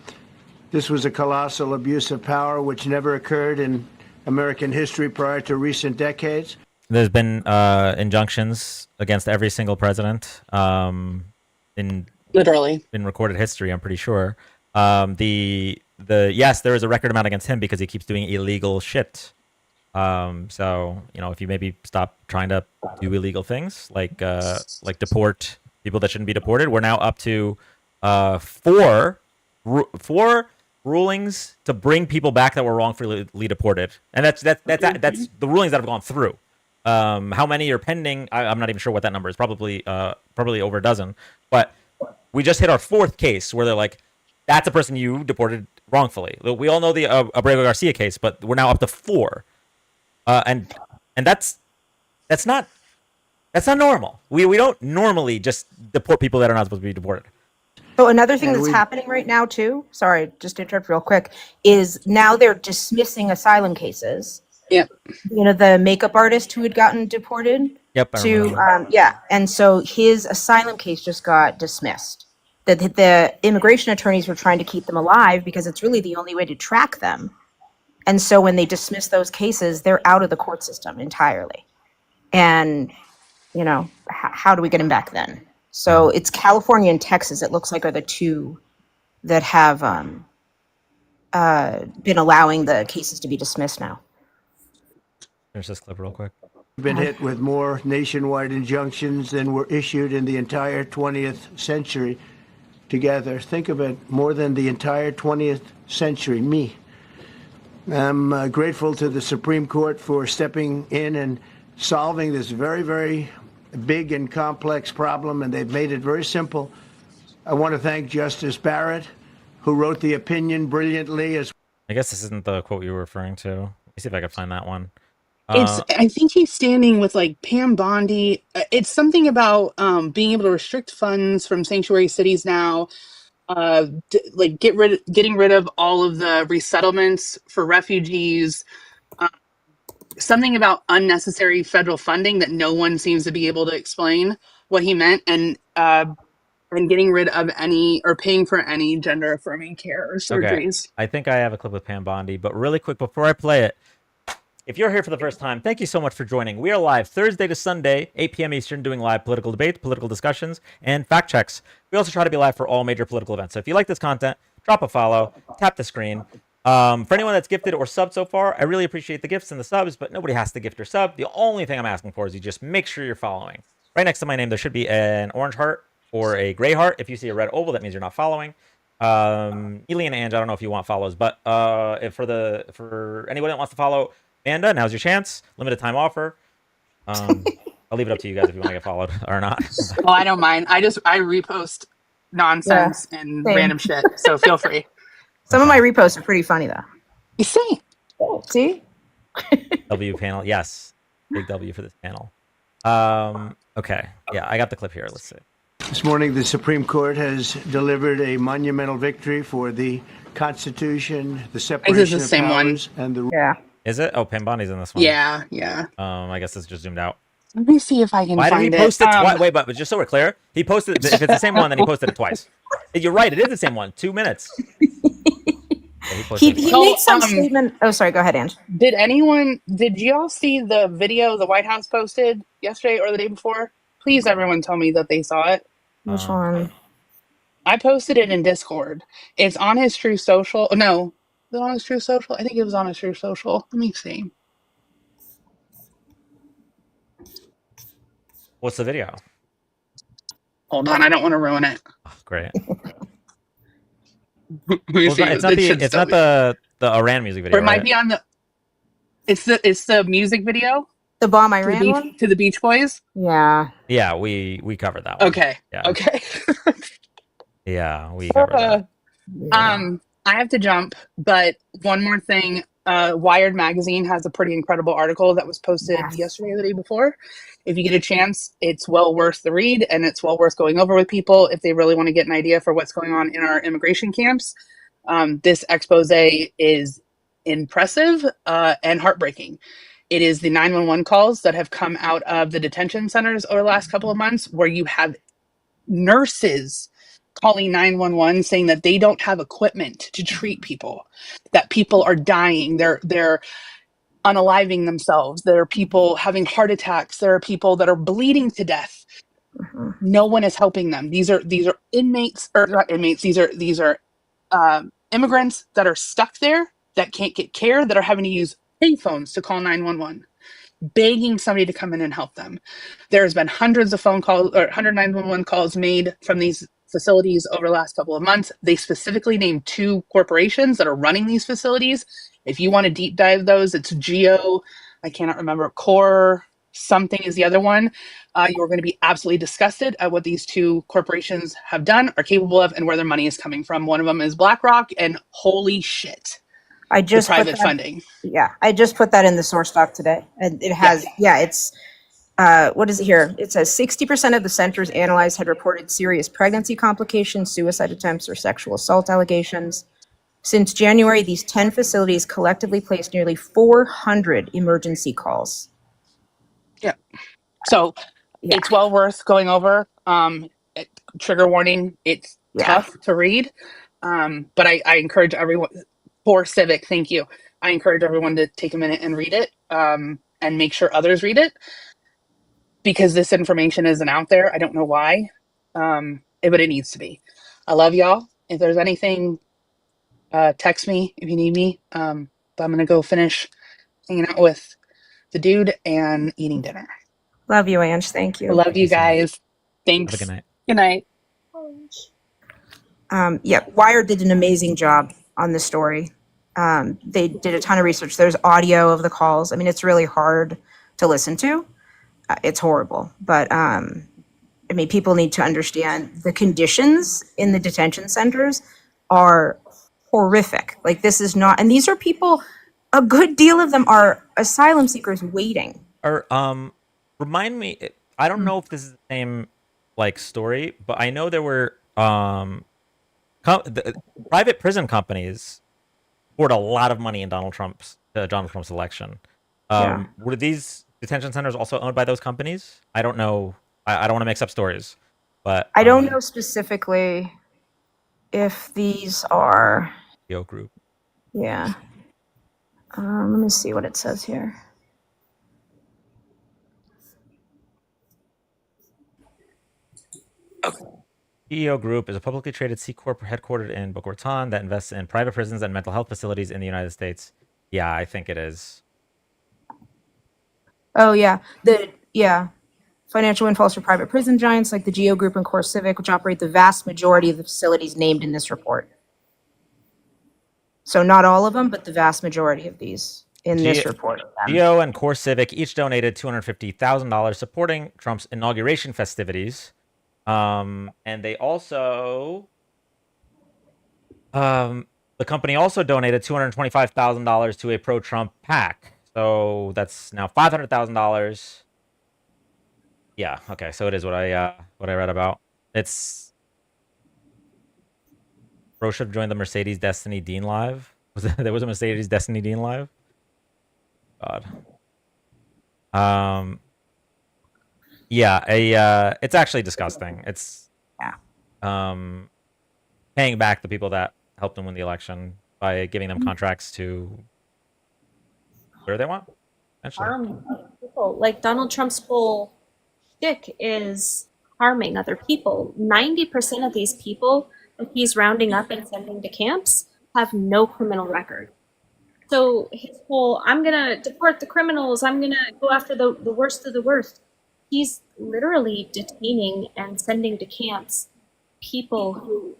This was a colossal abuse of power which never occurred in American history prior to recent decades.
There's been injunctions against every single president in recorded history, I'm pretty sure. Yes, there is a record amount against him because he keeps doing illegal shit. So, if you maybe stop trying to do illegal things like deport people that shouldn't be deported, we're now up to four rulings to bring people back that were wrongfully deported, and that's the rulings that have gone through. How many are pending? I'm not even sure what that number is. Probably over a dozen. But we just hit our fourth case where they're like, "That's a person you deported wrongfully." We all know the Abrego Garcia case, but we're now up to 4. And that's not normal. We don't normally just deport people that are not supposed to be deported.
So another thing that's happening right now too, sorry, just to interrupt real quick, is now they're dismissing asylum cases.
Yep.
The makeup artist who had gotten deported.
Yep.
And so his asylum case just got dismissed. The immigration attorneys were trying to keep them alive because it's really the only way to track them. And so when they dismiss those cases, they're out of the court system entirely. And, how do we get them back then? So it's California and Texas, it looks like, are the two that have been allowing the cases to be dismissed now.
Finish this clip real quick.
We've been hit with more nationwide injunctions than were issued in the entire 20th century. together. Think of it, more than the entire 20th century, me. I'm grateful to the Supreme Court for stepping in and solving this very, very big and complex problem, and they've made it very simple. I want to thank Justice Barrett, who wrote the opinion brilliantly.
I guess this isn't the quote you were referring to. Let me see if I can find that one.
I think he's standing with like Pam Bondi. It's something about being able to restrict funds from sanctuary cities now, like getting rid of all of the resettlements for refugees. Something about unnecessary federal funding that no one seems to be able to explain what he meant, and getting rid of any or paying for any gender affirming care or surgeries.
Okay. I think I have a clip with Pam Bondi, but really quick before I play it, if you're here for the first time, thank you so much for joining. We are live Thursday to Sunday, 8 p.m. Eastern, doing live political debates, political discussions, and fact checks. We also try to be live for all major political events. So if you like this content, drop a follow, tap the screen. For anyone that's gifted or subbed so far, I really appreciate the gifts and the subs, but nobody has to gift or sub. The only thing I'm asking for is you just make sure you're following. Right next to my name, there should be an orange heart or a gray heart. If you see a red oval, that means you're not following. Ely and Ange, I don't know if you want follows, but for anyone that wants to follow Amanda, now's your chance. Limited time offer. I'll leave it up to you guys if you want to get followed or not.
Oh, I don't mind. I repost nonsense and
same.
random shit, so feel free.
Some of my reposts are pretty funny though.
You see?
See?
W panel, yes. Big W for this panel. Okay, yeah, I got the clip here. Let's see.
This morning, the Supreme Court has delivered a monumental victory for the Constitution, the separation of powers, and the...
Yeah.
Is it? Oh, Pam Bondi's in this one.
Yeah.
I guess it's just zoomed out.
Let me see if I can
Why
find
did he post it twice?
it.
Wait, but just so we're clear, he posted, if it's the same one, then he posted it twice. You're right, it is the same one. 2 minutes. Yeah,
he made some statement. Oh, sorry. Go ahead, Ange.
Did y'all see the video the White House posted yesterday or the day before? Please, everyone tell me that they saw it.
Which one?
I posted it in Discord. It's on his True Social. No, is it on his True Social? I think it was on his True Social. Let me see.
What's the video?
Hold on, I don't want to ruin it.
Oh, great.
It's
not the Iran music video.
Or it might be on the. It's the music video.
The Bomb Iran one?
To the Beach Boys.
Yeah.
Yeah, we covered that one.
Okay.
Yeah.
Okay.
Yeah, we covered that.
I have to jump, but one more thing. Wired magazine has a pretty incredible article that was posted yesterday or the day before. If you get a chance, it's well worth the read, and it's well worth going over with people if they really want to get an idea for what's going on in our immigration camps. This expose is impressive and heartbreaking. It is the 911 calls that have come out of the detention centers over the last couple of months, where you have nurses calling 911 saying that they don't have equipment to treat people, that people are dying, they're unaliving themselves, there are people having heart attacks, there are people that are bleeding to death. No one is helping them. These are inmates, or not inmates, these are immigrants that are stuck there, that can't get care, that are having to use payphones to call 911, begging somebody to come in and help them. There's been hundreds of phone calls or 100 911 calls made from these facilities over the last couple of months. They specifically named 2 corporations that are running these facilities. If you want to deep dive those, it's Geo, I cannot remember, Core something is the other one. You're going to be absolutely disgusted at what these 2 corporations have done, are capable of, and where their money is coming from. One of them is BlackRock, and holy shit,
I just
private funding.
Yeah, I just put that in the source doc today, and it has. Yeah, it's. What is it here? It says 60% of the centers analyzed had reported serious pregnancy complications, suicide attempts, or sexual assault allegations. Since January, these 10 facilities collectively placed nearly 400 emergency calls.
Yeah. So it's well worth going over. Trigger warning, it's tough to read. But I encourage everyone, for Civic, thank you. I encourage everyone to take a minute and read it, and make sure others read it, because this information isn't out there. I don't know why, but it needs to be. I love y'all. If there's anything, text me if you need me. But I'm going to go finish hanging out with the dude and eating dinner.
Love you, Ange. Thank you.
I love you guys. Thanks.
Have a good night.
Good night.
Yeah, Wired did an amazing job on this story. They did a ton of research. There's audio of the calls. I mean, it's really hard to listen to. It's horrible, but I mean, people need to understand the conditions in the detention centers are horrific. Like, this is not, and these are people, a good deal of them are asylum seekers waiting.
Or remind me, I don't know if this is the same like story, but I know there were private prison companies poured a lot of money in Donald Trump's election.
Yeah.
Were these detention centers also owned by those companies? I don't know. I don't want to mix up stories, but
I don't know specifically if these are.
Yo Group.
Yeah. Let me see what it says here.
EO Group is a publicly traded C Corp headquartered in Boca Raton that invests in private prisons and mental health facilities in the United States. Yeah, I think it is.
Oh yeah, financial windfalls for private prison giants like the Geo Group and Core Civic, which operate the vast majority of the facilities named in this report. So not all of them, but the vast majority of these in this report.
Geo and Core Civic each donated $250,000 supporting Trump's inauguration festivities. And they also, the company also donated $225,000 to a pro-Trump PAC. So that's now $500,000. Yeah. Okay. So it is what I read about. It's Roche joined the Mercedes Destiny Dean live. There was a Mercedes Destiny Dean live? God. Yeah, it's actually disgusting. It's paying back the people that helped them win the election by giving them contracts to where they want.
Harm people. Like Donald Trump's whole shtick is harming other people. 90% of these people that he's rounding up and sending to camps have no criminal record. So his whole, I'm going to deport the criminals, I'm going to go after the worst of the worst. He's literally detaining and sending to camps people who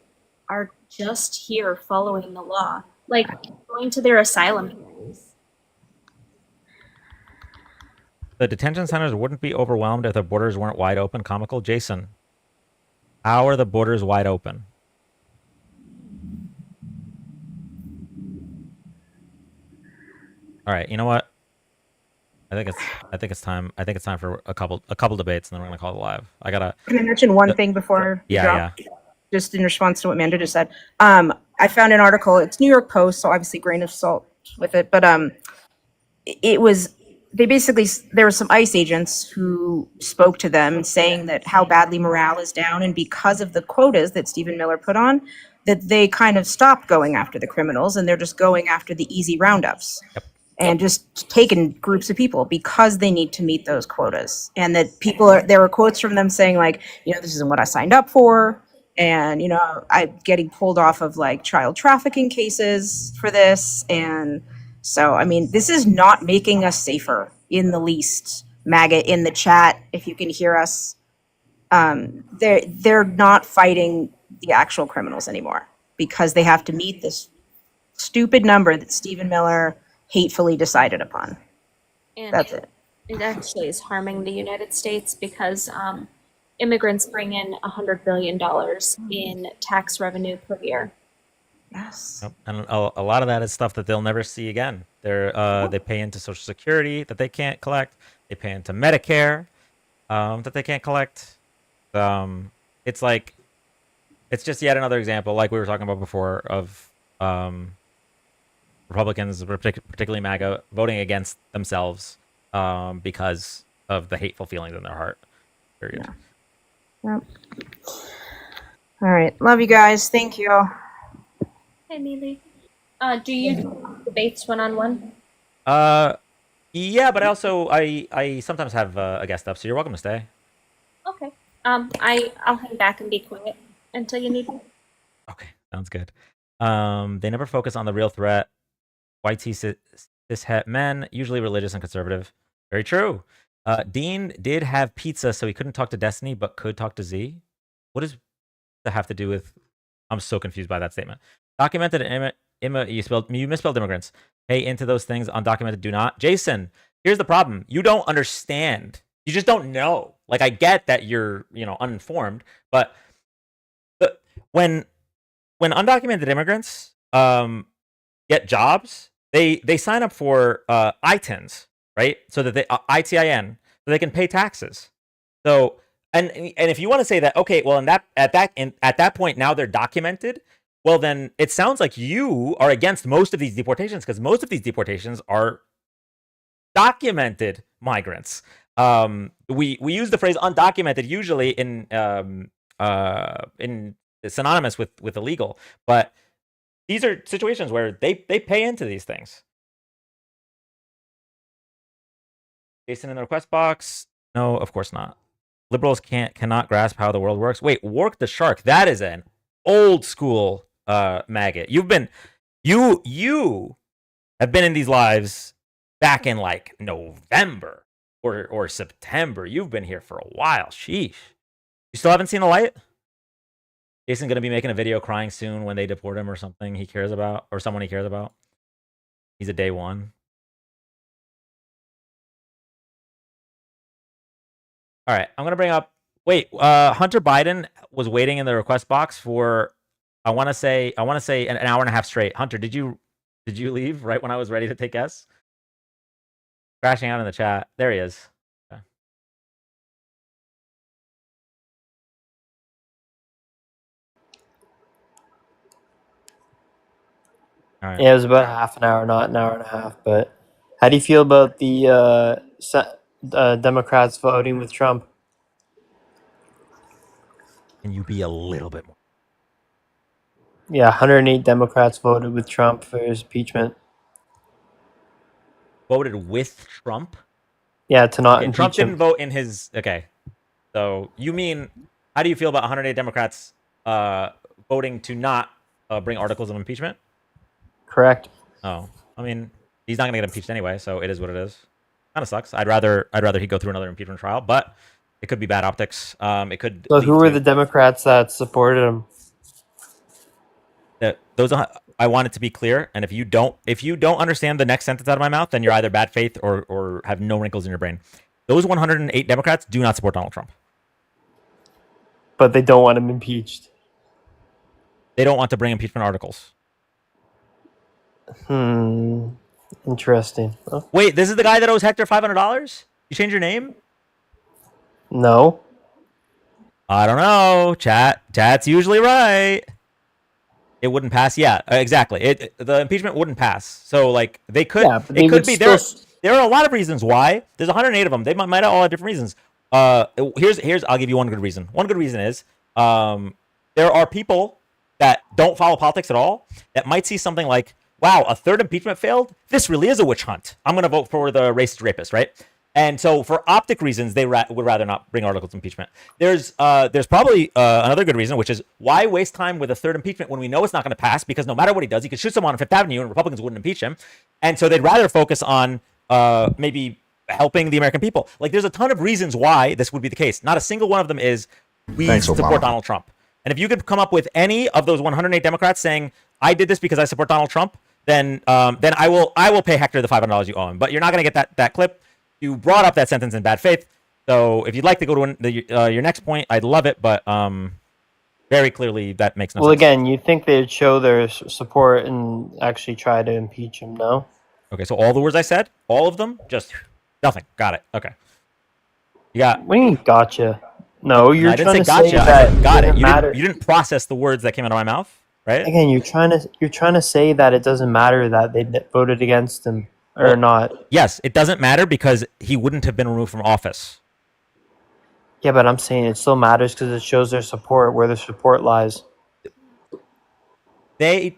are just here following the law, like going to their asylum hearings.
The detention centers wouldn't be overwhelmed if the borders weren't wide open. Comical Jason. How are the borders wide open? All right, you know what? I think it's time. I think it's time for a couple debates, and then we're gonna call it live.
Can I mention one thing before?
Yeah.
Just in response to what Amanda just said. I found an article. It's New York Post, so obviously grain of salt with it. But there were some ICE agents who spoke to them saying that how badly morale is down, and because of the quotas that Stephen Miller put on, that they kind of stopped going after the criminals and they're just going after the easy roundups.
Yep.
And just taking groups of people because they need to meet those quotas. And that there were quotes from them saying like, this isn't what I signed up for. And, I'm getting pulled off of like child trafficking cases for this. And so, I mean, this is not making us safer in the least. MAGA in the chat, if you can hear us, they're not fighting the actual criminals anymore because they have to meet this stupid number that Stephen Miller hatefully decided upon.
And
that's it.
It actually is harming the United States because immigrants bring in $100 billion in tax revenue per year.
Yes.
Yep. And a lot of that is stuff that they'll never see again. They pay into Social Security that they can't collect. They pay into Medicare that they can't collect. It's just yet another example, like we were talking about before, of Republicans, particularly MAGA, voting against themselves because of the hateful feelings in their heart. Period.
Yeah. Yep. All right. Love you guys. Thank you.
Hey, Neely. Do you do debates one-on-one?
Yeah, but I sometimes have a guest up, so you're welcome to stay.
Okay. I'll hang back and be quiet until you need me.
Okay, sounds good. They never focus on the real threat. White cis-het men, usually religious and conservative. Very true. Dean did have pizza, so he couldn't talk to Destiny, but could talk to Z. What does that have to do with I'm so confused by that statement. Documented you misspelled immigrants. Pay into those things. Undocumented do not. Jason, here's the problem. You don't understand. You just don't know. Like, I get that you're, uninformed, but when undocumented immigrants get jobs, they sign up for ITINs, right? So that they ITIN, so they can pay taxes. So and if you want to say that, okay, well, at that point now they're documented. Well, then it sounds like you are against most of these deportations, because most of these deportations are documented migrants. We use the phrase undocumented usually in synonymous with illegal, but these are situations where they pay into these things. Jason in the request box. No, of course not. Liberals cannot grasp how the world works. Wait, Work the Shark. That is an old school maggot. You have been in these lives back in like November or September. You've been here for a while. Sheesh. You still haven't seen the light? Jason's gonna be making a video crying soon when they deport him or something he cares about, or someone he cares about. He's a day one. All right, I'm gonna bring up. Wait, Hunter Biden was waiting in the request box for, I want to say an hour and a half straight. Hunter, did you leave right when I was ready to take S? Crashing out in the chat. There he is. Okay. All right.
Yeah, it was about half an hour, not an hour and a half. But how do you feel about the Democrats voting with Trump?
Can you be a little bit more?
Yeah, 108 Democrats voted with Trump for his impeachment.
Voted with Trump?
Yeah, to not
Okay,
impeach
Trump
him.
didn't vote in his. Okay, so you mean, how do you feel about 108 Democrats voting to not bring articles of impeachment?
Correct.
Oh, I mean, he's not gonna get impeached anyway, so it is what it is. Kind of sucks. I'd rather he go through another impeachment trial, but it could be bad optics. It could.
So who were the Democrats that supported him?
Those I want it to be clear, and if you don't understand the next sentence out of my mouth, then you're either bad faith or have no wrinkles in your brain. Those 108 Democrats do not support Donald Trump.
But they don't want him impeached.
They don't want to bring impeachment articles.
Interesting. Oh.
Wait, this is the guy that owes Hector $500? You changed your name?
No.
I don't know. Chat's usually right. It wouldn't pass. Yeah, exactly. The impeachment wouldn't pass. So like they could. Yeah, it could be there. There are a lot of reasons why. There's 108 of them. They might all have different reasons. Here's. I'll give you one good reason. One good reason is there are people that don't follow politics at all that might see something like, wow, a third impeachment failed. This really is a witch hunt. I'm going to vote for the racist rapist, right? And so for optic reasons, they would rather not bring articles of impeachment. There's probably another good reason, which is why waste time with a third impeachment when we know it's not going to pass, because no matter what he does, he could shoot someone on Fifth Avenue and Republicans wouldn't impeach him. And so they'd rather focus on maybe helping the American people. Like, there's a ton of reasons why this would be the case. Not a single one of them is we support Donald Trump. And if you could come up with any of those 108 Democrats saying, I did this because I support Donald Trump, then I will pay Hector the $500 you owe him. But you're not going to get that clip. You brought up that sentence in bad faith, so if you'd like to go to your next point, I'd love it. But very clearly, that makes no sense.
Well, again, you think they'd show their support and actually try to impeach him? No.
Okay, so all the words I said, all of them, just nothing. Got it. Okay. You got.
What do you mean, gotcha? No, you're
I
trying
didn't say
to
gotcha.
say that
Got it.
You
didn't process the words that came out of my mouth, right?
Again, you're trying to say that it doesn't matter that they voted against him. Or not.
Yes, it doesn't matter because he wouldn't have been removed from office.
Yeah, but I'm saying it still matters because it shows their support, where their support lies.
They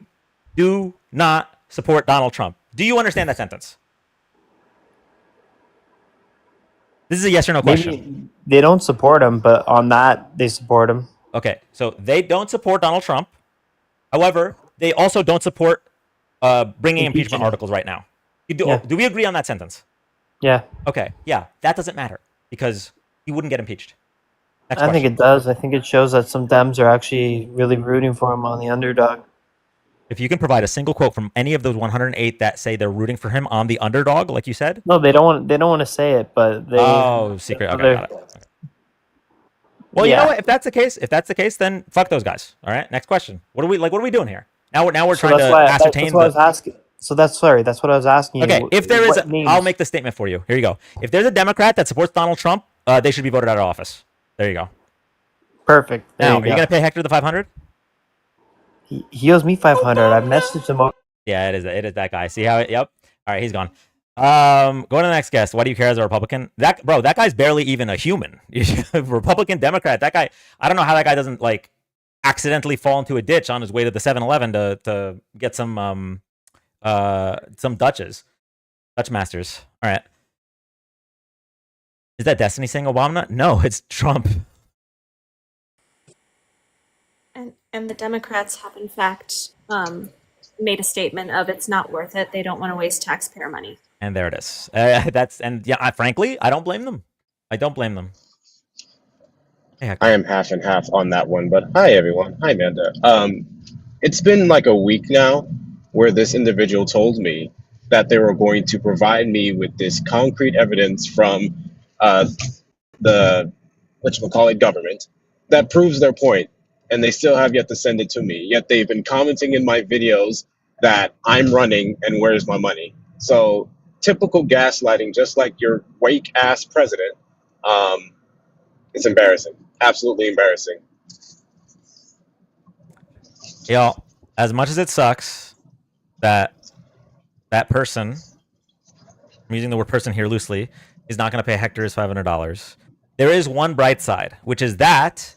do not support Donald Trump. Do you understand that sentence? This is a yes or no question.
Maybe they don't support him, but on that, they support him.
Okay, so they don't support Donald Trump. However, they also don't support bringing impeachment articles right now. Do we agree on that sentence?
Yeah.
Okay. Yeah. That doesn't matter because he wouldn't get impeached. Next
I think
question.
it does. I think it shows that some Dems are actually really rooting for him on the underdog.
If you can provide a single quote from any of those 108 that say they're rooting for him on the underdog, like you said.
No, they don't want. They don't want to say it, but they.
Oh, secret. Okay, got it. Okay. Well,
Yeah.
you know what? If that's the case, then fuck those guys. All right. Next question. What are we doing here? Now we're
So
trying
that's
to
why.
ascertain.
That's what I was asking. So that's what I was asking you.
Okay, if there is,
What names?
I'll make the statement for you. Here you go. If there's a Democrat that supports Donald Trump, they should be voted out of office. There you go.
Perfect. There
Now,
you
are you gonna pay Hector the 500?
He owes me 500. I've messaged him.
Yeah, it is that guy. See how it? Yep. All right, he's gone. Going to the next guest. Why do you care as a Republican? That guy's barely even a human. Republican, Democrat. That guy. I don't know how that guy doesn't like accidentally fall into a ditch on his way to the 7-Eleven to get some Dutch Masters. All right. Is that Destiny saying Obama? No, it's Trump.
And the Democrats have, in fact, made a statement of it's not worth it. They don't want to waste taxpayer money.
And there it is. Frankly, I don't blame them. I don't blame them.
I am half and half on that one, but hi everyone. Hi Amanda. It's been like a week now where this individual told me that they were going to provide me with this concrete evidence from the whatchamacallit government that proves their point, and they still have yet to send it to me. Yet they've been commenting in my videos that I'm running and where's my money. So typical gaslighting, just like your wake ass president. It's embarrassing. Absolutely embarrassing.
Yo, as much as it sucks that person, I'm using the word person here loosely, is not going to pay Hector his $500. There is one bright side, which is that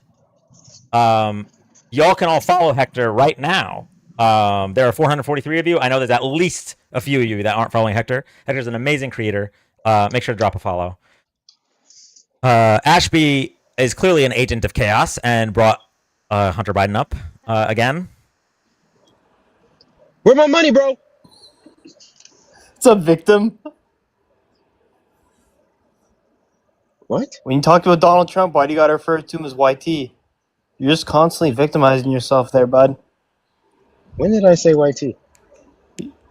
y'all can all follow Hector right now. There are 443 of you. I know there's at least a few of you that aren't following Hector. Hector's an amazing creator. Make sure to drop a follow. Ashby is clearly an agent of chaos and brought Hunter Biden up again.
Where my money, bro?
What's up, victim?
What?
When you talk about Donald Trump, why do you got to refer to him as YT? You're just constantly victimizing yourself there, bud.
When did I say YT?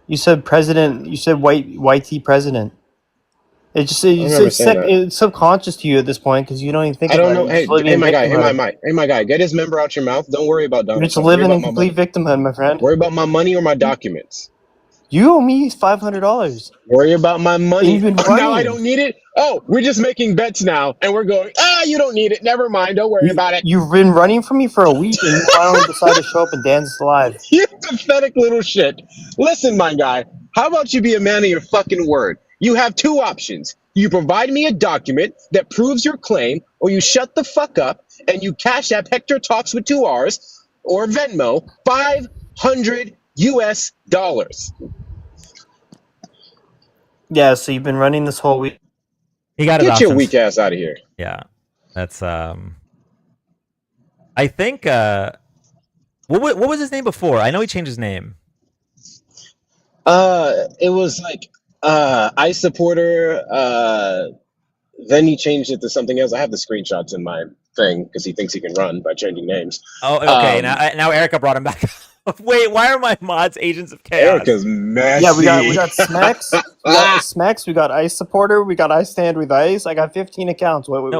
You said president. You said YT president. It's subconscious to you at this point because you don't even think
I
about
don't know.
it.
Hey, my guy, get his member out your mouth. Don't worry about Donald
You're just
Trump.
living in complete victimhood, my friend.
Worry about my money or my documents.
You owe me $500.
Worry about my money.
You've been
Now I don't need it. Oh, we're just making bets now, and we're going. You don't need it. Never mind. Don't worry about it.
You've been running from me for a week, and you finally decide to show up and dance live.
You pathetic little shit. Listen, my guy. How about you be a man of your fucking word? You have two options. You provide me a document that proves your claim, or you shut the fuck up and you cash app Hector Talks with 2 R's or Venmo $500 US.
Yeah, so you've been running this whole week.
He got
Get your weak ass out of here.
Yeah, that's I think what was his name before? I know he changed his name.
It was like ICE supporter. Then he changed it to something else. I have the screenshots in my thing because he thinks he can run by changing names.
Oh, okay. Now Erica brought him back. Wait, why are my mods agents of chaos?
Erica's messy.
Yeah, we got Smex, we got ICE supporter, we got ICE stand with ICE. I got 15 accounts. What was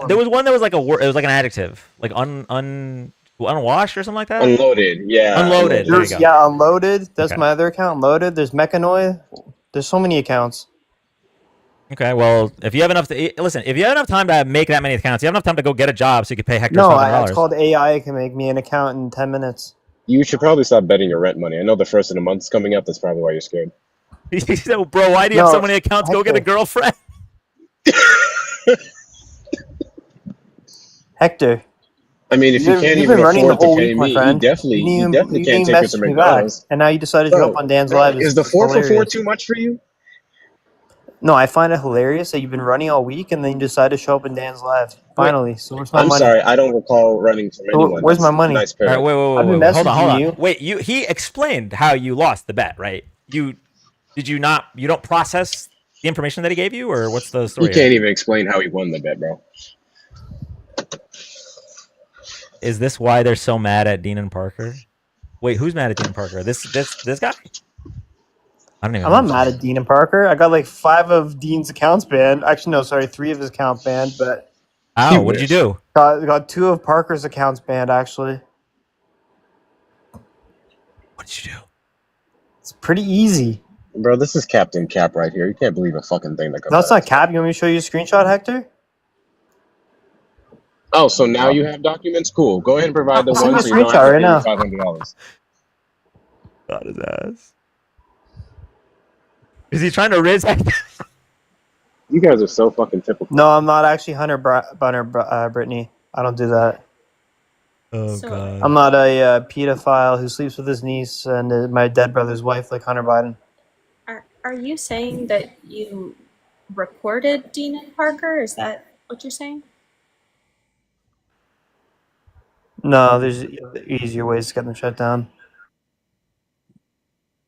there was one that was like a word. It was like an adjective, like unwashed or something like that.
Unloaded, yeah.
Unloaded. There you go.
Yeah, unloaded. That's
Okay.
my other account. Unloaded. There's Mechanoid. There's so many accounts.
Okay, well, if you have enough time to make that many accounts, you have enough time to go get a job so you can pay Hector
No,
$500.
it's called AI. It can make me an account in 10 minutes.
You should probably stop betting your rent money. I know the first of the month's coming up. That's probably why you're scared.
So, bro, why do you have so many accounts? Go get a girlfriend.
Hector.
I mean, if you can't even afford to pay me, you definitely can't take her to McDonald's.
And now you decided to jump on Dan's live.
Is the 4 for 4 too much for you?
No, I find it hilarious that you've been running all week and then you decide to show up in Dan's live. Finally, so where's my money?
I'm sorry, I don't recall running from anyone.
Where's my money?
Nice
All right, wait,
I've been
hold on.
you.
Wait, he explained how you lost the bet, right? You don't process the information that he gave you, or what's the story?
You can't even explain how he won the bet, bro.
Is this why they're so mad at Dean and Parker? Wait, who's mad at Dean and Parker? This guy? I don't even
I'm not
understand.
mad at Dean and Parker. I got like 5 of Dean's accounts banned. Actually, no, sorry, 3 of his account banned, but
Oh, what did you do?
got 2 of Parker's accounts banned. Actually,
What did you do?
it's pretty easy.
Bro, this is Captain Cap right here. You can't believe a fucking thing that comes
No,
out
it's
of
not
his
Cap.
mouth.
You want me to show you a screenshot, Hector?
Oh, so now you have documents? Cool. Go ahead and provide the
I'll send
one
you a
so you don't have
screenshot
to
right
pay me
now.
$500.
Got his ass. Is he trying to riz?
You guys are so fucking typical.
No, I'm not actually Hunter Bunner, Brittany. I don't do that.
Oh
So-
god.
I'm not a pedophile who sleeps with his niece and my dead brother's wife like Hunter Biden.
Are you saying that you reported Dean and Parker? Is that what you're saying?
No, there's easier ways to get them shut down.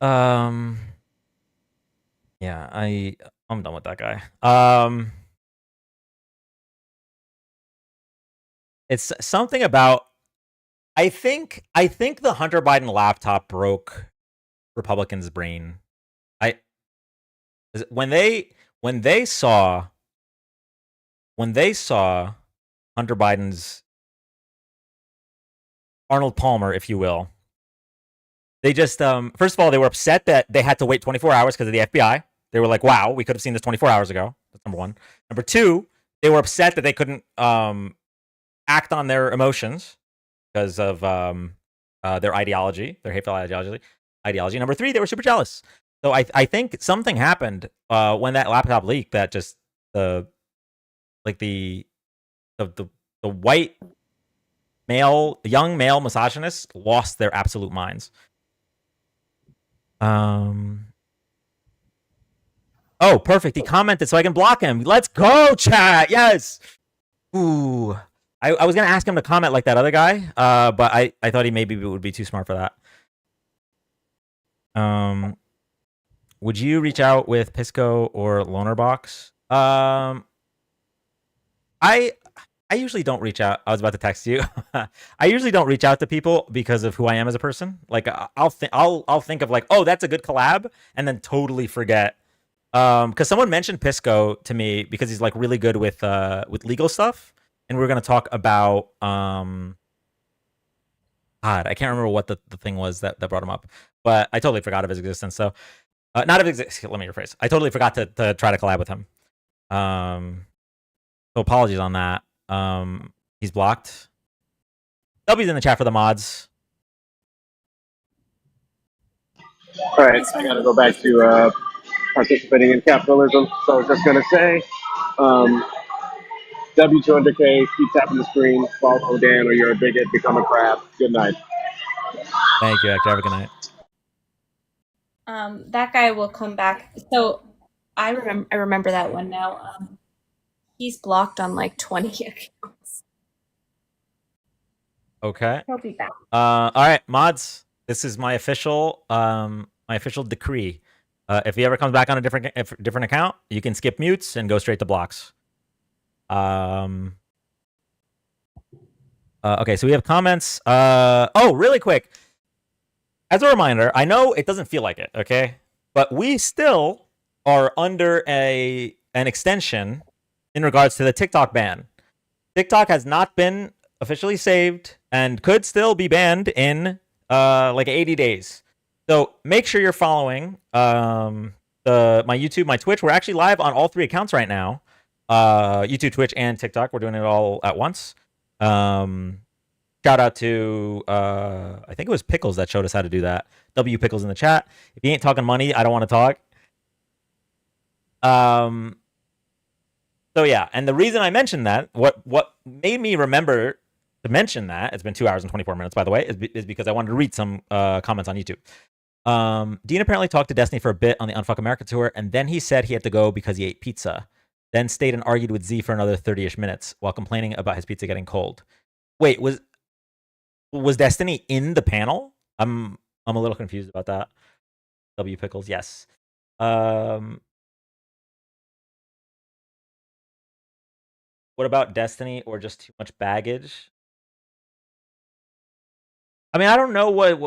Yeah, I'm done with that guy. It's something about I think the Hunter Biden laptop broke Republicans' brain. When they saw Hunter Biden's Arnold Palmer, if you will, they just first of all, they were upset that they had to wait 24 hours because of the FBI. They were like, "Wow, we could have seen this 24 hours ago." That's number one. Number two, they were upset that they couldn't act on their emotions because of their ideology, their hateful ideology. Number three, they were super jealous. So I think something happened when that laptop leaked that just the white young male misogynists lost their absolute minds. Oh, perfect. He commented so I can block him. Let's go, chat. Yes. Ooh. I was gonna ask him to comment like that other guy, but I thought he maybe would be too smart for that. Would you reach out with Pisco or Lonerbox? I usually don't reach out. I was about to text you. I usually don't reach out to people because of who I am as a person. Like I'll think of like, oh, that's a good collab, and then totally forget. Because someone mentioned Pisco to me because he's like really good with legal stuff, and we were gonna talk about God, I can't remember what the thing was that brought him up, but I totally forgot of his existence. So not of exist. Let me rephrase. I totally forgot to try to collab with him. So apologies on that. He's blocked. W's in the chat for the mods.
All right, I gotta go back to participating in capitalism. So I was just gonna say, W200K, keep tapping the screen, follow Dan or you're a bigot, become a crab. Good night.
Thank you, Hector. Have a good night.
That guy will come back. So I remember that one now. He's blocked on like 20 accounts.
Okay.
He'll be back.
All right, mods. This is my official decree. If he ever comes back on a different account, you can skip mutes and go straight to blocks. Okay, so we have comments. Oh, really quick. As a reminder, I know it doesn't feel like it, okay? But we still are under an extension in regards to the TikTok ban. TikTok has not been officially saved and could still be banned in like 80 days. So make sure you're following my YouTube, my Twitch. We're actually live on all 3 accounts right now. YouTube, Twitch, and TikTok. We're doing it all at once. Shout out to I think it was Pickles that showed us how to do that. W Pickles in the chat. If you ain't talking money, I don't want to talk. So yeah, and the reason I mentioned that, what made me remember to mention that, it's been 2 hours and 24 minutes, by the way, is because I wanted to read some comments on YouTube. Dean apparently talked to Destiny for a bit on the Unfuck America tour, and then he said he had to go because he ate pizza. Then stayed and argued with Z for another 30-ish minutes while complaining about his pizza getting cold. Wait, was Destiny in the panel? I'm a little confused about that. W Pickles, yes. What about Destiny or just too much baggage? I mean, I don't know what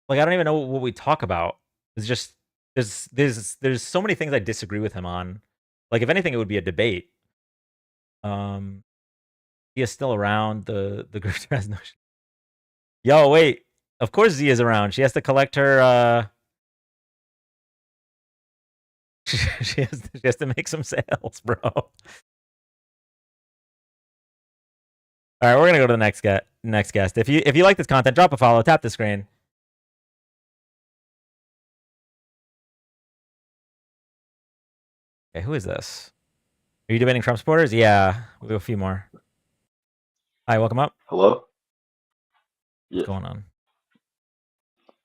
like I don't even know what we talk about. It's just there's so many things I disagree with him on. Like if anything, it would be a debate. He is still around. The grifter has no. Yo, wait. Of course Z is around. She has to collect her. She has to make some sales, bro. All right, we're gonna go to the next guest. If you like this content, drop a follow, tap the screen. Okay, who is this? Are you debating Trump supporters? Yeah, we'll do a few more. Hi, welcome up.
Hello?
What's
Yeah.
going on?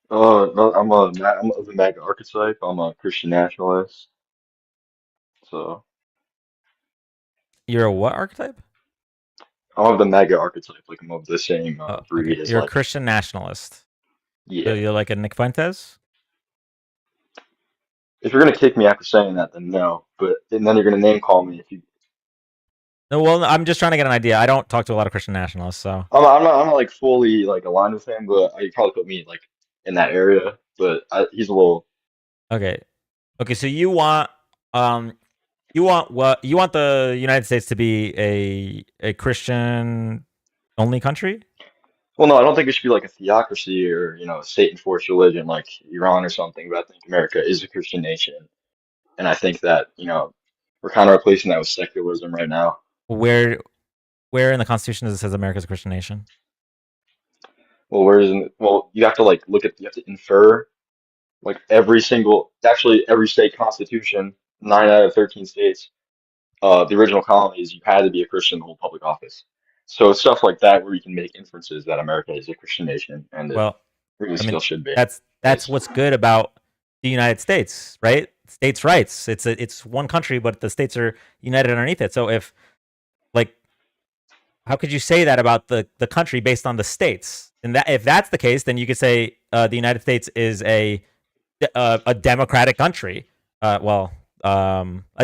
No, I'm of the MAGA archetype. I'm a Christian nationalist. So
You're a what archetype?
I'm of the MAGA archetype. Like I'm of the same breed
Okay.
as
You're a
like
Christian nationalist. So
yeah.
you're like a Nick Fuentes?
If you're gonna kick me after saying that, then no. But and then you're gonna name call me if you.
No, well, I'm just trying to get an idea. I don't talk to a lot of Christian nationalists, so.
I'm not like fully like aligned with him, but you probably put me like in that area. But he's a little.
Okay. Okay, so you want what? You want the United States to be a Christian only country?
Well, no, I don't think it should be like a theocracy or a state-enforced religion like Iran or something. But I think America is a Christian nation. And I think that, we're kind of replacing that with secularism right now.
Where in the Constitution does it says America's a Christian nation?
Well, you have to you have to infer like every state constitution, 9 out of 13 states, the original colonies, you had to be a Christian to hold public office. So it's stuff like that where you can make inferences that America is a Christian nation, and it
Well,
really
I mean,
still should be.
that's what's good about the United States, right? States' rights. It's one country, but the states are united underneath it. So if like, how could you say that about the country based on the states? And that if that's the case, then you could say the United States is a democratic country. A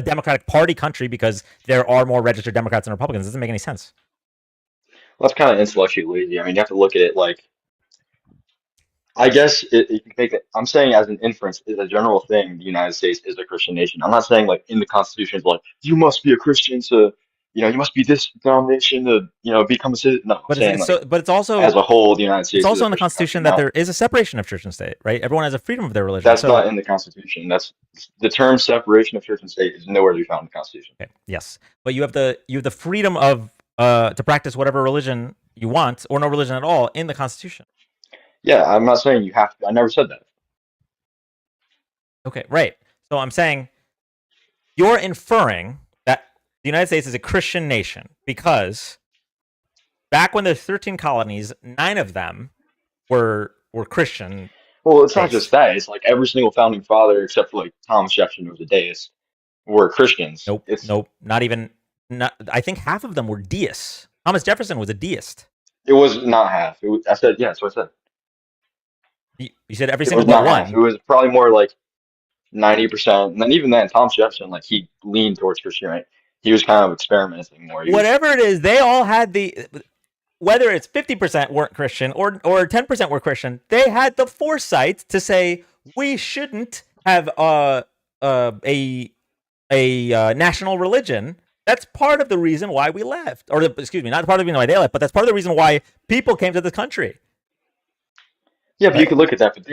Democratic Party country because there are more registered Democrats than Republicans. It doesn't make any sense.
Well, that's kind of intellectually lazy. I mean, you have to look at it like I guess you can make it. I'm saying as an inference, is a general thing. The United States is a Christian nation. I'm not saying like in the Constitution, it's like you must be a Christian to, you must be this denomination to, become a citizen. No, I'm
But
saying like
it's also
as a whole, the United
it's
States is
also
a
in the
Christian country.
Constitution that
Now,
there is a separation of church and state, right? Everyone has a freedom of their religion.
that's
So
not in the Constitution. That's the term separation of church and state is nowhere to be found in the Constitution.
okay, yes, but you have the freedom of to practice whatever religion you want or no religion at all in the Constitution.
Yeah, I'm not saying you have to. I never said that.
Okay, right. So I'm saying you're inferring that the United States is a Christian nation because back when there's 13 colonies, 9 of them were Christian.
Well, it's not just that. It's like every single founding father except for like Thomas Jefferson, who was a deist, were Christians.
Nope. Not even. I think half of them were deists. Thomas Jefferson was a deist.
It was not half. I said, yeah, that's what I said.
You said every
It
single
was not
one.
half. It was probably more like 90%. And then even then, Thomas Jefferson, like he leaned towards Christianity. He was kind of experimenting more.
Whatever it is, they all had whether it's 50% weren't Christian or 10% were Christian, they had the foresight to say we shouldn't have a national religion. That's part of the reason why we left, or excuse me, not part of the reason why they left, but that's part of the reason why people came to this country.
Yeah, but you could look at that. But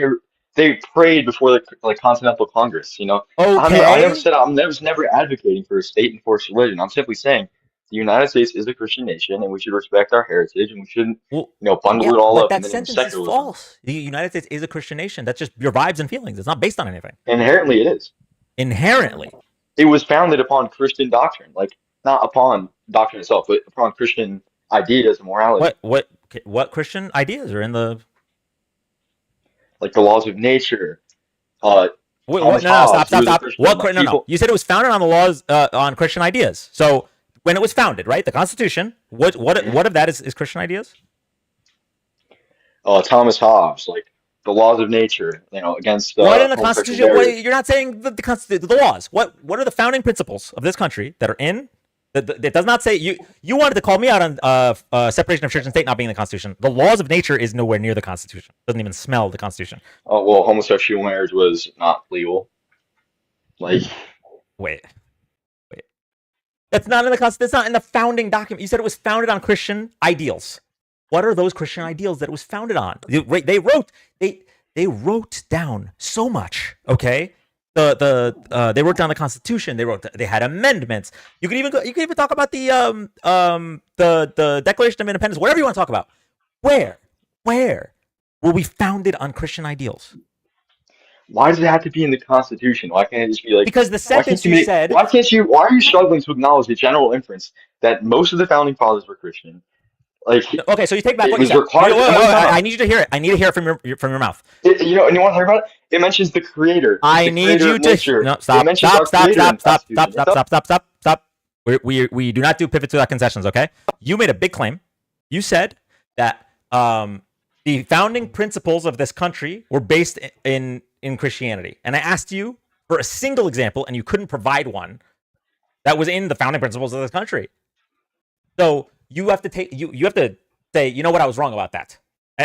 they prayed before the Continental Congress.
Okay.
I never said I was never advocating for a state-enforced religion. I'm simply saying the United States is a Christian nation, and we should respect our heritage, and we shouldn't, bundle it all up in the name of
sentence is
secularism.
false. The United States is a Christian nation. That's just your vibes and feelings. It's not based on anything.
Inherently, it is.
Inherently,
it was founded upon Christian doctrine, like not upon doctrine itself, but upon Christian ideas and morality.
What Christian ideas are in the
like the laws of nature?
Stop. No. You said it was founded on the laws on Christian ideas. So when it was founded, right, the Constitution, what of that is Christian ideas?
Thomas Hobbes, like the laws of nature, against
what in the Constitution? You're not saying the laws. What are the founding principles of this country that are in It does not say you wanted to call me out on separation of church and state not being in the Constitution. The laws of nature is nowhere near the Constitution. Doesn't even smell the Constitution.
Oh well, homosexual marriage was not legal. Like,
wait, that's not in the Constitution. That's not in the founding document. You said it was founded on Christian ideals. What are those Christian ideals that it was founded on? They wrote down so much. Okay. They wrote down the Constitution. They had amendments. You could even talk about the Declaration of Independence. Whatever you want to talk about. Where were we founded on Christian ideals?
why does it have to be in the Constitution? Why can't it just be like?
Because the sentence you said.
Why can't you? Why are you struggling to acknowledge the general inference that most of the founding fathers were Christian? Like,
okay, so you take back
it
what
was
you said.
required.
I need you to hear it. I need to hear it from your mouth.
And you want to hear about it? It mentions the Creator.
I need you to no, stop. We do not do pivots without concessions. Okay. You made a big claim. You said that the founding principles of this country were based in Christianity, and I asked you for a single example, and you couldn't provide one that was in the founding principles of this country. So you have to you have to say, you know what, I was wrong about that.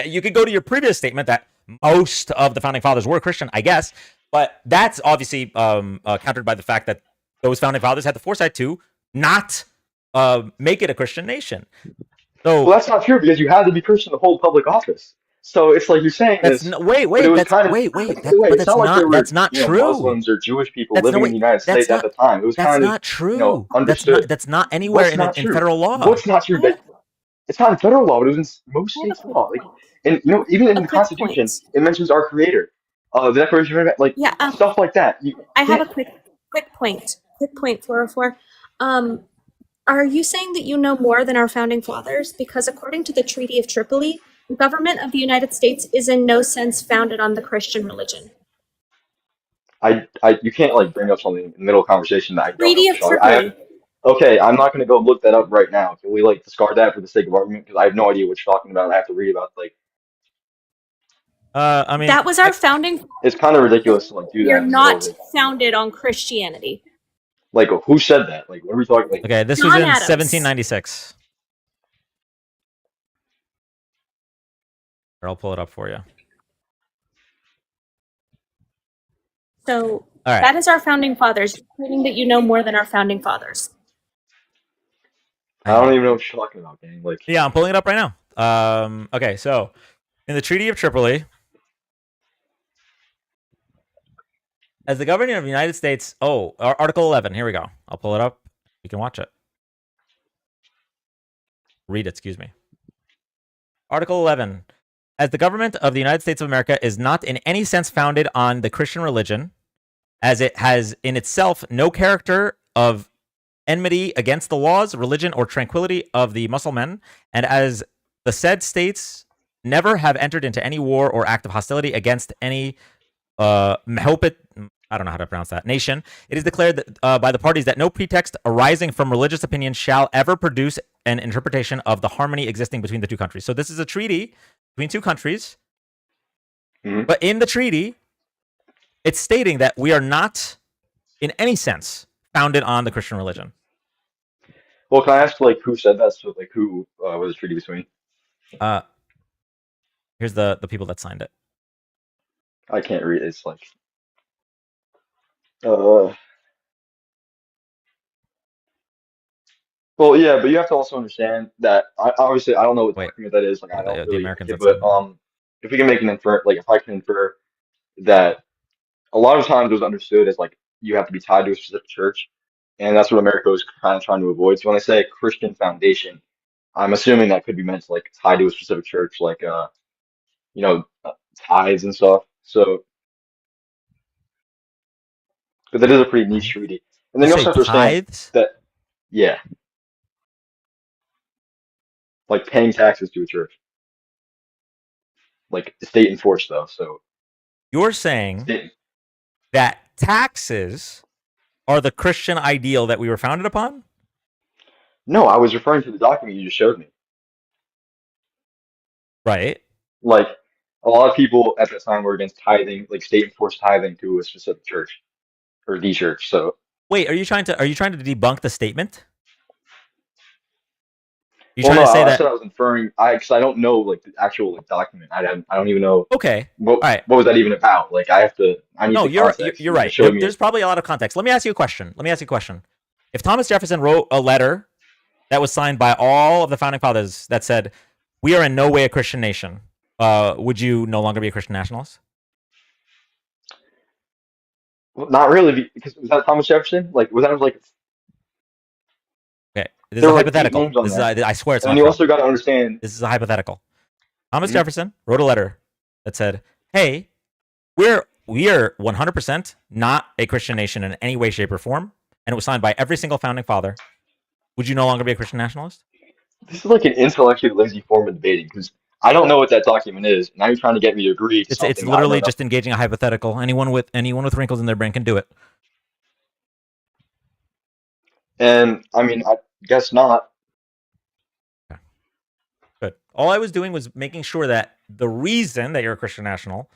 You could go to your previous statement that most of the founding fathers were Christian, I guess, but that's obviously countered by the fact that those founding fathers had the foresight to not make it a Christian nation. So,
well, that's not true because you had to be Christian to hold public office. So it's like you're saying
that's
this.
Wait,
it's
not true.
Muslims or Jewish people living in the United States at the time. It was kind of
not true.
Understood.
That's not anywhere in federal law.
What's not true? It's not in federal law, but it was in most states' law. Like, and even in the Constitution, it mentions our Creator, the Declaration of Independence, like stuff like that.
I have a quick point. Quick point, 404. Are you saying that you know more than our founding fathers? Because according to the Treaty of Tripoli, the government of the United States is in no sense founded on the Christian religion.
You can't like bring up something in the middle of conversation that I don't
Treaty
know.
of Tripoli.
Okay, I'm not going to go look that up right now. Can we like discard that for the sake of argument? Because I have no idea what you're talking about. I have to read about like.
I mean,
that was our founding.
It's kind of ridiculous to like do that.
You're not founded on Christianity.
Like, who said that? Like, what are we talking? Like,
okay, this was in 1796. I'll pull it up for you.
So that is our founding fathers, claiming that you know more than our founding fathers.
I don't even know what you're talking about, gang. Like,
yeah, I'm pulling it up right now. Okay, so in the Treaty of Tripoli, as the government of the United States, Article 11. Here we go. I'll pull it up. You can watch it. Read it, excuse me. Article 11. As the government of the United States of America is not in any sense founded on the Christian religion, as it has in itself no character of enmity against the laws, religion, or tranquility of the Mussulman, and as the said states never have entered into any war or act of hostility against any I don't know how to pronounce that, nation, it is declared that, by the parties that no pretext arising from religious opinion shall ever produce an interpretation of the harmony existing between the two countries. So this is a treaty between two countries, but in the treaty, it's stating that we are not, in any sense, founded on the Christian religion.
Well, can I ask, like, who said that? So, like, who was the treaty between?
Here's the people that signed it.
I can't read it. It's like, well, yeah, but you have to also understand that obviously I don't know what document that is. Like, I don't really, but if we can make an infer, like, if I can infer that a lot of times it was understood as like you have to be tied to a specific church, and that's what America was kind of trying to avoid. So when I say Christian foundation, I'm assuming that could be meant like tied to a specific church, like tithes and stuff. So, but that is a pretty niche treaty. And then you also have to understand that, yeah, like paying taxes to a church, like state enforced though. So
you're saying that taxes are the Christian ideal that we were founded upon?
No, I was referring to the document you just showed me.
Right.
Like, a lot of people at that time were against tithing, like state enforced tithing to a specific church or the church. So
wait, are you trying to debunk the statement? You
Well,
trying
no,
to say
I
that?
said I was inferring. Because I don't know like the actual like document. I don't even know
Okay, all right.
what was that even about. Like I need
No,
the context.
you're
You
right.
just showed me
There's
it.
probably a lot of context. Let me ask you a question. If Thomas Jefferson wrote a letter that was signed by all of the founding fathers that said, "We are in no way a Christian nation," would you no longer be a Christian nationalist?
Well, not really, because was that Thomas Jefferson? Like was that like
Okay, this is
there
a
were like eight
hypothetical.
names on
This is
there,
I swear it's
and then
not
you
true.
also got to understand.
This is a hypothetical. Thomas
Mhm.
Jefferson wrote a letter that said, "Hey, we are 100% not a Christian nation in any way, shape, or form," and it was signed by every single founding father. Would you no longer be a Christian nationalist?
This is like an intellectually lazy form of debating because I don't know what that document is. Now you're trying to get me to agree to
It's
something I know
literally
nothing.
just engaging a hypothetical. Anyone with wrinkles in their brain can do it.
And I mean, I guess not.
Okay, good. All I was doing was making sure that the reason that you're a Christian national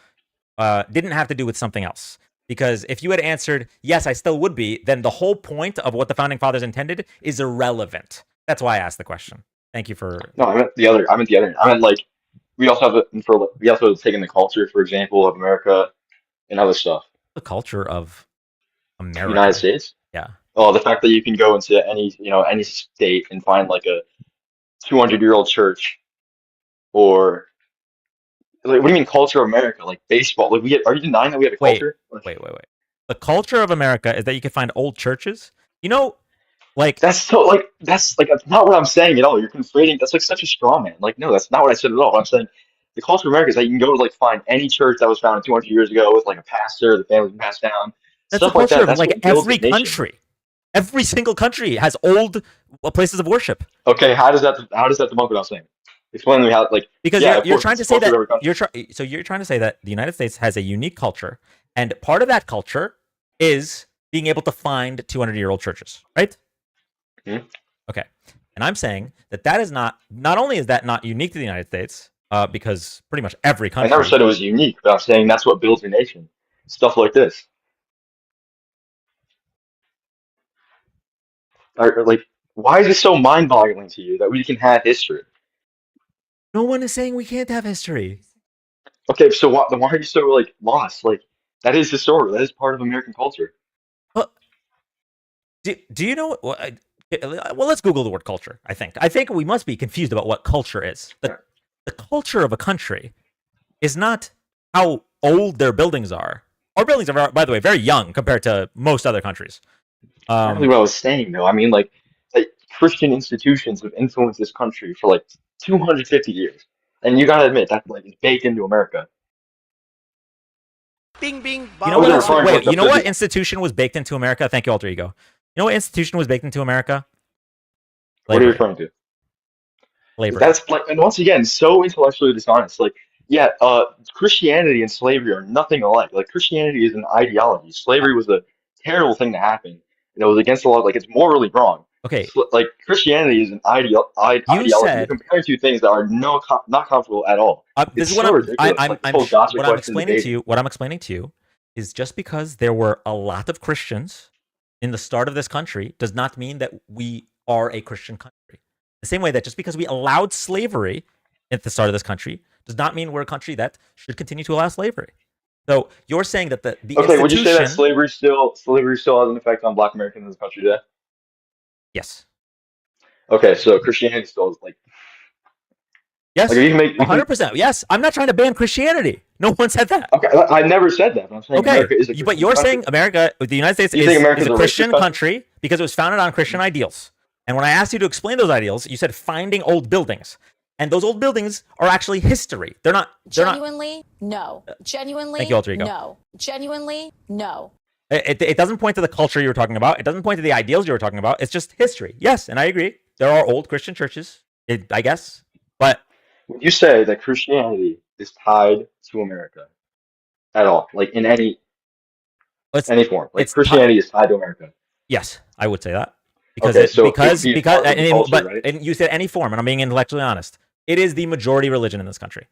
didn't have to do with something else. Because if you had answered, yes, I still would be, then the whole point of what the founding fathers intended is irrelevant. That's why I asked the question. Thank you for.
No, I meant the other. I meant the other. I meant like we also have we also have taken the culture, for example, of America and other stuff.
The culture of
United
America.
States.
Yeah.
Oh, the fact that you can go into any state and find like a 200-year-old church, or like what do you mean culture of America? Like baseball? Like are you denying that we have a
Wait,
culture?
wait. The culture of America is that you can find old churches. You know, like
That's not what I'm saying at all. You're conflating. That's like such a straw man. Like no, that's not what I said at all. I'm saying the culture of America is that you can go to like find any church that was founded 200 years ago with like a pastor, the family's been passed down,
that's the
stuff like
culture
that.
of
That's
like
what builds a
every
nation.
country. Every single country has old places of worship.
Okay, how does that debunk what I'm saying? Explain to me how. Like
Because
yeah, of
you're
course
trying
it's
to
the
say
culture of
that
every country.
you're trying to say that the United States has a unique culture, and part of that culture is being able to find 200-year-old churches, right?
Mhm.
Okay, and I'm saying that is not only is that not unique to the United States, because pretty much every
I never
country.
said it was unique, but I'm saying that's what builds a nation. Stuff like this. Like, why is it so mind-boggling to you that we can have history?
No one is saying we can't have history.
Okay, so then why are you so like lost? Like that is historical. That is part of American culture.
But do you know? Well, let's Google the word culture. I think we must be confused about what culture is. The culture of a country is not how old their buildings are. Our buildings are, by the way, very young compared to most other countries.
Not really what I was saying though. I mean, like Christian institutions have influenced this country for like 250 years, and you gotta admit that like it's baked into America.
Bing, bing,
You
I
know
wasn't
bong.
referring to like
wait,
the
you know what
physical.
institution was baked into America? Thank you, Alter Ego. You know what institution was baked into America?
What are you
Slavery.
referring to?
Slavery.
That's like, and once again, so intellectually dishonest. Like, yeah, Christianity and slavery are nothing alike. Like, Christianity is an ideology.
Uh,
Slavery was a terrible thing to happen, and it was against the law. Like, it's morally wrong.
okay,
Like, Christianity is an
you
ideology. You're
said
comparing two things that are not comfortable at all.
this
It's
is what
so ridiculous. Like this whole gotcha
what I'm
question
explaining to
debating.
you. What I'm explaining to you is just because there were a lot of Christians in the start of this country does not mean that we are a Christian country. The same way that just because we allowed slavery at the start of this country does not mean we're a country that should continue to allow slavery. So you're saying that the
Okay, would you say that
institution,
slavery still has an effect on Black Americans in this country today?
yes,
Okay, so Christianity still is like
yes,
you can make we can
100%, yes. I'm not trying to ban Christianity. No one said that.
Okay, I never said that, but I'm saying
Okay,
America is a
but
Christian
you're
country.
saying America, the United States,
Do you think
is
America's
a
a racist
Christian
country?
country because it was founded on Christian ideals. And when I asked you to explain those ideals, you said finding old buildings, and those old buildings are actually history. They're not.
Genuinely, no. Genuinely,
Thank you, Alter Ego.
no. Genuinely, no.
It doesn't point to the culture you were talking about. It doesn't point to the ideals you were talking about. It's just history. Yes, and I agree. There are old Christian churches, I guess, but
Would you say that Christianity is tied to America at all, like in
it's
any form? Like
it's
Christianity is tied to America.
yes, I would say that because
Okay, so it would be part of the culture, right?
and you said any form, and I'm being intellectually honest. It is the majority religion in this country.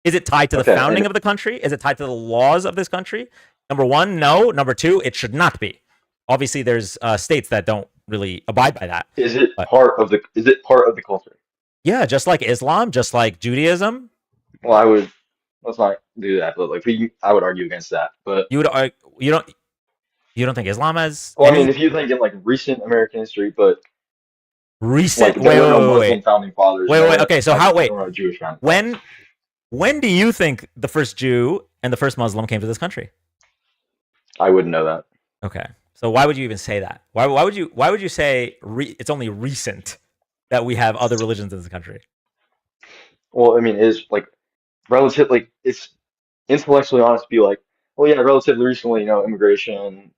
Is it tied to the
Okay,
founding
and
of the country? Is it tied to the laws of this country? Number one, no. Number two, it should not be. Obviously, there's states that don't really abide by that.
is it
But
part of the culture?
Yeah, just like Islam, just like Judaism.
Well, let's not do that, but like I would argue against that. But
You would you don't think Islam has
well, I mean,
any
if you think in like recent American history, but like
recent?
there
Wait,
were
wait,
no
wait, wait,
Muslim founding fathers,
wait,
and
wait,
there
wait.
were
Okay, so
like
how?
there
Wait,
were no Jewish founding fathers.
when when do you think the first Jew and the first Muslim came to this country?
I wouldn't know that.
Okay, so why would you even say that? Why would you say it's only recent that we have other religions in this country?
Well, I mean, is like relative, like it's intellectually honest to be like, well, yeah, relatively recently, immigration,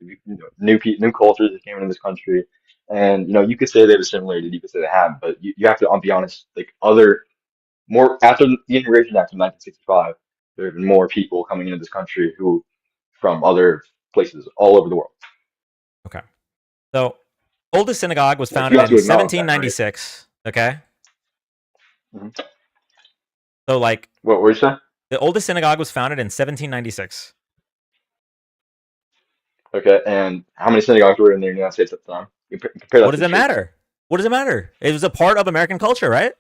new cultures that came into this country, and you could say they've assimilated, you could say they haven't, but you have to be honest, like more after the Immigration Act of 1965, there have been more people coming into this country who from other places all over the world.
Okay, so oldest synagogue was
Like you
founded
have
in
to acknowledge that, right?
1796. Okay,
hmm
so like
What were you saying?
the oldest synagogue was founded in 1796.
Okay, and how many synagogues were in the United States at the time? You compare
What
that
does
to
it
today.
matter? What does it matter? It was a part of American culture, right?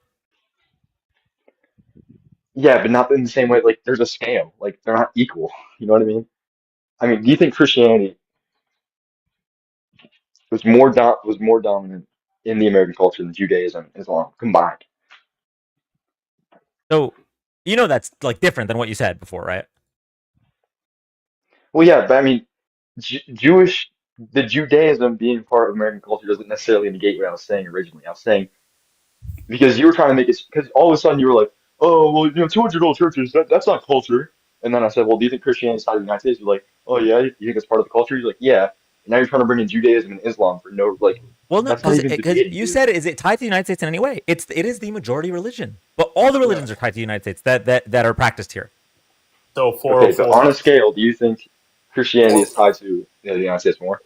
Yeah, but not in the same way. Like, there's a scale. Like, they're not equal. You know what I mean? I mean, do you think Christianity was more dominant in the American culture than Judaism and Islam combined?
So that's like different than what you said before, right?
Well, yeah, but I mean, Jewish, the Judaism being part of American culture doesn't necessarily negate what I was saying originally. I was saying because you were trying to make it because all of a sudden you were like, oh, well, 200-year-old churches, that's not culture. And then I said, well, do you think Christianity is tied to the United States? You're like, oh yeah, you think it's part of the culture? You're like, yeah. And now you're trying to bring in Judaism and Islam for no like
Well, no,
that's not even
because
debating,
you
dude.
said, is it tied to the United States in any way? It is the majority religion, but all the
Yeah.
religions are tied to the United States that are practiced here.
So
Okay, but
404.
on a scale, do you think Christianity
Four,
is tied to the United States more?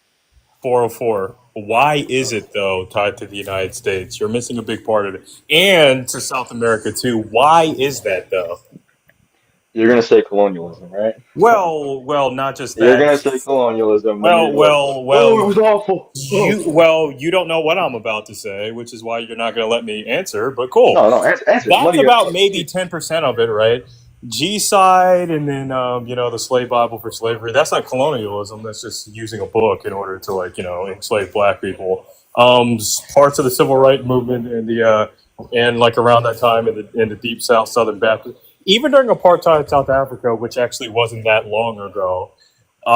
404. Why is it though tied to the United States? You're missing a big part of it, and to South America too. Why is that though?
You're gonna say colonialism, right?
Well, not just
You're
that.
gonna say colonialism, then you're
Well,
gonna be like,
well,
oh, it
well.
was awful. Oh.
You don't know what I'm about to say, which is why you're not going to let me answer. But cool.
No, no, answer. Let
That's
me hear it.
about maybe 10% of it, right? G side, and then the slave Bible for slavery. That's not colonialism. That's just using a book in order to enslave black people. Parts of the civil rights movement and the and like around that time in the deep South Southern Baptist, even during apartheid South Africa, which actually wasn't that long ago. A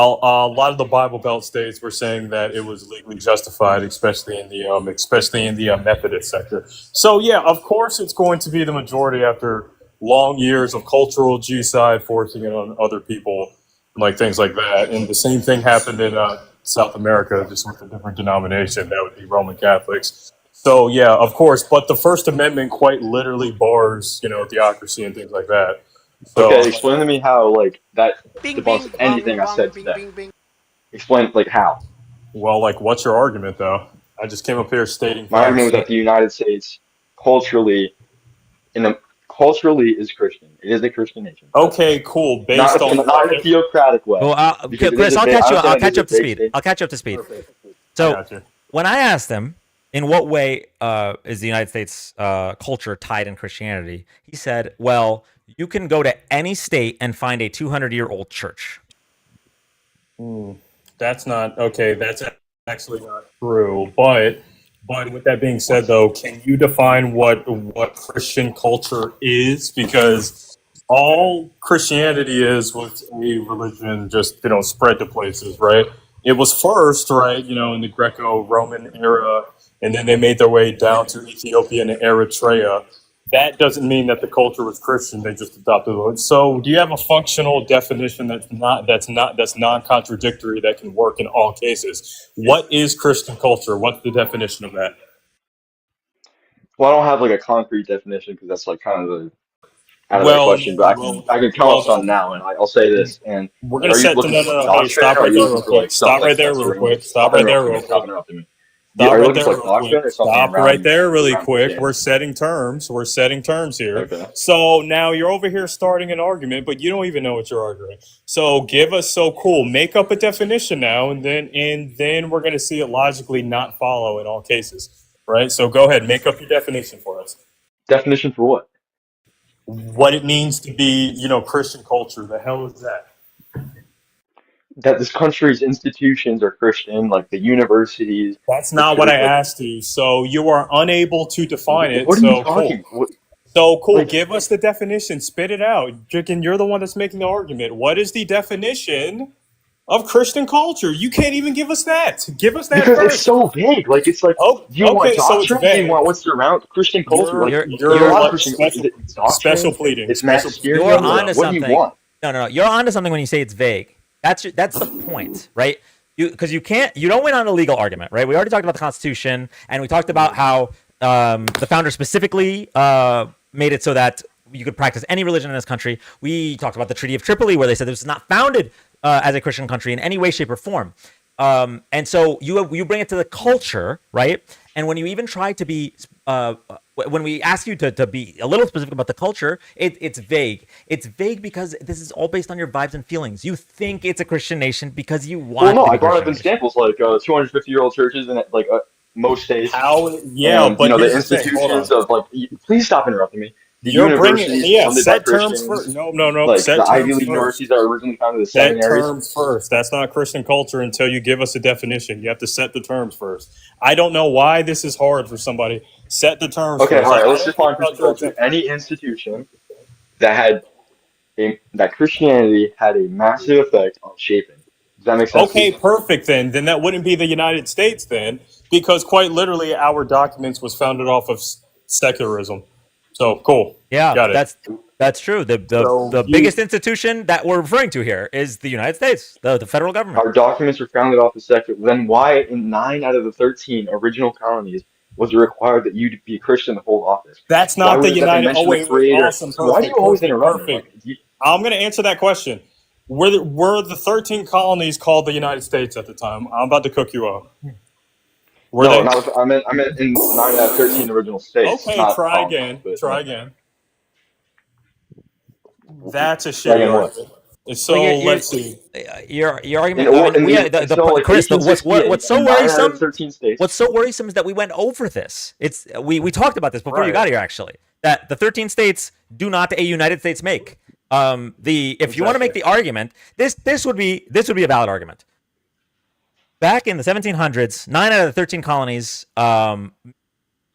lot of the Bible Belt states were saying that it was legally justified, especially in the Methodist sector. So yeah, of course, it's going to be the majority after long years of cultural genocide, forcing it on other people, like things like that. And the same thing happened in South America, just with a different denomination. That would be Roman Catholics. So yeah, of course, but the First Amendment quite literally bars, theocracy and things like that. So
Okay, explain to me how like that
Bing,
debunks
bing,
anything
bong,
I
bong,
said
bing,
today.
bing, bing.
Explain like how.
well, like, what's your argument, though? I just came up here stating
My argument
facts.
was that the United States culturally, in a, culturally is Christian. It is a Christian nation.
Okay, cool.
Not
Based on
not in a
what?
theocratic way,
Well,
because it is
Chris,
a
I'll
very. I
catch you. I'll
understand it
catch
is
you
a
up to
big
speed.
state.
I'll catch you up to speed.
I
So
got you.
when I asked him in what way is the United States culture tied in Christianity, he said, "Well, you can go to any state and find a 200-year-old church."
That's not okay. That's actually not true. But with that being said, though, can you define what Christian culture is? Because all Christianity is was a religion just spread to places, right? It was first, right, in the Greco-Roman era, and then they made their way down to Ethiopia and Eritrea. That doesn't mean that the culture was Christian. They just adopted it. So, do you have a functional definition that's non-contradictory that can work in all cases? What is Christian culture? What's the definition of that?
Well, I don't have like a concrete definition because that's like kind of out of the
Well,
question. But I can come up with something now, and I'll say this. And
we're
like,
gonna
are you
set the
looking
no,
for
no,
like
no. Hey,
doctrine,
stop
or are
right
you
there,
looking
real
for like
quick.
stuff
Stop
like
right there, real
censoring?
quick. Stop right there, real quick.
Stop interrupting me.
Stop
Are you
right
looking
there
for like
real quick.
doctrine or something
Stop right
around
there really quick.
Christianity?
We're setting terms. We're setting terms here.
Okay.
So now you're over here starting an argument, but you don't even know what you're arguing. So give us cool. Make up a definition now, and then we're gonna see it logically not follow in all cases. Right? So go ahead, make up your definition for us.
Definition for what?
What it means to be, Christian culture. The hell is that?
That this country's institutions are Christian, like the universities,
That's
the
not what I
church. Like,
asked you. So you are unable to define it.
what are you
So
talking?
cool. So cool.
Like,
Give us the definition. Spit it out. Chicken, you're the one that's making the argument. What is the definition of Christian culture? You can't even give us that. Give us that
because it's
first.
so vague. Like, it's like,
Oh,
do you want
okay. So it's
doctrine? Do you
vague.
want what's around Christian culture? Like,
You're
there's a lot
like
of Christian.
special,
Is it doctrine?
special pleading.
It's
Special.
mass
you're
hysteria.
onto
Like, what do you
something.
want?
No. You're onto something when you say it's vague. That's the point, right? Because you don't win on a legal argument, right? We already talked about the Constitution, and we talked about how the founders specifically made it so that you could practice any religion in this country. We talked about the Treaty of Tripoli, where they said this was not founded as a Christian country in any way, shape, or form. And so you bring it to the culture, right? And when you even try to be, when we ask you to be a little specific about the culture, it's vague. It's vague because this is all based on your vibes and feelings. You think it's a Christian nation because you want.
Well, no,
to be
I brought up
Christian nation.
examples like 250-year-old churches in like most states.
How? Yeah,
And
but
the
here's the thing. Hold on.
institutions of like. Please stop interrupting me. The
You're bringing
universities funded by
set terms
Christians,
first. No.
like
Set
the Ivy
terms
League
first.
universities that were originally founded as
Set
seminaries.
terms first. That's not Christian culture until you give us a definition. You have to set the terms first. I don't know why this is hard for somebody. Set the terms
Okay,
first.
all right.
I
Let's
don't
define
care
Christian
about your
culture.
example.
Any institution that had that Christianity had a massive effect on shaping. Does that make sense?
Okay, perfect then. Then that wouldn't be the United States then, because quite literally our documents was founded off of secularism. So cool.
Yeah,
Got it.
that's true. The biggest institution that we're referring to here is the United States, the federal government.
Our documents were founded off of secular. Then why in 9 out of the 13 original colonies was it required that you be a Christian to hold office?
That's
Why
not the
was it that they
United.
mentioned
Oh
the
wait,
creator?
awesome,
So why do you always interrupt me?
perfect. I'm going to answer that question. Were the 13 colonies called the United States at the time? I'm about to cook you up. Were
No,
they?
not. I meant in 9 out of 13 original states.
Okay,
Not
try
colonies,
again.
but
Try again. That's a
try
shitty
again what?
argument. So let's see.
Your argument. Chris,
in 1860,
what's so
in 9 out of
worrisome?
13 states.
What's so worrisome is that we went over this. We talked about this before you got here. Actually, that the 13 states do not a United States make. If you want to make the argument, this would be a valid argument. Back in the 1700s, 9 out of the 13 colonies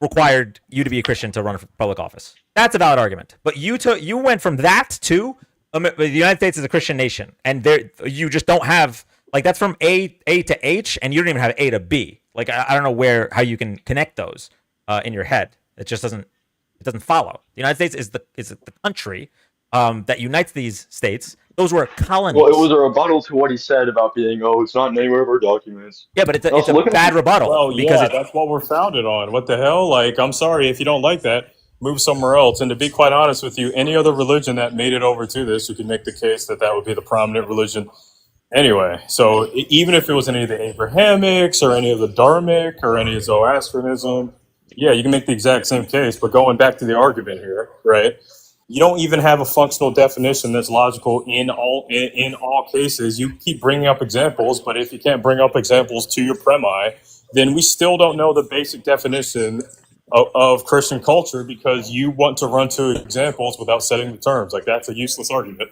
required you to be a Christian to run for public office. That's a valid argument. But you went from that to the United States is a Christian nation, and you just don't have that's from A to H, and you don't even have A to B. I don't know how you can connect those in your head. It just doesn't follow. The United States is the country that unites these states. Those were colonies.
Well, it was a rebuttal to what he said about being, it's not in anywhere of our documents.
Yeah, but it's a bad rebuttal.
Well, because that's what we're founded on. What the hell? I'm sorry if you don't like that. Move somewhere else. And to be quite honest with you, any other religion that made it over to this, you can make the case that would be the prominent religion anyway. So even if it was any of the Abrahamics or any of the Dharmic or any of Zoroastrianism, yeah, you can make the exact same case. But going back to the argument here, right? You don't even have a functional definition that's logical in all cases. You keep bringing up examples, but if you can't bring up examples to your premi, then we still don't know the basic definition of Christian culture because you want to run to examples without setting the terms. That's a useless argument.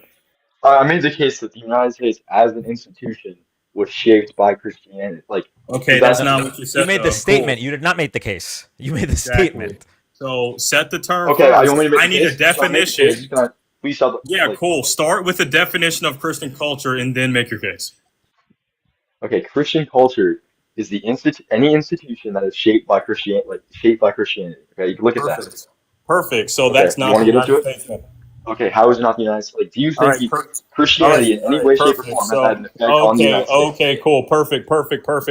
I made the case that the United States as an institution was shaped by Christianity.
Okay, that's not what you said.
You made the statement. Cool. You did not make the case. You made the statement.
So set the term
okay,
first.
I
need a definition.
Please stop.
Yeah, cool. Start with a definition of Christian culture and then make your case.
Okay, Christian culture is any institution that is shaped by Christianity. Okay, you can look at that.
Perfect. So that's not
the United
States.
Okay, how is it not the United States? Do you think Christianity in any way, shape, or form has had an effect on the United States?
Okay, cool. Perfect.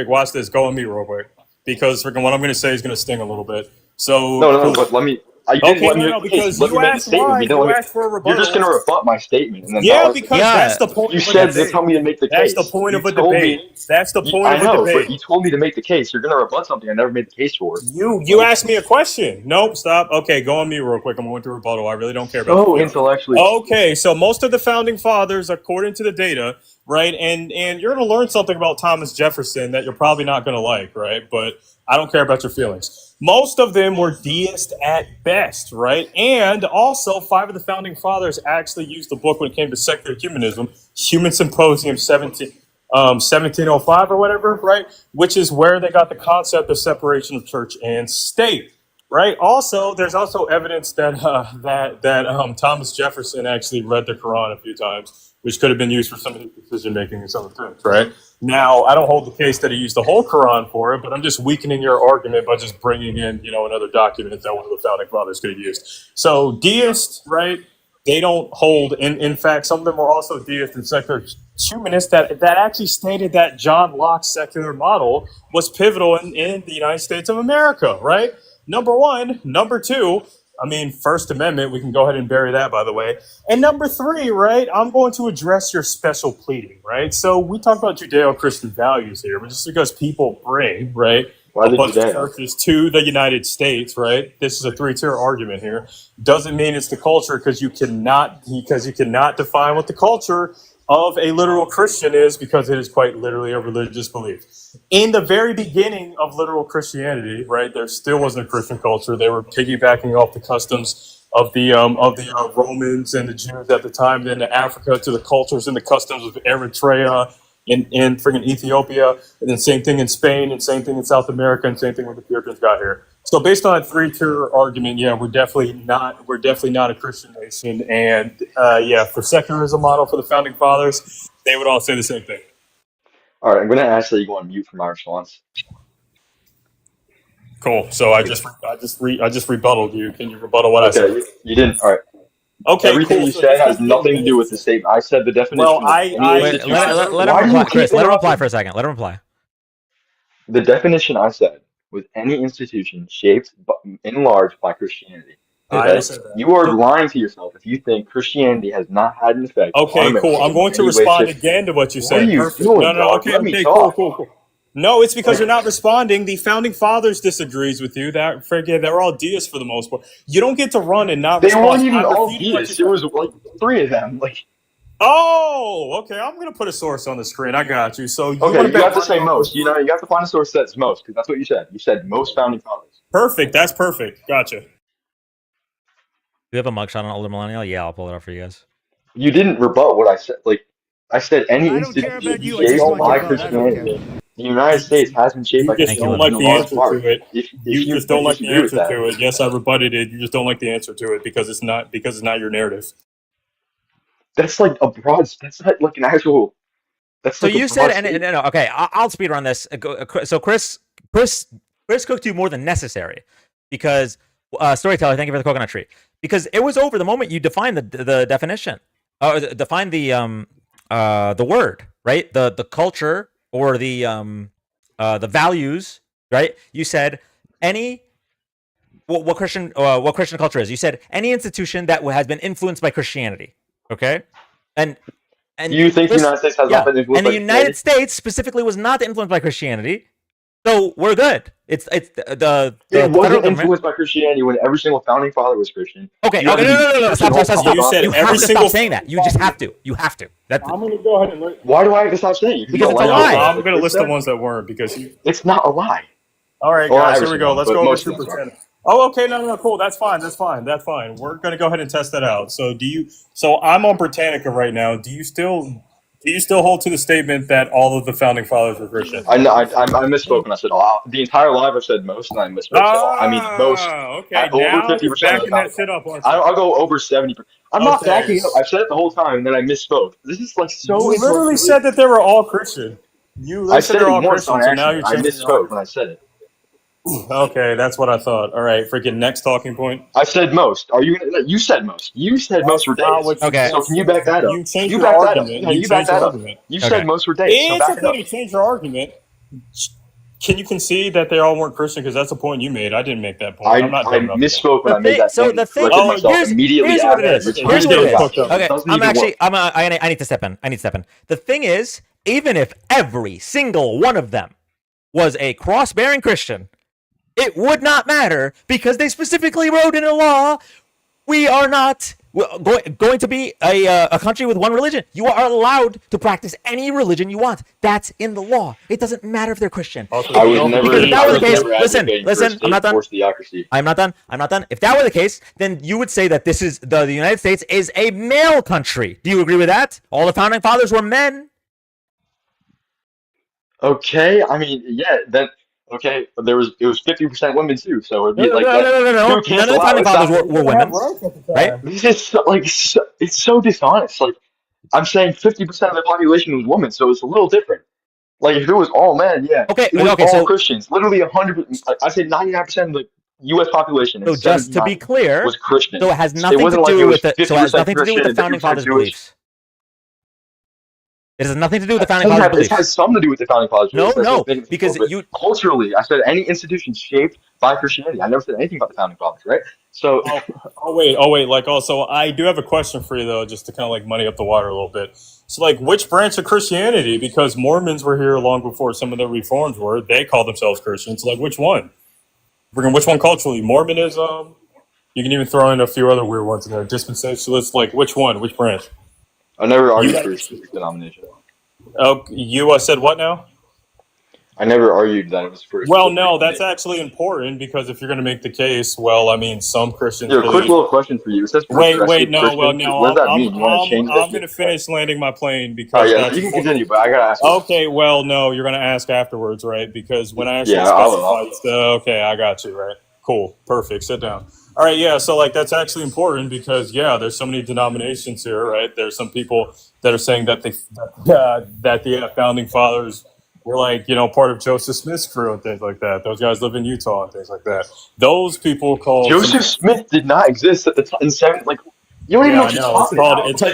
Watch this. Go on me real quick. Because what I'm going to say is going to sting a little bit. So
No, but let me. Because you
asked why. You asked for a rebuttal.
You're just going to rebut my statement. And then
that's the point.
You said to tell me to make the case.
That's the point of a debate. That's the point of a debate.
I know, but you told me to make the case. You're going to rebut something I never made the case for.
You asked me a question. Nope, stop. Okay, go on me real quick. I'm going to rebuttal. I really don't care about
intellectually.
Okay, so most of the founding fathers, according to the data, right? And you're going to learn something about Thomas Jefferson that you're probably not going to like, right? But I don't care about your feelings. Most of them were deist at best, right? And also, 5 of the founding fathers actually used the book when it came to secular humanism, Human Symposium 1705 or whatever, right? Which is where they got the concept of separation of church and state, right? Also, there's also evidence that Thomas Jefferson actually read the Quran a few times, which could have been used for some of his decision making and some of the things, right? Now, I don't hold the case that he used the whole Quran for it, but I'm just weakening your argument by just bringing in, another document that one of the founding fathers could have used. So, deists, right? They don't hold. In fact, some of them were also deists and secular humanists that actually stated that John Locke's secular model was pivotal in the United States of America, right? Number one. Number two, First Amendment, we can go ahead and bury that, by the way. And number three, right, I'm going to address your special pleading, right? So we talk about Judeo-Christian values here, but just because people bring, right, a bunch of churches to the United States, right, this is a 3-tier argument here, doesn't mean it's the culture, because you cannot define what the culture of a literal Christian is, because it is quite literally a religious belief. In the very beginning of literal Christianity, right, there still wasn't a Christian culture. They were piggybacking off the customs of the Romans and the Jews at the time, then to Africa, to the cultures and the customs of Eritrea and friggin' Ethiopia, and then same thing in Spain, and same thing in South America, and same thing when the Puritans got here. So based on that 3-tier argument, yeah, we're definitely not a Christian nation. And for secularism model for the founding fathers, they would all say the same thing.
All right, I'm going to ask that you go on mute for my response.
Cool. So I just rebutted you. Can you rebuttal what I said?
Okay, you didn't. All right.
Okay,
everything you said has nothing to do with the statement. I said the definition.
Well, let him reply, Chris. Let him reply for a second. Let him reply.
The definition I said was any institution shaped in large by Christianity. Okay? You are lying to yourself if you think Christianity has not had an effect.
Okay, cool. I'm going to respond again to what you said.
What are you doing, dog?
Okay,
Let me
cool. No, it's because you're not responding. The founding fathers disagrees with you. They're all deists for the most part. You don't get to run and not respond.
They weren't even all deists. There was like 3 of them.
Oh, okay. I'm gonna put a source on the screen. I got you. So
you have to say most. You have to find a source that's most, because that's what you said. You said most founding fathers.
Perfect. That's perfect. Gotcha.
Do you have a mugshot on older millennial? Yeah, I'll pull it up for you guys.
You didn't rebut what I said. I said any institution shaped by Christianity. The United States has been shaped by Christianity.
You just don't like the answer to it. You just don't like the answer to it. Yes, I rebutted it. You just don't like the answer to it because it's not your narrative.
That's like a broad. That's not like an actual. That's
so
like
you said, and no, okay, I'll speed run this. So Chris cooked you more than necessary, because storyteller. Thank you for the coconut tree. Because it was over the moment you defined the definition, define the word, right? The culture or the values, right? You said any. What Christian culture is? You said any institution that has been influenced by Christianity. Okay, and
you think the United States has not been influenced?
And the United States specifically was not influenced by Christianity, so we're good. It
wasn't influenced by Christianity when every single founding father was Christian.
Okay, no. Stop.
You said
you have to stop saying that. You just have to. You have to.
I'm gonna go ahead and.
Why do I have to stop saying it?
Because it's a lie.
I'm gonna list the ones that weren't, because
it's not a lie.
All right, guys, here we go. Let's go over super pretend. Oh, okay, no, cool. That's fine. We're gonna go ahead and test that out. So I'm on Britannica right now. Do you still hold to the statement that all of the founding fathers were Christian?
I misspoke when I said all. The entire live I said most, and I misspoke. Most.
Okay,
over 50%.
Backing that shit up.
I'll go over 70%. I'm not backing up. I've said it the whole time, and then I misspoke. This is like so.
You literally said that they were all Christian.
I said it once on accident. I misspoke when I said it.
Okay, that's what I thought. All right, freaking next talking point.
I said most. Are you? You said most. You said most were days.
Okay.
So can you back that up?
You changed your argument.
You back that up. You said most were days.
It's okay to change your argument. Can you concede that they all weren't Christian? Because that's a point you made. I didn't make that point.
I misspoke when I made that point.
So the thing, here's what it is. Okay, I need to step in. The thing is, even if every single one of them was a cross-bearing Christian, it would not matter, because they specifically wrote in a law We are not going to be a country with one religion. You are allowed to practice any religion you want. That's in the law. It doesn't matter if they're Christian.
Also,
I
you
was
don't
never,
Because if
believe
that
I
were the
was
case,
never
listen,
advocating for a
I'm not done.
state-forced theocracy.
I'm not done. If that were the case, then you would say that this is the United States is a male country. Do you agree with that? All the founding fathers were men.
Okay, I mean, yeah, then okay, but it was 50% women too, so it'd
No,
be
no,
like
no,
that.
no, no, no.
Two
None of
cancel
the
out.
founding
It's
fathers
not.
were women, right?
This is so, it's so dishonest. Like I'm saying, 50% of the population was women, so it's a little different. Like if it was all men, yeah,
Okay,
it was
okay.
all
So,
Christians. Literally 100. I say 99% of the U.S. population and
so just to be
79 was
clear,
Christian.
so it has
It
nothing to
wasn't like
do
it was
with the. So it has
50%
nothing to do with
Christian
the
and
founding
50%
fathers'
Jewish.
beliefs. It has nothing to do with the
It
founding
doesn't
fathers'
have. It
beliefs.
has something to do with the founding fathers'
No,
beliefs. That's what I'm
no,
thinking before.
because
But
you.
culturally, I said any institution shaped by Christianity. I never said anything about the founding fathers, right? So
Oh wait, like also I do have a question for you though, just to kind of like muddy up the water a little bit. So like which branch of Christianity? Because Mormons were here long before some of the reforms were. They call themselves Christians. Like which one? Which one culturally? Mormonism. You can even throw in a few other weird ones in there. Dispensationalists. Like which one? Which branch?
I never
You
argued
got.
for a specific denomination.
Oh, you said what now?
I never argued that it was for a
Well,
specific
no, that's
denomination.
actually important because if you're going to make the case, well, I mean, some Christians
Yeah, quick
believe.
little question for you. It says
Wait,
progressive
no, well,
Christian.
no,
What does that mean? You want to change that
I'm
to
going to
make that?
finish landing my plane
Oh
because
yeah,
that's
you can
important.
continue, but I gotta ask you.
Okay, well, no, you're going to ask afterwards, right? Because when I actually
Yeah,
specify,
I'll.
okay, I got you, right? Cool, perfect. Sit down. All right, yeah. So like that's actually important because yeah, there's so many denominations here, right? There's some people that are saying that that the founding fathers were like part of Joseph Smith's crew and things like that. Those guys live in Utah and things like that. Those people call some.
Joseph Smith did not exist at the time in seven. Like you don't even
Yeah,
know
I
what you're
know.
talking about. Like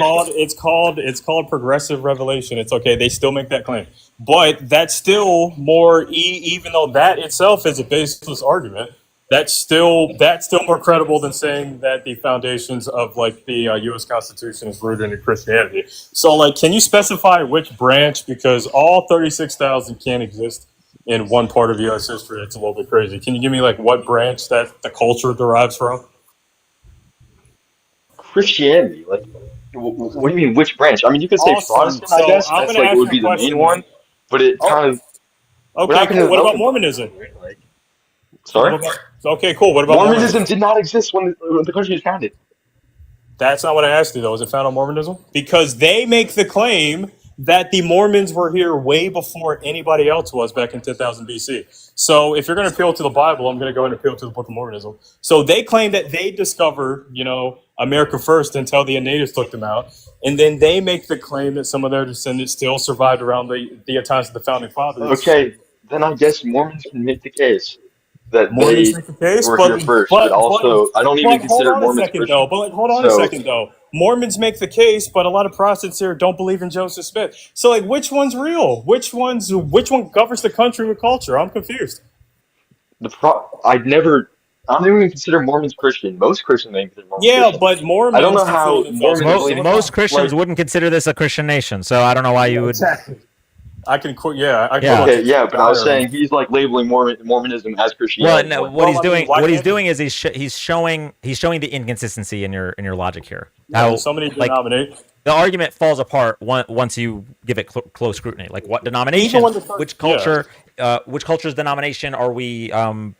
It's called progressive revelation. It's okay. They still make that claim, but that's still more. Even though that itself is a baseless argument, that's still more credible than saying that the foundations of like the U.S. Constitution is rooted in Christianity. So, like, can you specify which branch? Because all 36,000 can't exist in one part of U.S. history. It's a little bit crazy. Can you give me like what branch that the culture derives from?
Christianity. Like what do you mean? Which branch? I mean, you could say
Awesome.
Protestant. I
So
guess
I'm
that's
going to
like it
ask
would
you a
be the main
question then.
one. But it
Oh,
kind of what
okay,
happened to
cool.
the
What about
melting pot,
Mormonism?
right? Like
So
sorry,
okay, cool. What about
Mormonism
Mormonism?
did not exist when the country was founded.
That's not what I asked you, though. Is it found on Mormonism? Because they make the claim that the Mormons were here way before anybody else was back in 10,000 BC. So if you're going to appeal to the Bible, I'm going to go and appeal to the Book of Mormonism. So they claim that they discovered, America first until the natives took them out. And then they make the claim that some of their descendants still survived around the times of the founding fathers.
Okay, then I guess Mormons can make the case that
Mormons
they
make the case,
were
but
here first. But
but but
also, I don't even
but hold
consider
on a
Mormons
second though.
Christian.
But like, hold on a
So
second though. Mormons make the case, but a lot of Protestants here don't believe in Joseph Smith. So like, which one's real? Which one governs the country with culture? I'm confused.
I don't even consider Mormons Christian. Most Christians don't consider Mormons
Yeah,
Christian.
but
I don't know
Mormons consider
how
themselves
Mormons
Christian.
believe
Most Christians
like
wouldn't consider this a Christian nation, so I don't know why you would.
Exactly. I can quote. Yeah, I quote
Yeah.
okay,
like
yeah, but I was
diaries.
saying he's like labeling Mormonism as
Well,
Christianity
no,
when
what he's
I mean,
doing,
why
what he's
can't
doing
he?
is he's showing the inconsistency in your logic here.
Yeah, there's
How
so many
like
denominations.
the argument falls apart once you give it close scrutiny. Like what
Even
denomination,
when the yeah.
which culture's denomination are we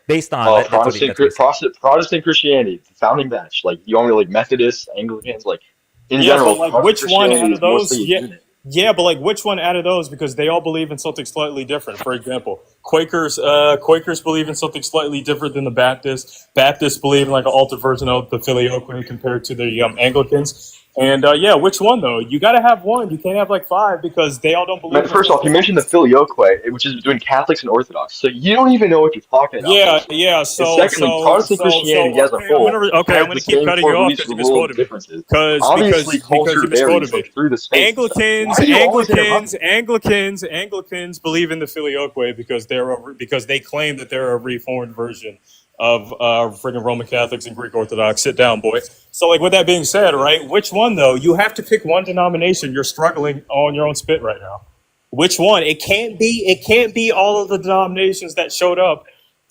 based on? That's what he's saying.
Protestant Christianity, the founding batch. Like you want me like Methodists, Anglicans, like in
Yeah, but
general,
like
Protestant
which one
Christianity
out of
is
those?
mostly a
Yeah,
unit.
yeah, but like which one out of those? Because they all believe in something slightly different. For example, Quakers believe in something slightly different than the Baptists. Baptists believe in like an altered version of the Filioque compared to the Anglicans. And yeah, which one though? You got to have one. You can't have like five because they all don't believe in the
First
same
off, you
thing.
mentioned the Filioque, which is between Catholics and Orthodox. So you don't even know what you're talking about,
Yeah,
first off.
yeah.
And secondly, Protestant Christianity as a
Okay,
whole
I'm
has the
gonna keep
same
cutting you
core
off
beliefs
because
with
you
a world
misquoted
of
me.
differences.
Because
Obviously,
because
culture
you misquoted
varies
me.
like through the states. Why do you always interrupt me?
Anglicans believe in the Filioque because they claim that they're a reformed version of friggin' Roman Catholics and Greek Orthodox. Sit down, boy. So, like, with that being said, right? Which one though? You have to pick one denomination. You're struggling on your own spit right now. Which one? It can't be. It can't be all of the denominations that showed up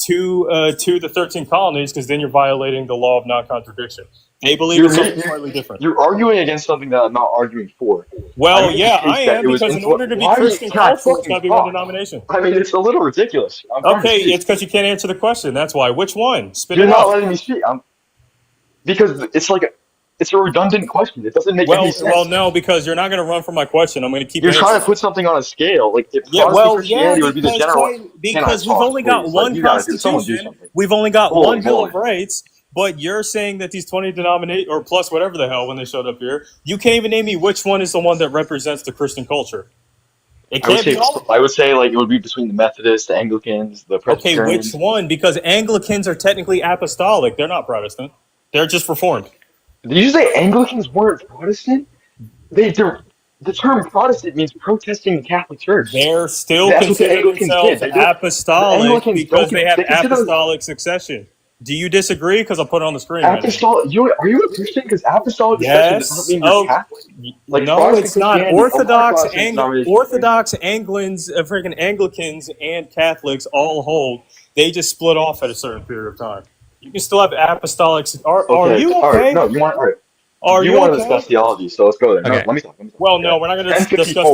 to the 13 colonies, because then you're violating the law of non-contradiction. They believe
You're
in something slightly different.
You're arguing against something that I'm not arguing for.
Well,
I made the
yeah,
case
I
that
am,
it was
because in order to be
Why do you
Christian
God
culture, it's got
fucking
to be one
talk?
denomination.
I mean, it's a little ridiculous. I'm trying to
Okay,
speak.
it's because you can't answer the question. That's why. Which one? Spit
You're
it
not
out.
letting me speak. Because it's a redundant question. It doesn't make any
Well,
sense.
no, because you're not going to run from my question. I'm going to keep
You're trying to
answering.
put something on a scale. Like if
Yeah,
Protestant
well, yeah,
Christianity would be the general. Can I
because we've
talk,
only got
please? Like
one
you gotta do someone do
constitution.
something.
We've only got
Holy
one Bill of
moly.
Rights. But you're saying that these 20 denominate or plus whatever the hell when they showed up here, you can't even name me which one is the one that represents the Christian culture. It
I would
can't be
say
all.
like it would be between the Methodists, the Anglicans, the
Okay, which
Presbyterians.
one? Because Anglicans are technically apostolic. They're not Protestant. They're just Reformed.
Did you say Anglicans weren't Protestant? The term Protestant means protesting the Catholic Church.
They're still
That's what the
consider
Anglicans did.
themselves
They don't. The
apostolic
Anglicans don't.
because they have
They consider
apostolic succession. Do you disagree? Because I'll put it on the screen right now.
apostolic. Are you a Christian? Because apostolic succession does not
Yes.
mean you're
Oh,
Catholic. Like
no,
Protestant
it's not.
Christianity, a lot of Protestant denominations.
Orthodox Anglins, freaking Anglicans, and Catholics all hold. They just split off at a certain period of time. You can still have apostolics. Are
Okay,
you
all right.
okay?
No, you want all right.
Are
You
you
want to
okay?
discuss theology, so let's go there. No,
Okay.
let me talk.
Well,
Okay.
no, we're not going to discuss
1054.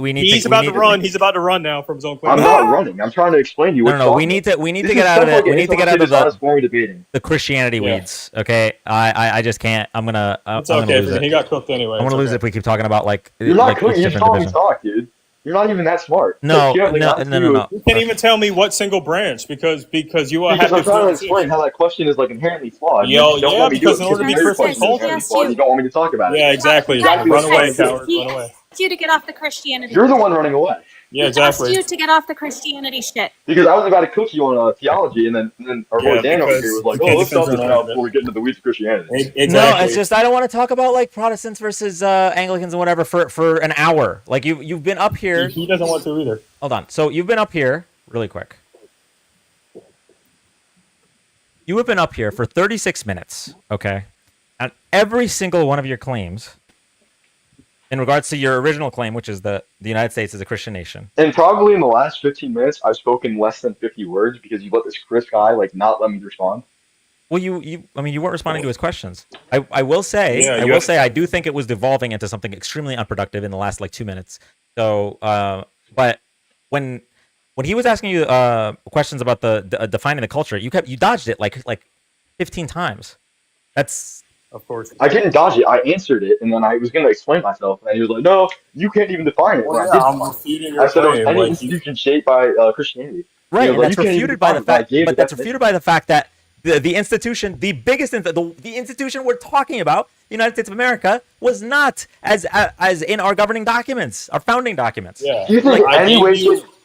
We need
He's
to.
about to run. He's about to run now from his own claim.
I'm not running. I'm trying to explain to you.
No. We need to get out of it. We need to get out of the Christianity weeds. Okay. I just can't. I'm gonna.
It's
I'm
okay.
gonna lose it.
He got cooked anyway.
I'm gonna lose it if we keep talking about like.
You're not
like
cooking.
each
You just
different
told me
division.
talk, dude. You're not even that smart.
No.
You
can't even tell me what single branch because you are.
Because I'm trying to explain how that question is like inherently flawed.
Yo,
You don't
yeah,
want me to do
because
it
in order to be
your
Christian
question is inherently
culture,
flawed. You don't want me to talk about it.
Yeah, exactly.
Exactly
Run
what I'm
away,
trying to
coward.
do.
Run away.
You to get off the Christianity.
You're the one running away.
Yeah,
He
exactly.
asked you to get off the Christianity shit.
Because I was about to cook you on theology, and then our boy Dan over here was like, "Oh, let's stop this now before we get into the weeds of Christianity."
Exactly.
No, it's just I don't want to talk about like Protestants versus Anglicans and whatever for an hour. Like you've been up here.
He doesn't want to either.
Hold on. So you've been up here really quick. You have been up here for 36 minutes, okay? And every single one of your claims, in regards to your original claim, which is the United States is a Christian nation.
And probably in the last 15 minutes, I've spoken less than 50 words because you let this Chris guy like not let me respond.
Well, you weren't responding to his questions. I will say, I do think it was devolving into something extremely unproductive in the last like 2 minutes. So, but when he was asking you questions about the defining the culture, you dodged it like 15 times. That's
of course.
I didn't dodge it. I answered it, and then I was going to explain myself, and he was like, "No, you can't even define it."
Well,
I
I'm refuting your
said it was
claim.
any institution shaped by Christianity.
Right, and
like,
that's refuted by the fact. But that's refuted by the fact that the institution, the biggest the institution we're talking about, the United States of America, was not as in our governing documents, our founding documents.
Yeah.
Do you think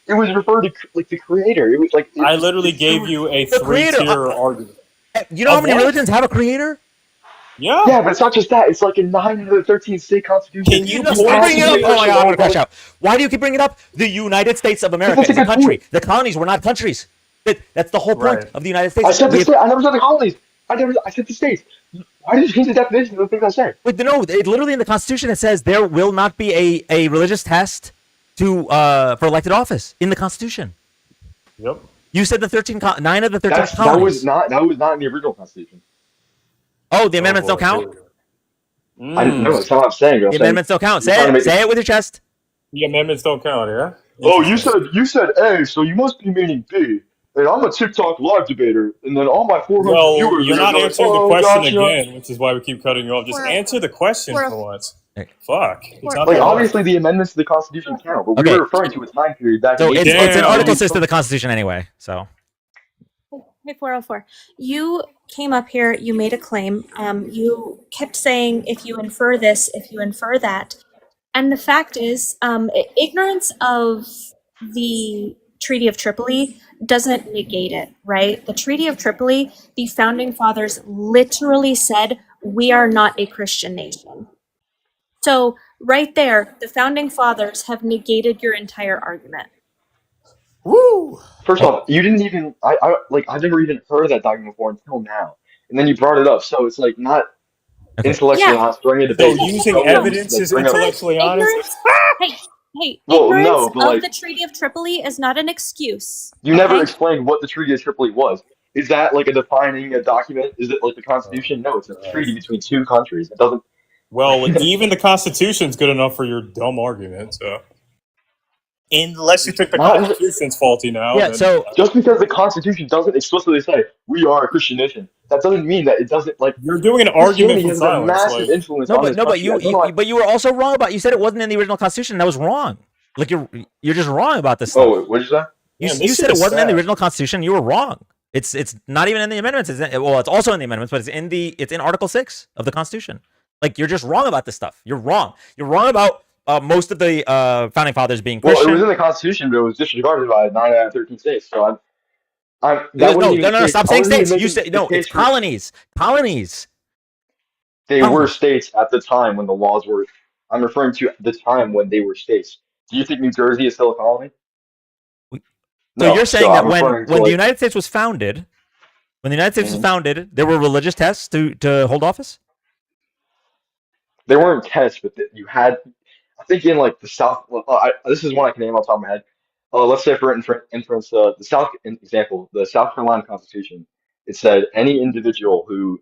it was referred to like the creator? It was like
I literally gave you a 3-tier argument.
You know how many religions have a creator?
Yeah.
Yeah, but it's not just that. It's like in 9 of the 13 state constitutions.
Can you bring it up? Oh my God, I'm gonna crash out. Why do you keep bringing it up? The United States of America is a country. The colonies were not countries. That's the whole point of the United States.
I said the state. I never said the colonies. I said the states. Why did you change the definition of the things I said?
Wait, no, literally in the Constitution it says there will not be a religious test for elected office in the Constitution.
Yep.
You said 9 of the 13 colonies.
That was not in the original Constitution.
Oh, the amendments don't count?
I didn't know. That's not what I'm saying.
The amendments don't count. Say it with your chest.
The amendments don't count, yeah?
Oh, you said A, so you must be meaning B. And I'm a TikTok live debater, and then all my 400 viewers.
You're not
like,
answering the question again, which is why we keep cutting you off. Just answer the question for once. Fuck. It's not
like obviously the amendments to the Constitution count, but we were referring to a time period back.
So it's an article says to the Constitution anyway. So.
Hey, 404. You came up here, you made a claim. You kept saying, if you infer this, if you infer that. And the fact is, ignorance of the Treaty of Tripoli doesn't negate it, right? The Treaty of Tripoli, the founding fathers literally said, we are not a Christian nation. So right there, the founding fathers have negated your entire argument.
Woo! First off, you didn't even I've never even heard of that document before until now, and then you brought it up, so it's like not intellectually honest during a debate.
So using evidence is intellectually honest.
Hey,
well,
ignorance
no, but
of the Treaty of Tripoli is not an excuse.
You never explained what the Treaty of Tripoli was. Is that like a defining a document? Is it like the Constitution? No, it's a treaty between two countries. It doesn't.
Well, even the Constitution's good enough for your dumb argument. So, unless you think the Constitution's faulty now,
Yeah.
then
So
just because the Constitution doesn't explicitly say we are a Christian nation, that doesn't mean that it doesn't like.
you're doing an argument
Christianity
from
has a
silence.
massive
Like,
influence
no,
on
but
this
no, but
country. I don't know why-
but you were also wrong about. You said it wasn't in the original Constitution. That was wrong. Like you're just wrong about this stuff.
Oh, what did you say?
You,
Man,
you
this
said
shit
it
is
wasn't in the
sad.
original Constitution. You were wrong. It's not even in the amendments. Well, it's also in the amendments, but it's in Article 6 of the Constitution. Like you're just wrong about this stuff. You're wrong. You're wrong about most of the founding fathers being
Well,
Christian.
it was in the Constitution, but it was disregarded by 9 out of 13 states. So that
no,
wasn't even the case.
stop
I
saying
wasn't even
states. You
making
say
the
no. It's
case for-
colonies. Colonies.
They were states at the time when the laws were. I'm referring to the time when they were states. Do you think New Jersey is still a colony?
So
No.
you're saying
So
that
I'm referring to
when the
like,
United States was founded, there were religious tests to hold office?
there weren't tests, but you had. I think in like the South. This is one I can name off the top of my head. Let's say for inference, the South example, the South Carolina Constitution. It said any individual who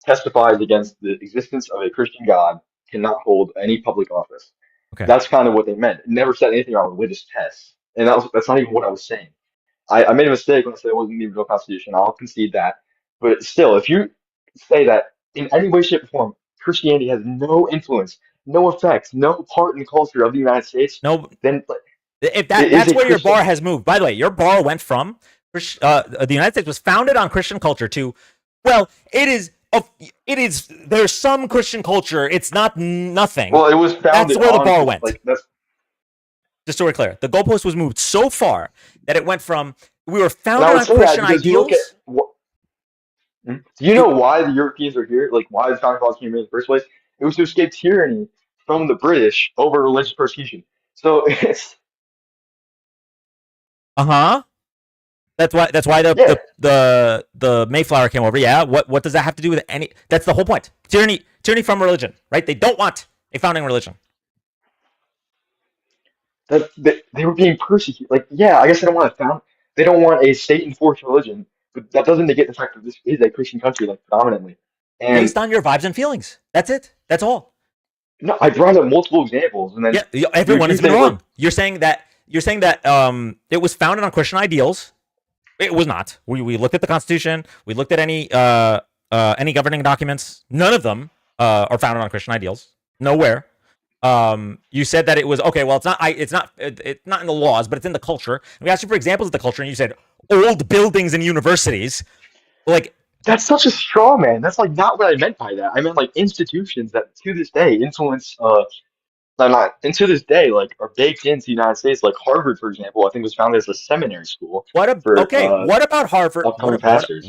testifies against the existence of a Christian God cannot hold any public office.
Okay.
That's kind of what they meant. It never said anything about religious tests, and that's not even what I was saying. I made a mistake when I said it wasn't the original Constitution. I'll concede that, but still, if you say that in any way, shape, or form, Christianity has no influence, no effect, no part in the culture of the United States,
No.
then
If that's where your bar has moved. By the way, your bar went from the United States was founded on Christian culture to, well, it is. There's some Christian culture. It's not nothing.
Well, it was founded.
That's where the bar went.
Like that's.
Just so we're clear, the goalpost was moved so far that it went from we were founded on Christian ideals.
Do you know why the Europeans are here? Like why the founding fathers came here in the first place? It was to escape tyranny from the British over religious persecution. So it's.
That's why the Mayflower came over. Yeah. What does that have to do with any? That's the whole point. Tyranny from religion, right? They don't want a founding religion.
That they were being persecuted. Like, yeah, I guess they don't want they don't want a state-enforced religion, but that doesn't negate the fact that this is a Christian country, like predominantly. And
based on your vibes and feelings. That's it. That's all.
No, I brought up multiple examples, and then
everyone has been wrong. You're saying that it was founded on Christian ideals. It was not. We looked at the Constitution. We looked at any governing documents. None of them are founded on Christian ideals. Nowhere. You said that it was okay. Well, it's not in the laws, but it's in the culture. And we asked you for examples of the culture, and you said old buildings and universities. Like
that's such a straw man. That's like not what I meant by that. I meant like institutions that to this day influence. And to this day, like are baked into the United States. Like Harvard, for example, I think was founded as a seminary school.
What about Harvard?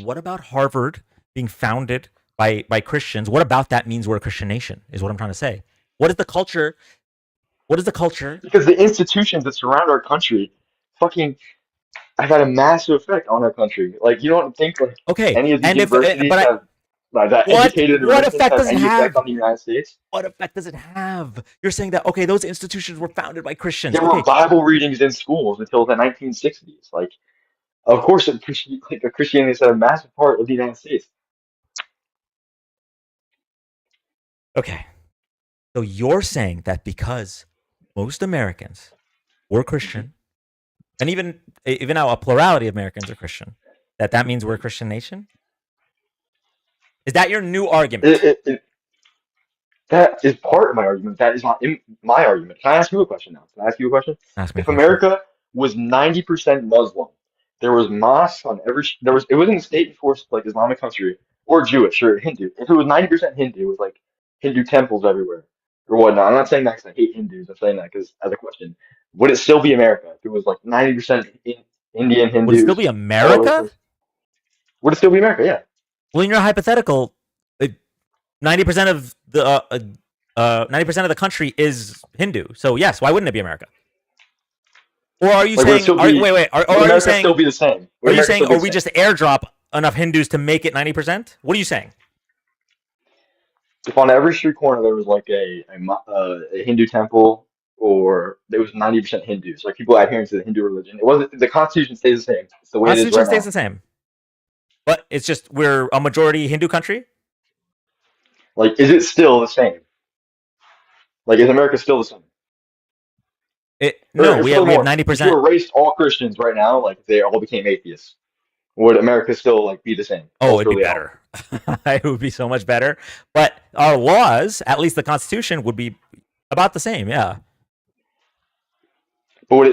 What about Harvard being founded by Christians? What about that means we're a Christian nation? Is what I'm trying to say. What is the culture?
Because the institutions that surround our country, fucking, have had a massive effect on our country. Like you don't think like any of these universities have. That educated
what effect does it have
effect on the United States?
What effect does it have? You're saying that those institutions were founded by Christians.
There were Bible readings in schools until the 1960s. Like, of course, Christianity is a massive part of the United States.
Okay, so you're saying that because most Americans were Christian, and even now a plurality of Americans are Christian, that means we're a Christian nation? Is that your new argument?
That is part of my argument. That is not my argument. Can I ask you a question now? Can I ask you a question?
Ask me.
If America was 90% Muslim, there was mosques on every. It wasn't a state-enforced like Islamic country or Jewish or Hindu. If it was 90% Hindu, with like Hindu temples everywhere or whatnot. I'm not saying that because I hate Hindus. I'm saying that because as a question, would it still be America if it was like 90% Indian Hindus?
Would it still be America?
Would it still be America? Yeah.
Well, in your hypothetical, 90% of the country is Hindu. So yes, why wouldn't it be America? Or are you saying? Are you saying
still be the same?
Are you saying? Or we just airdrop enough Hindus to make it 90%? What are you saying?
If on every street corner there was like a Hindu temple, or there was 90% Hindus, like people adhering to the Hindu religion, it wasn't. The Constitution stays the same. It's the way it is right now.
Constitution stays the same. But it's just we're a majority Hindu country.
Like, is it still the same? Like, is America still the same?
No, we have
furthermore, if you
90%.
erased all Christians right now, like if they all became atheists, would America still like be the same
Oh, it'd be
culturally?
better. It would be so much better. But our laws, at least the Constitution, would be about the same. Yeah.
But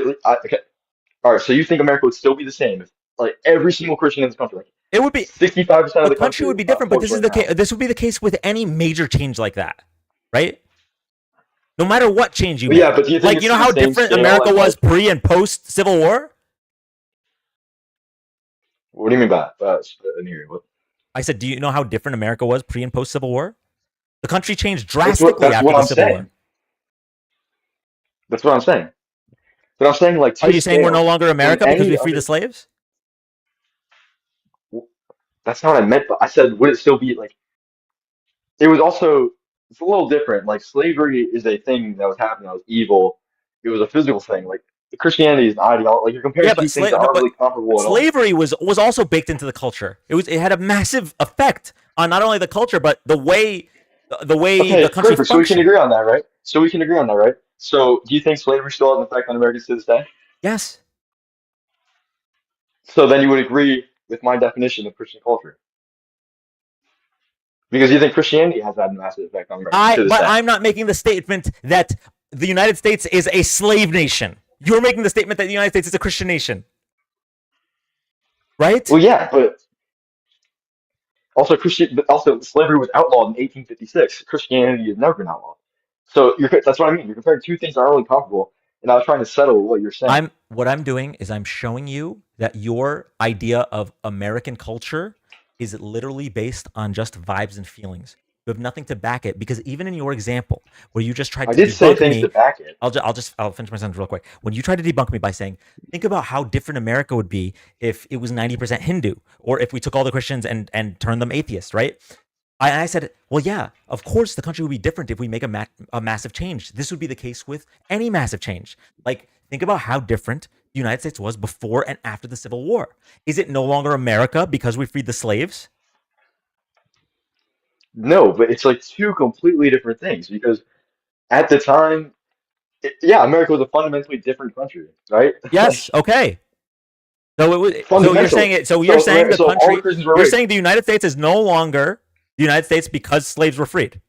okay. All right, so you think America would still be the same if like every single Christian in this country, like
It would be
65% of
the
the
country
country
would be different, but
votes
this is
right
the
now?
case. This would be the case with any major change like that, right? No matter what change you
But
make.
yeah, but do you think
Like,
it's
you know
to the
how
same
different
scale
America
as
was
like
pre and post Civil War?
what do you mean by that? In here, what?
I said, do you know how different America was pre and post Civil War? The country changed
That's what
drastically after the
I'm
Civil War.
saying. That's what I'm saying. But I'm saying like
Are
to
you saying we're no
scale
longer
in
America because
any
we freed the
other.
slaves?
That's not what I meant. But I said, would it still be like? It was also it's a little different. Like slavery is a thing that was happening that was evil. It was a physical thing. Like Christianity is an ideology. Like you're comparing
Yeah,
two things that aren't really comparable at all.
slavery was also baked into the culture. It had a massive effect on not only the culture but the way the
Okay,
country
perfect. So we can
functioned.
agree on that, right? So do you think slavery still has an effect on Americans to this day?
Yes.
So then you would agree with my definition of Christian culture. Because you think Christianity has had a massive effect on Americans to this
But
day.
I'm not making the statement that the United States is a slave nation. You're making the statement that the United States is a Christian nation. Right?
Well, yeah, but also slavery was outlawed in 1856. Christianity has never been outlawed. So that's what I mean. You're comparing two things that aren't really comparable, and I was trying to settle what you're saying.
What I'm doing is I'm showing you that your idea of American culture is literally based on just vibes and feelings. You have nothing to back it because even in your example where you just tried
I
to
did say
debunk
things to
me,
back it.
I'll finish my sentence real quick. When you tried to debunk me by saying, think about how different America would be if it was 90% Hindu or if we took all the Christians and turned them atheists, right? I said, well, yeah, of course the country would be different if we make a massive change. This would be the case with any massive change. Like, think about how different the United States was before and after the Civil War. Is it no longer America because we freed the slaves?
No, but it's like two completely different things because at the time, yeah, America was a fundamentally different country, right?
Yes. Okay. So it was. So you're saying
Fundamentally.
it. So you're saying the
So if all the
country.
Christians were
You're
raped,
saying the United States is no longer the United States because slaves were freed.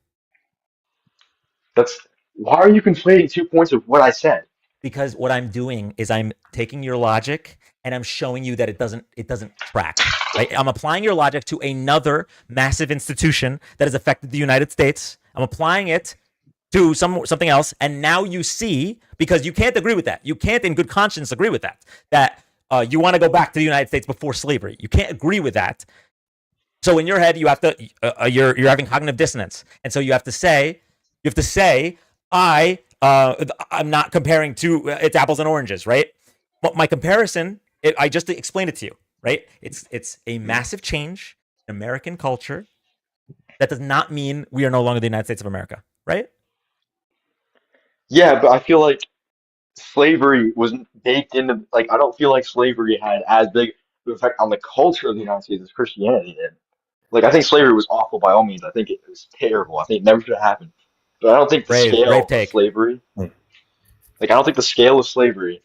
why are you conflating 2 points of what I said?
Because what I'm doing is I'm taking your logic and I'm showing you that it doesn't track. Right? I'm applying your logic to another massive institution that has affected the United States. I'm applying it to something else, and now you see, because you can't agree with that. You can't, in good conscience, agree with that you want to go back to the United States before slavery. You can't agree with that. So in your head, you have to you're having cognitive dissonance, and so you have to say I'm not comparing it's apples and oranges, right? But my comparison, I just explained it to you, right? It's a massive change in American culture. That does not mean we are no longer the United States of America, right?
Yeah, but I feel like slavery was baked into like I don't feel like slavery had as big of an effect on the culture of the United States as Christianity did. Like I think slavery was awful by all means. I think it was terrible. I think it never should have happened. But I don't think the
Brave
scale of
take.
slavery, like I don't think the scale of slavery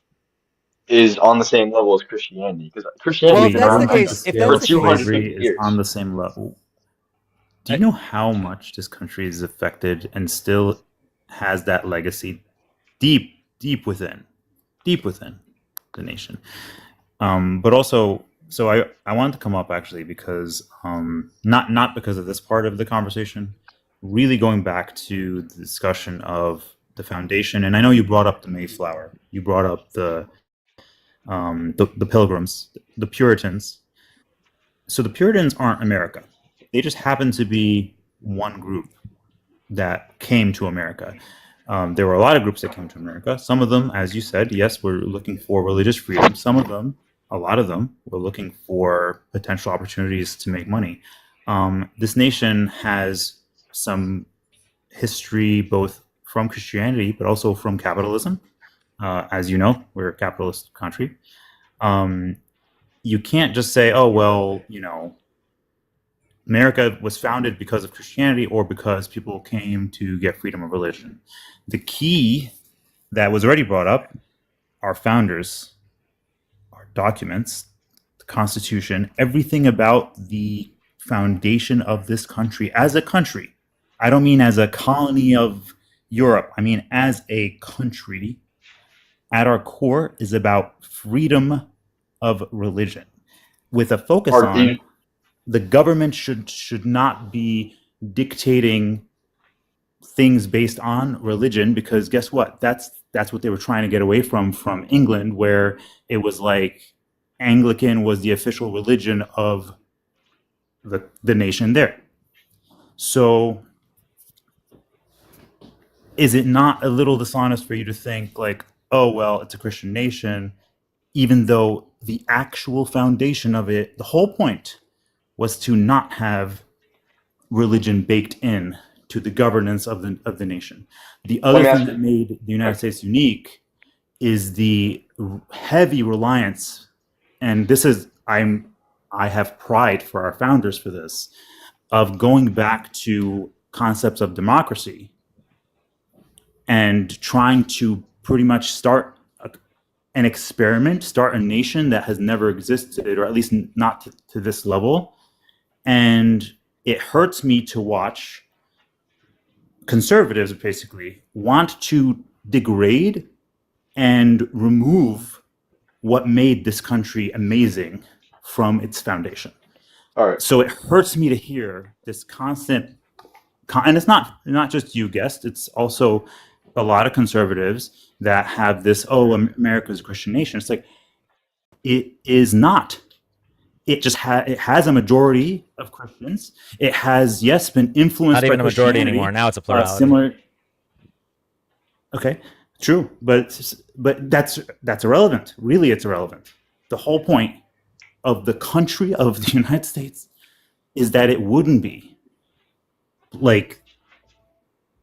is on the same level as Christianity because Christianity
Well,
has
if
been
that's the
around
case,
for 250
Slavery is on
years.
the same level. Do you know how much this country is affected and still has that legacy deep within the nation? But also, so I wanted to come up actually because not because of this part of the conversation, really going back to the discussion of the foundation. And I know you brought up the Mayflower, you brought up the Pilgrims, the Puritans. So the Puritans aren't America. They just happen to be one group that came to America. There were a lot of groups that came to America. Some of them, as you said, yes, were looking for religious freedom. Some of them, a lot of them, were looking for potential opportunities to make money. This nation has some history both from Christianity, but also from capitalism. As you know, we're a capitalist country. You can't just say, oh, well, America was founded because of Christianity or because people came to get freedom of religion. The key that was already brought up, our founders, our documents, the Constitution, everything about the foundation of this country as a country. I don't mean as a colony of Europe. I mean as a country. At our core is about freedom of religion, with a focus
Are
on the government should not be dictating things based on religion, because guess what? That's what they were trying to get away from England, where it was like Anglican was the official religion of the nation there. So is it not a little dishonest for you to think like, oh well, it's a Christian nation, even though the actual foundation of it, the whole point was to not have religion baked in to the governance of the nation. The
let
other
me
thing
ask
that
you.
made the United
Okay.
States unique is the heavy reliance, and this is I have pride for our founders for this, of going back to concepts of democracy and trying to pretty much start an experiment, start a nation that has never existed, or at least not to this level. And it hurts me to watch conservatives basically want to degrade and remove what made this country amazing from its foundation.
All right.
So it hurts me to hear this constant, and it's not just you, guest. It's also a lot of conservatives that have this, oh, America's a Christian nation. It's like, it is not. It just it has a majority of Christians. It has, yes, been influenced
Not
by
even a majority
Christianity.
anymore. Now it's a plurality.
Similar. Okay, true, but that's irrelevant. Really, it's irrelevant. The whole point of the country of the United States is that it wouldn't be like.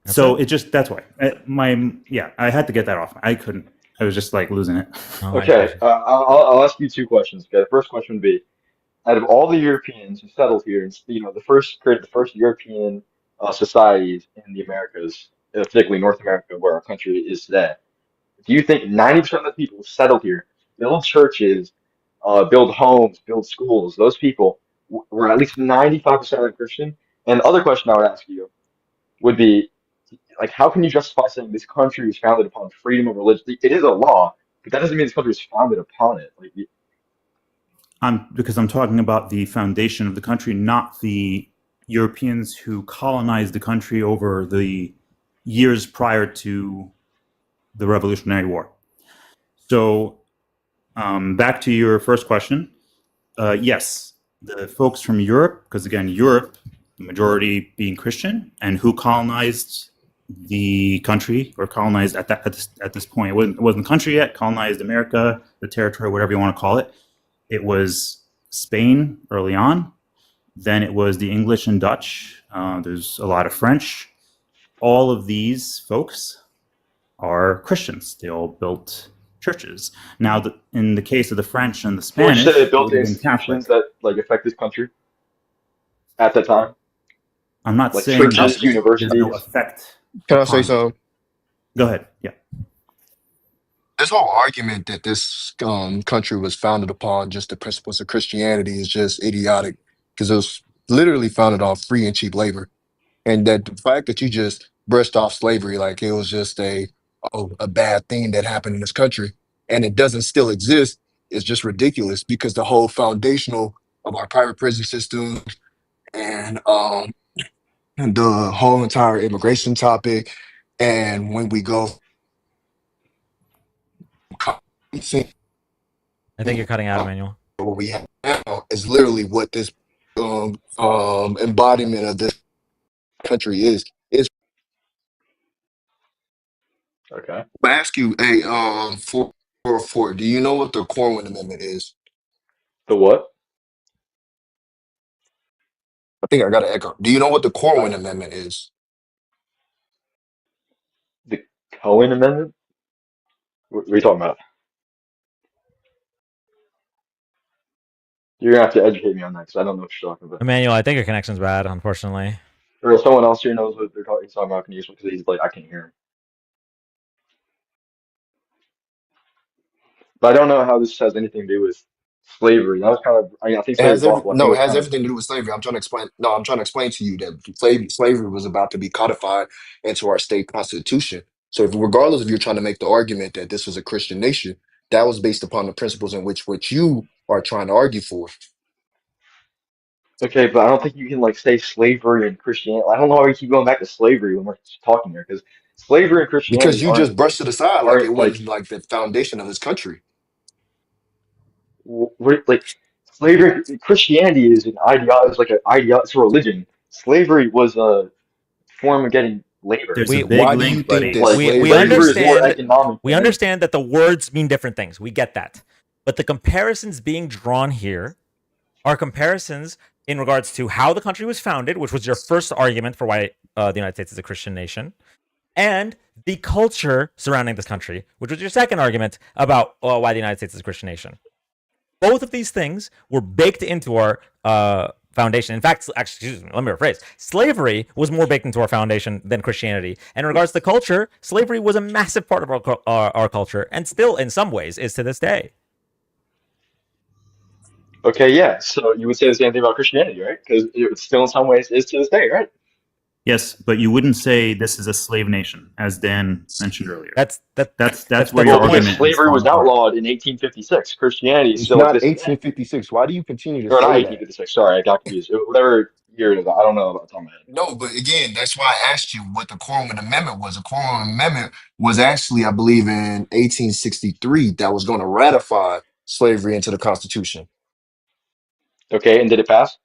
That's
So
it.
it just, that's why I had to get that off. I couldn't. I was just like losing it.
Oh, I
Okay.
appreciate
I'll ask you two questions. Okay. The first question would be, out of all the Europeans who settled here, and the first created the first European societies in the Americas, particularly North America, where our country is today. Do you think 90% of the people who settled here, build churches, build homes, build schools, those people were at least 95% Christian? And the other question I would ask you would be, like, how can you justify saying this country was founded upon freedom of religion? It is a law, but that doesn't mean this country was founded upon it. Like,
Because I'm talking about the foundation of the country, not the Europeans who colonized the country over the years prior to the Revolutionary War. So, back to your first question. Yes, the folks from Europe, because again, Europe, the majority being Christian, and who colonized the country, or colonized at this point, it wasn't a country yet, colonized America, the territory, whatever you want to call it. It was Spain early on. Then it was the English and Dutch. There's a lot of French. All of these folks are Christians. They all built churches. Now, in the case of the French and the
so would you say they
Spanish, they
built
would
the
have been
institutions
Catholic.
that like affect this country at that time,
I'm not
like
saying that
churches,
there's no
universities?
effect
Can I say
upon.
something?
Go ahead. Yeah.
This whole argument that this country was founded upon just the principles of Christianity is just idiotic because it was literally founded on free and cheap labor. And that the fact that you just brushed off slavery like it was just a bad thing that happened in this country and it doesn't still exist is just ridiculous because the whole foundational of our private prison system and the whole entire immigration topic and when we go
I think you're cutting out, Emmanuel.
what we have now is literally what this embodiment of this country is. It's
Okay.
I ask you, hey, do you know what the Corwin Amendment is?
The what?
I think I got an echo. Do you know what the Corwin
I,
Amendment is?
the Cohen Amendment? What are you talking about? You're gonna have to educate me on that because I don't know what you're talking about.
Emmanuel, I think your connection's bad, unfortunately.
Or if someone else here knows what he's talking about, can you because he's like I can't hear him. But I don't know how this has anything to do with slavery. That was kind of I mean I think
It
slavery
has
is lawful. I think it
no, it
was
has
kind of
everything to do with slavery. I'm trying to explain. No, I'm trying to explain to you that slavery was about to be codified into our state constitution. So, if, regardless if you're trying to make the argument that this was a Christian nation, that was based upon the principles in which what you are trying to argue for.
okay, but I don't think you can like say slavery and Christianity. I don't know why we keep going back to slavery when we're talking here because slavery and
Because
Christianity
you just brushed it aside like it
aren't
was
like
like the foundation of this country.
like slavery. Christianity is an ideology, it's like an ideology, it's a religion. Slavery was a form of getting labor.
There's a
We
big
Why do you
link,
think
buddy.
that
Like
we
slavery
slavery is
was?
more
understand
economic
we
than anything.
understand that the words mean different things. We get that. But the comparisons being drawn here are comparisons in regards to how the country was founded, which was your first argument for why the United States is a Christian nation, and the culture surrounding this country, which was your second argument about why the United States is a Christian nation. Both of these things were baked into our foundation. In fact, actually, excuse me, let me rephrase. Slavery was more baked into our foundation than Christianity. And in regards to culture, slavery was a massive part of our culture, and still, in some ways, is to this day.
Okay, yeah. So you would say the same thing about Christianity, right? Because it still in some ways is to this day, right?
Yes, but you wouldn't say this is a slave nation, as Dan mentioned earlier.
That's
That's where
the
your
Well, because
point.
argument has
slavery was
fallen apart.
outlawed in 1856. Christianity
It's
still
not
exists today.
1856. Why do you continue to
Or not
say that?
1856. Sorry, I got confused. Whatever year it is, I don't know about the top of my head.
No, but again, that's why I asked you what the Corwin Amendment was. The Corwin Amendment was actually, I believe, in 1863 that was going to ratify slavery into the Constitution.
Okay, and did it pass?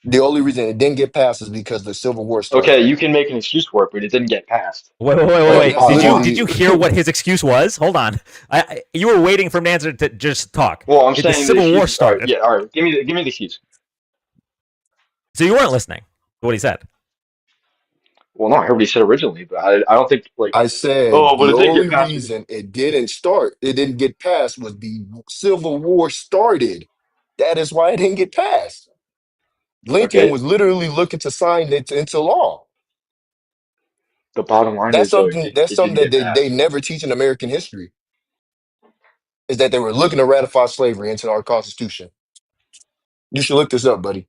The only reason it didn't get passed is because the Civil War
Okay,
started.
you can make an excuse for it, but it didn't get passed.
Wait.
That's the
That's
bottom line.
Did
literally
you hear what his excuse was? Hold on. You were waiting for an answer to just talk.
Well, I'm
The
saying the
Civil War
excuse. All right,
started,
yeah, all right. Give me the excuse.
so you weren't listening to what he said.
Well, no, I heard what he said originally, but I don't think like.
I said
Oh, but
the
it did
only
get passed.
reason it didn't start, it didn't get passed was the Civil War started. That is why it didn't get passed. Lincoln
Okay,
was literally looking to sign it into law.
the bottom line is though,
That's
it didn't
something that
get
they
passed.
never teach in American history, is that they were looking to ratify slavery into our Constitution. You should look this up, buddy.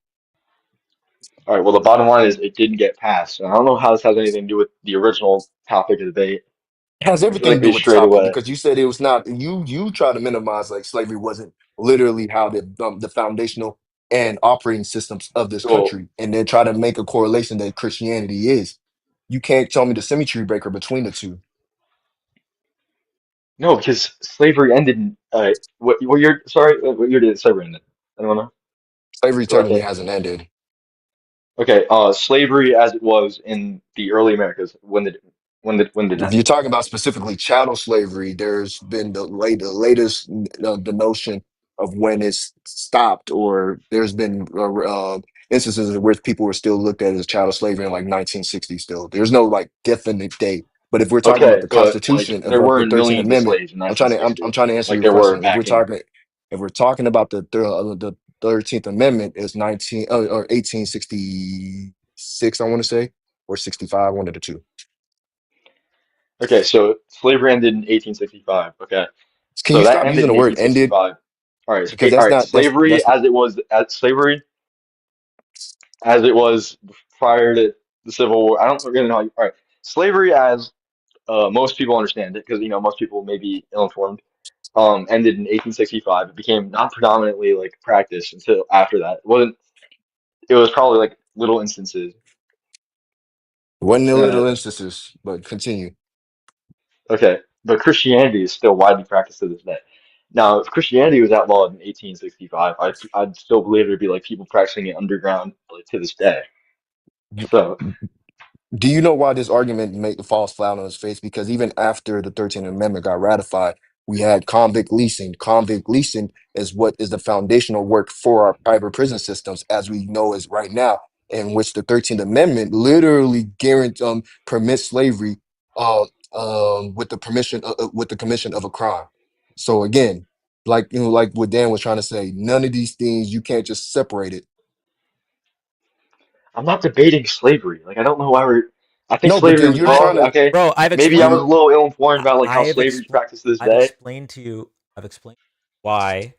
All right, well, the bottom line is it didn't get passed. And I don't know how this has anything to do with the original topic of debate.
It has
I feel
everything
like
to do
we
with the
strayed
topic
away.
because you said it was not you try to minimize like slavery wasn't literally how the foundational and operating systems of this
Well,
country, and then try to make a correlation that Christianity is. You can't tell me the symmetry breaker between the two.
no, because slavery ended in what year? Sorry, what year did slavery end? Anyone know?
Slavery
Go
technically
ahead.
hasn't ended.
Okay, slavery as it was in the early Americas. When did it
If
end?
you're talking about specifically chattel slavery, there's been the latest the notion of when it's stopped, or there's been instances where people were still looked at as chattel slavery in like 1960 still. There's no like definite date. But if we're talking about
Okay,
the
but like
Constitution of
there
the
weren't
13th
millions of
Amendment,
slaves in
I'm
1960,
trying to answer
like
your
there were
question. If we're
back in.
talking about the 13th Amendment is 19 or 1866, I want to say, or 65, one of the two.
Okay, so slavery ended in 1865. Okay,
Can
so
you
that
stop
ended
using
in
the word ended?
1865. All right,
Because
okay, all
that's
right.
not
Slavery
that's
as it was, as slavery as it was prior to the Civil War. I don't really know. All right, slavery as most people understand it, because most people may be ill-informed. Ended in 1865. It became not predominantly like practiced until after that. It wasn't. It was probably like little instances.
one of the
Uh,
little instances, but continue.
okay, but Christianity is still widely practiced to this day. Now, if Christianity was outlawed in 1865, I'd still believe there'd be like people practicing it underground like to this day. So,
Do you know why this argument falls flat on its face? Because even after the 13th Amendment got ratified, we had convict leasing. Convict leasing is what is the foundational work for our private prison systems as we know is right now, in which the 13th Amendment literally permits slavery with the commission of a crime. So again, like like what Dan was trying to say. None of these things you can't just separate it.
I'm not debating slavery. Like I don't know why we're. I think
No,
slavery
because
was
you're trying
wrong.
to.
Okay,
Bro, I've
maybe I was
explained.
a little ill-informed about like how
I've
slavery is
explained.
practiced to this
I've
day.
explained to you. I've explained why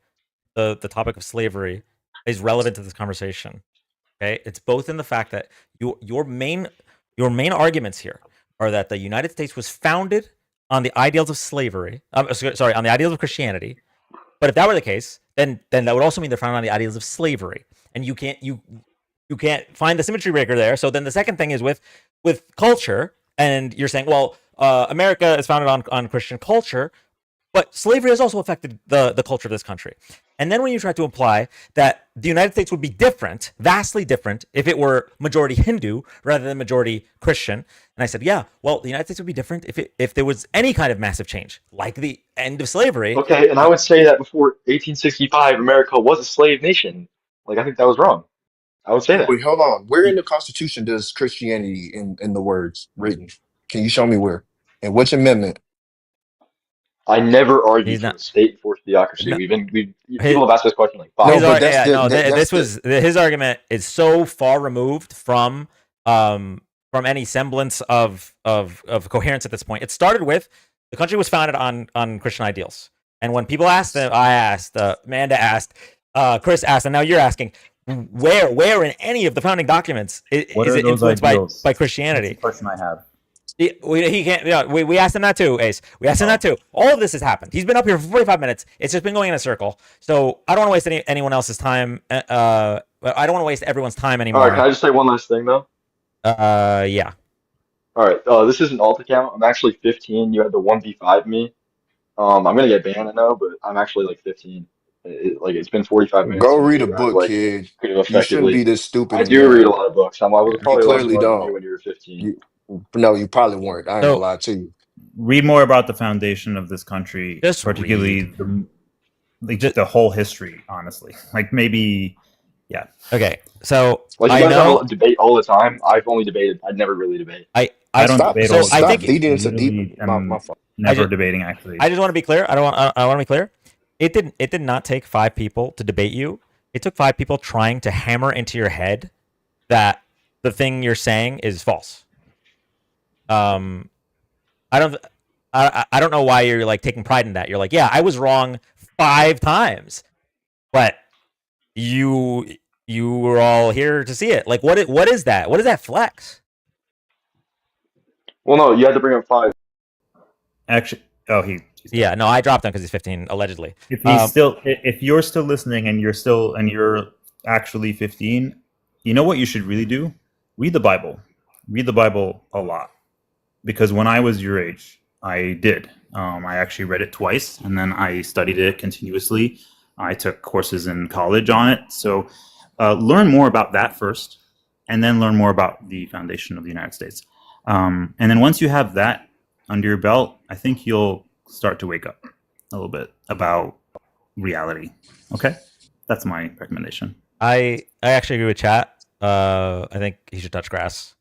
the topic of slavery is relevant to this conversation. Okay, it's both in the fact that your main arguments here are that the United States was founded on the ideals of slavery. Sorry, on the ideals of Christianity. But if that were the case, then that would also mean they're founded on the ideals of slavery, and you can't find the symmetry breaker there. So then the second thing is with culture, and you're saying, well, America is founded on Christian culture, but slavery has also affected the culture of this country. And then when you try to imply that the United States would be different, vastly different, if it were majority Hindu rather than majority Christian, and I said, yeah, well, the United States would be different if there was any kind of massive change, like the end of slavery.
Okay, and I would say that before 1865, America was a slave nation. Like I think that was wrong. I would say that.
Wait, hold on. Where in the Constitution does Christianity in the words written? Can you show me where? And which amendment?
I never argued
He's
for
not.
a state forced theocracy.
No,
People have asked this question like
No,
five
but
times.
that's the
this
that's the
was his argument is so far removed from any semblance of coherence at this point. It started with the country was founded on Christian ideals, and when people asked them, I asked, Amanda asked, Chris asked, and now you're asking, where in any of the founding documents
What
is
are
it
those
influenced
ideals?
by
That's the
Christianity?
question I have.
He can't. Yeah, we asked him that too, Ace. We asked him that too. All of this has happened. He's been up here for 45 minutes. It's just been going in a circle. So I don't want to waste anyone else's time. I don't want to waste everyone's time
All right,
anymore.
can I just say one last thing though?
Yeah.
All right, this is an alt account. I'm actually 15. You had to 1v5 me. I'm gonna get banned, I know, but I'm actually like 15. Like it's been 45 minutes
go
and
read
you
a
guys
book,
like
kid.
could have
You shouldn't be
effectively.
this stupid
I
and
do read a
dumb.
lot of books. I was
You
probably a lot
clearly
smarter than you
don't.
when you were 15.
You no, you probably weren't. I ain't gonna
So
lie to you.
Read more about the foundation of this country,
just
particularly
read.
just the whole history. Honestly, like maybe, yeah.
Okay. So
Like you
I
guys have
know.
a debate all the time. I've only debated. I'd never really debate.
I don't
Stop
debate all
So
the
I
stop
time.
think
leading
I
into deep
literally
my
am
fault.
never debating actually.
I just want to be clear. I want to be clear. It did not take 5 people to debate you. It took 5 people trying to hammer into your head that the thing you're saying is false. Um, I don't I don't know why you're like taking pride in that. You're like, yeah, I was wrong 5 times, but you were all here to see it. Like, what is that? What is that flex?
Well, no, you had to bring up five.
Actually, oh, he's
Yeah, no, I dropped him because he's 15, allegedly.
if you're still listening and you're actually 15, you know what you should really do? Read the Bible. Read the Bible a lot. Because when I was your age, I did. I actually read it twice, and then I studied it continuously. I took courses in college on it. So learn more about that first, and then learn more about the foundation of the United States. And then once you have that under your belt, I think you'll start to wake up a little bit about reality. Okay? That's my recommendation.
I actually agree with chat. I think he should touch grass.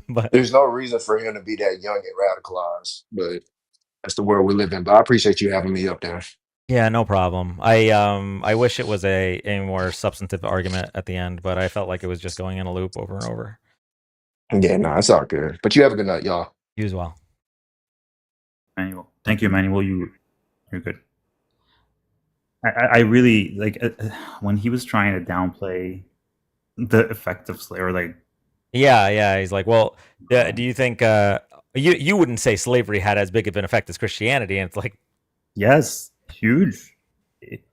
But
There's no reason for him to be that young and radicalized, but that's the world we live in. But I appreciate you having me up there.
yeah, no problem. I wish it was a more substantive argument at the end, but I felt like it was just going in a loop over and over.
Yeah, no, it's all good. But you have a good night, y'all.
You as well.
Emmanuel. Thank you, Emmanuel. You're good. I really like when he was trying to downplay the effect of slavery. Like,
Yeah. He's like, well, do you think you wouldn't say slavery had as big of an effect as Christianity? And it's like,
yes, huge,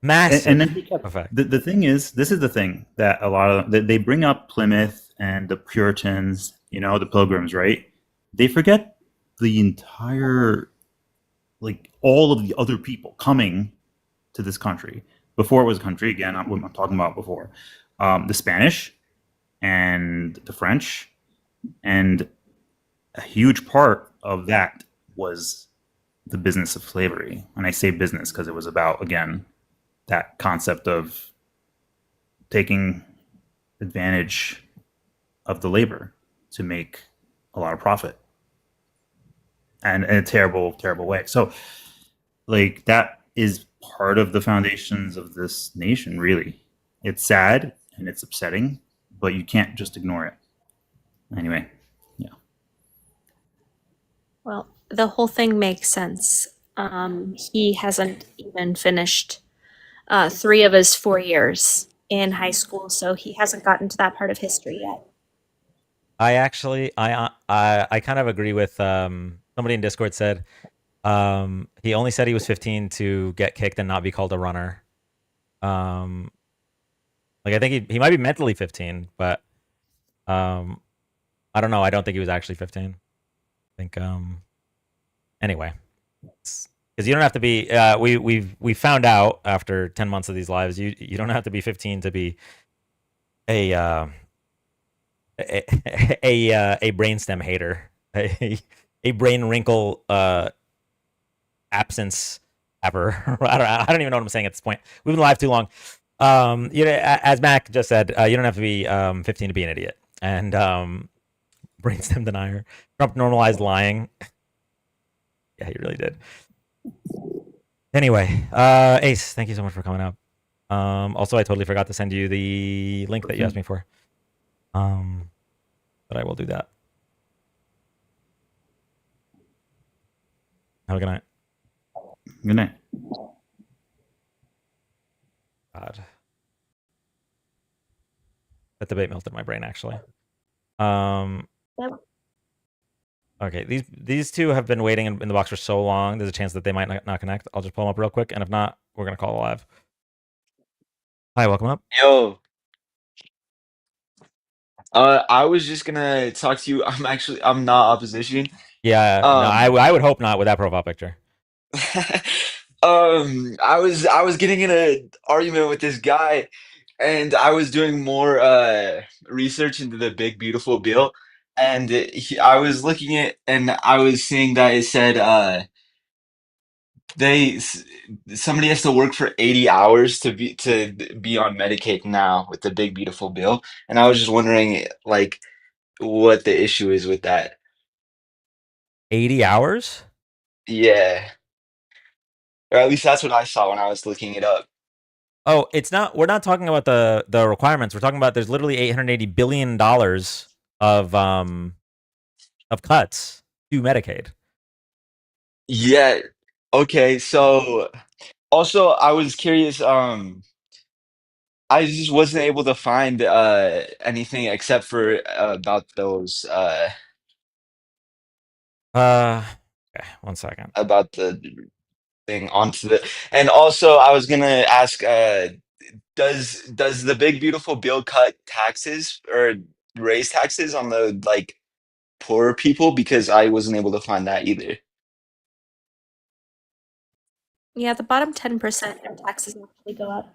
massive.
And then he kept, the thing is, this is the thing that a lot of they bring up Plymouth and the Puritans, the Pilgrims, right? They forget the entire, like all of the other people coming to this country before it was a country. Again, what I'm talking about before, the Spanish and the French, and a huge part of that was the business of slavery. And I say business because it was about, again, that concept of taking advantage of the labor to make a lot of profit, and in a terrible, terrible way. So, like, that is
part of the foundations of this nation, really. It's sad and it's upsetting, but you can't just ignore it. Anyway, yeah. Well, the whole thing makes sense. He hasn't even finished 3 of his 4 years in high school, so he hasn't gotten to that part of history yet.
I actually, I kind of agree with somebody in Discord said he only said he was 15 to get kicked and not be called a runner. Like I think he might be mentally 15, but I don't know. I don't think he was actually 15. I think anyway, because you don't have to be. We found out after 10 months of these lives, you don't have to be 15 to be a a brainstem hater, a brain wrinkle absence ever. I don't even know what I'm saying at this point. We've been live too long. You know, as Mac just said, you don't have to be 15 to be an idiot. And brainstem denier. Trump normalized lying. Yeah, he really did. Anyway, Ace, thank you so much for coming up. Also, I totally forgot to send you the link that you asked me for. But I will do that. Have a good night.
Good night.
God. That debate melted my brain, actually. Okay, these two have been waiting in the box for so long. There's a chance that they might not connect. I'll just pull them up real quick, and if not, we're gonna call it live. Hi, welcome up.
Yo. I was just gonna talk to you. I'm not opposition.
Yeah, no, I would hope not with that profile picture.
I was getting in an argument with this guy, and I was doing more research into the big beautiful bill, and I was looking at, and I was seeing that it said somebody has to work for 80 hours to be on Medicaid now with the big beautiful bill, and I was just wondering like what the issue is with that.
80 hours?
Yeah. Or at least that's what I saw when I was looking it up.
Oh, it's not. We're not talking about the requirements. We're talking about there's literally $880 billion of cuts to Medicaid.
Yeah. Okay. So also I was curious, I just wasn't able to find anything except for about those
Okay, 1 second.
about the thing onto the, and also I was gonna ask does the big beautiful bill cut taxes or raise taxes on the like poorer people, because I wasn't able to find that either.
Yeah, the bottom 10% their taxes actually go up.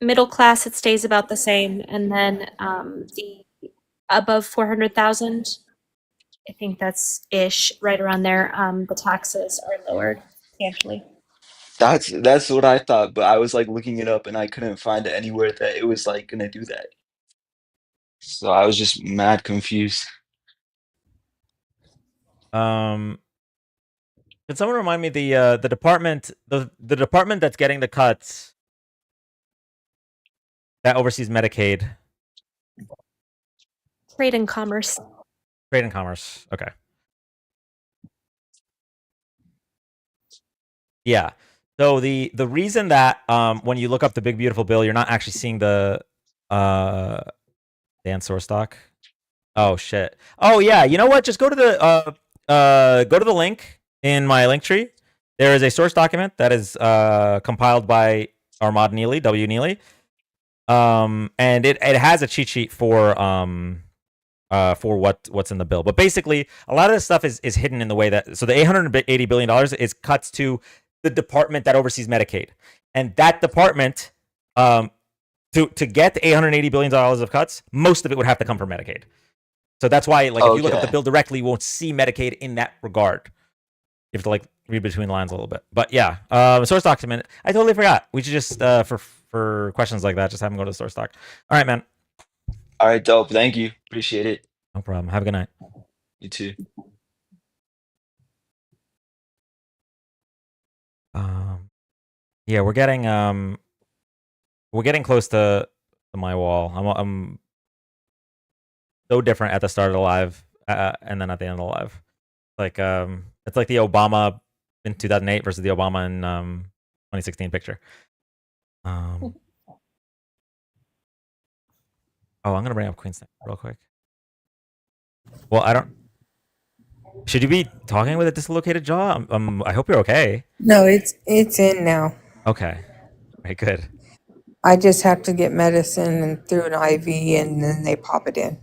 Middle class, it stays about the same, and then the above 400,000, I think that's ish right around there. The taxes are lowered substantially.
That's what I thought, but I was like looking it up and I couldn't find it anywhere that it was like gonna do that. So I was just mad confused.
Can someone remind me the department the department that's getting the cuts that oversees Medicaid?
Trade and commerce.
Trade and commerce. Okay. Yeah. So the reason that when you look up the big beautiful bill, you're not actually seeing the Dan source doc. Oh shit. Oh yeah. You know what? Just go to the link in my link tree. There is a source document that is compiled by Armad Neely, W. Neely. And it has a cheat sheet for what's in the bill. But basically, a lot of this stuff is hidden in the way that, so the $880 billion is cuts to the department that oversees Medicaid. And that department, to get the $880 billion of cuts, most of it would have to come from Medicaid. So that's why, like, if you look at the bill directly, you won't see Medicaid in that regard. You have to, like, read between the lines a little bit. But yeah, source document. I totally forgot. We should just, for questions like that, just have them go to the source doc. All right, man.
All right, dope. Thank you. Appreciate it.
No problem. Have a good night.
You too.
Yeah, we're getting close to my wall. I'm so different at the start of the live, and then at the end of the live. Like it's like the Obama in 2008 versus the Obama in 2016 picture. Oh, I'm gonna bring up Queen's real quick. Well, I don't. Should you be talking with a dislocated jaw? I hope you're okay.
No, it's in now.
Okay. Very good.
I just have to get medicine and through an IV, and then they pop it in.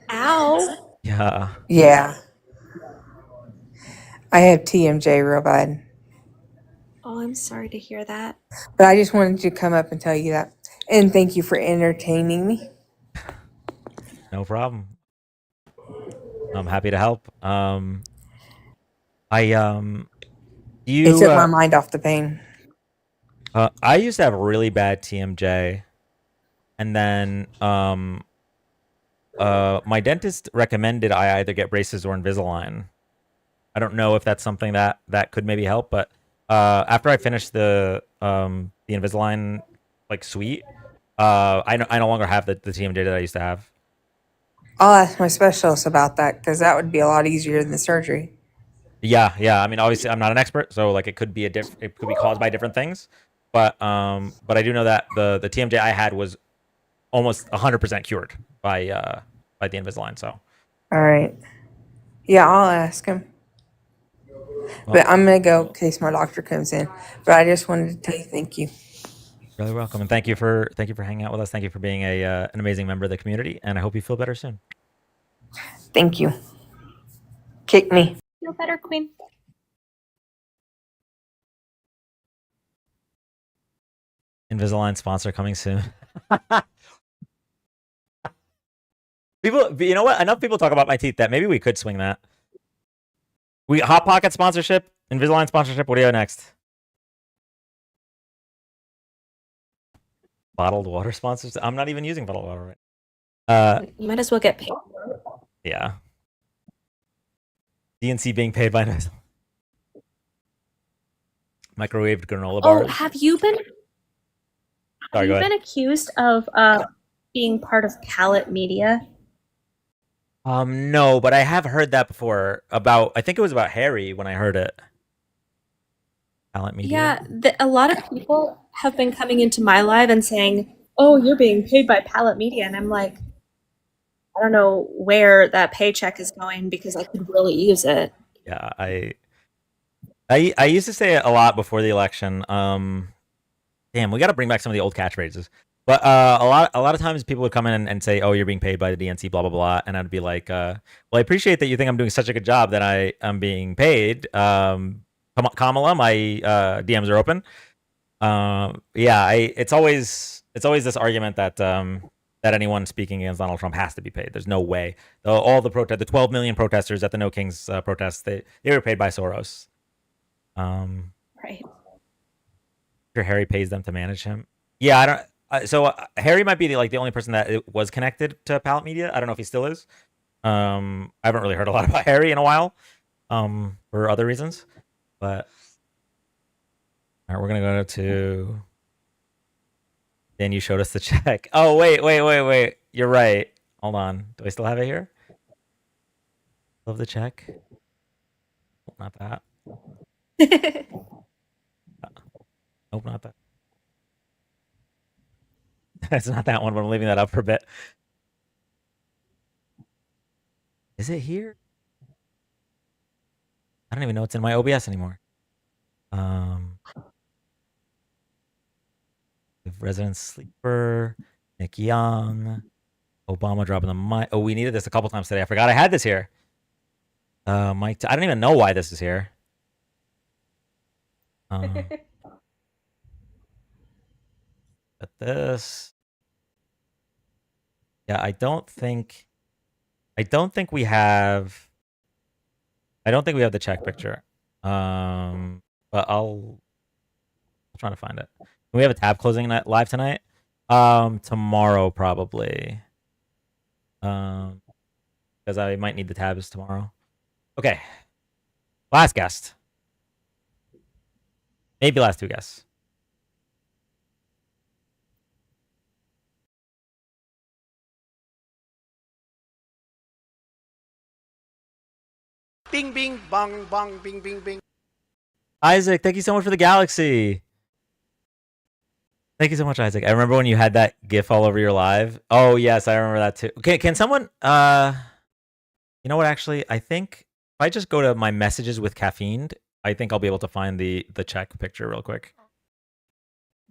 Ow.
Yeah.
Yeah. I have TMJ real bad.
Oh, I'm sorry to hear that.
But I just wanted to come up and tell you that. And thank you for entertaining me.
No problem. I'm happy to help. You
It took my mind off the pain.
I used to have really bad TMJ, and then my dentist recommended I either get braces or Invisalign. I don't know if that's something that could maybe help, but after I finished the Invisalign like suite, I no longer have the TMJ that I used to have.
I'll ask my specialist about that because that would be a lot easier than the surgery.
Yeah. I mean, obviously, I'm not an expert, so like it could be it could be caused by different things, but I do know that the TMJ I had was almost 100% cured by the Invisalign. So.
All right. Yeah, I'll ask him. But I'm gonna go in case my doctor comes in. But I just wanted to tell you thank you.
Really welcome, and thank you for hanging out with us. Thank you for being an amazing member of the community, and I hope you feel better soon.
Thank you. Kick me.
Feel better, Queen.
Invisalign sponsor coming soon. People, you know what? Enough people talk about my teeth that maybe we could swing that. We Hot Pocket sponsorship, Invisalign sponsorship. What do you have next? Bottled water sponsors. I'm not even using bottled water right.
You might as well get paid.
Yeah. DNC being paid by microwaved granola bars.
Oh, have you been?
Sorry,
have you been accused of being part of Palette Media?
No, but I have heard that before about. I think it was about Harry when I heard it. Palette Media.
Yeah, a lot of people have been coming into my live and saying, "Oh, you're being paid by Palette Media," and I'm like, I don't know where that paycheck is going because I could really use it.
Yeah, I used to say it a lot before the election. Damn, we got to bring back some of the old catchphrases. But a lot of times people would come in and say, "Oh, you're being paid by the DNC, blah blah blah," and I'd be like, "Well, I appreciate that you think I'm doing such a good job that I am being paid." Kamala, my DMs are open. Yeah, it's always this argument that that anyone speaking against Donald Trump has to be paid. There's no way. All the 12 million protesters at the No Kings protests, they were paid by Soros.
Right.
Sure, Harry pays them to manage him. Yeah, I don't. So Harry might be the only person that was connected to Palette Media. I don't know if he still is. I haven't really heard a lot about Harry in a while, for other reasons. But all right, we're gonna go to. Dan, you showed us the check. Oh wait. You're right. Hold on. Do I still have it here? Love the check. Not that. Nope, not that. It's not that one, but I'm leaving that up for a bit. Is it here? I don't even know it's in my OBS anymore. Resident Sleeper, Nick Young, Obama dropping the mic. Oh, we needed this a couple times today. I forgot I had this here. Mike, I don't even know why this is here. But this, yeah, I don't think we have. I don't think we have the check picture. But I'm trying to find it. Can we have a tab closing live tonight? Tomorrow probably. Because I might need the tabs tomorrow. Okay. Last guest. Maybe last two guests.
Bing, bing, bong, bong, bing, bing, bing.
Isaac, thank you so much for the galaxy. Thank you so much, Isaac. I remember when you had that GIF all over your live. Oh yes, I remember that too. Okay, can someone you know what, actually, I think if I just go to my messages with caffeine, I think I'll be able to find the check picture real quick.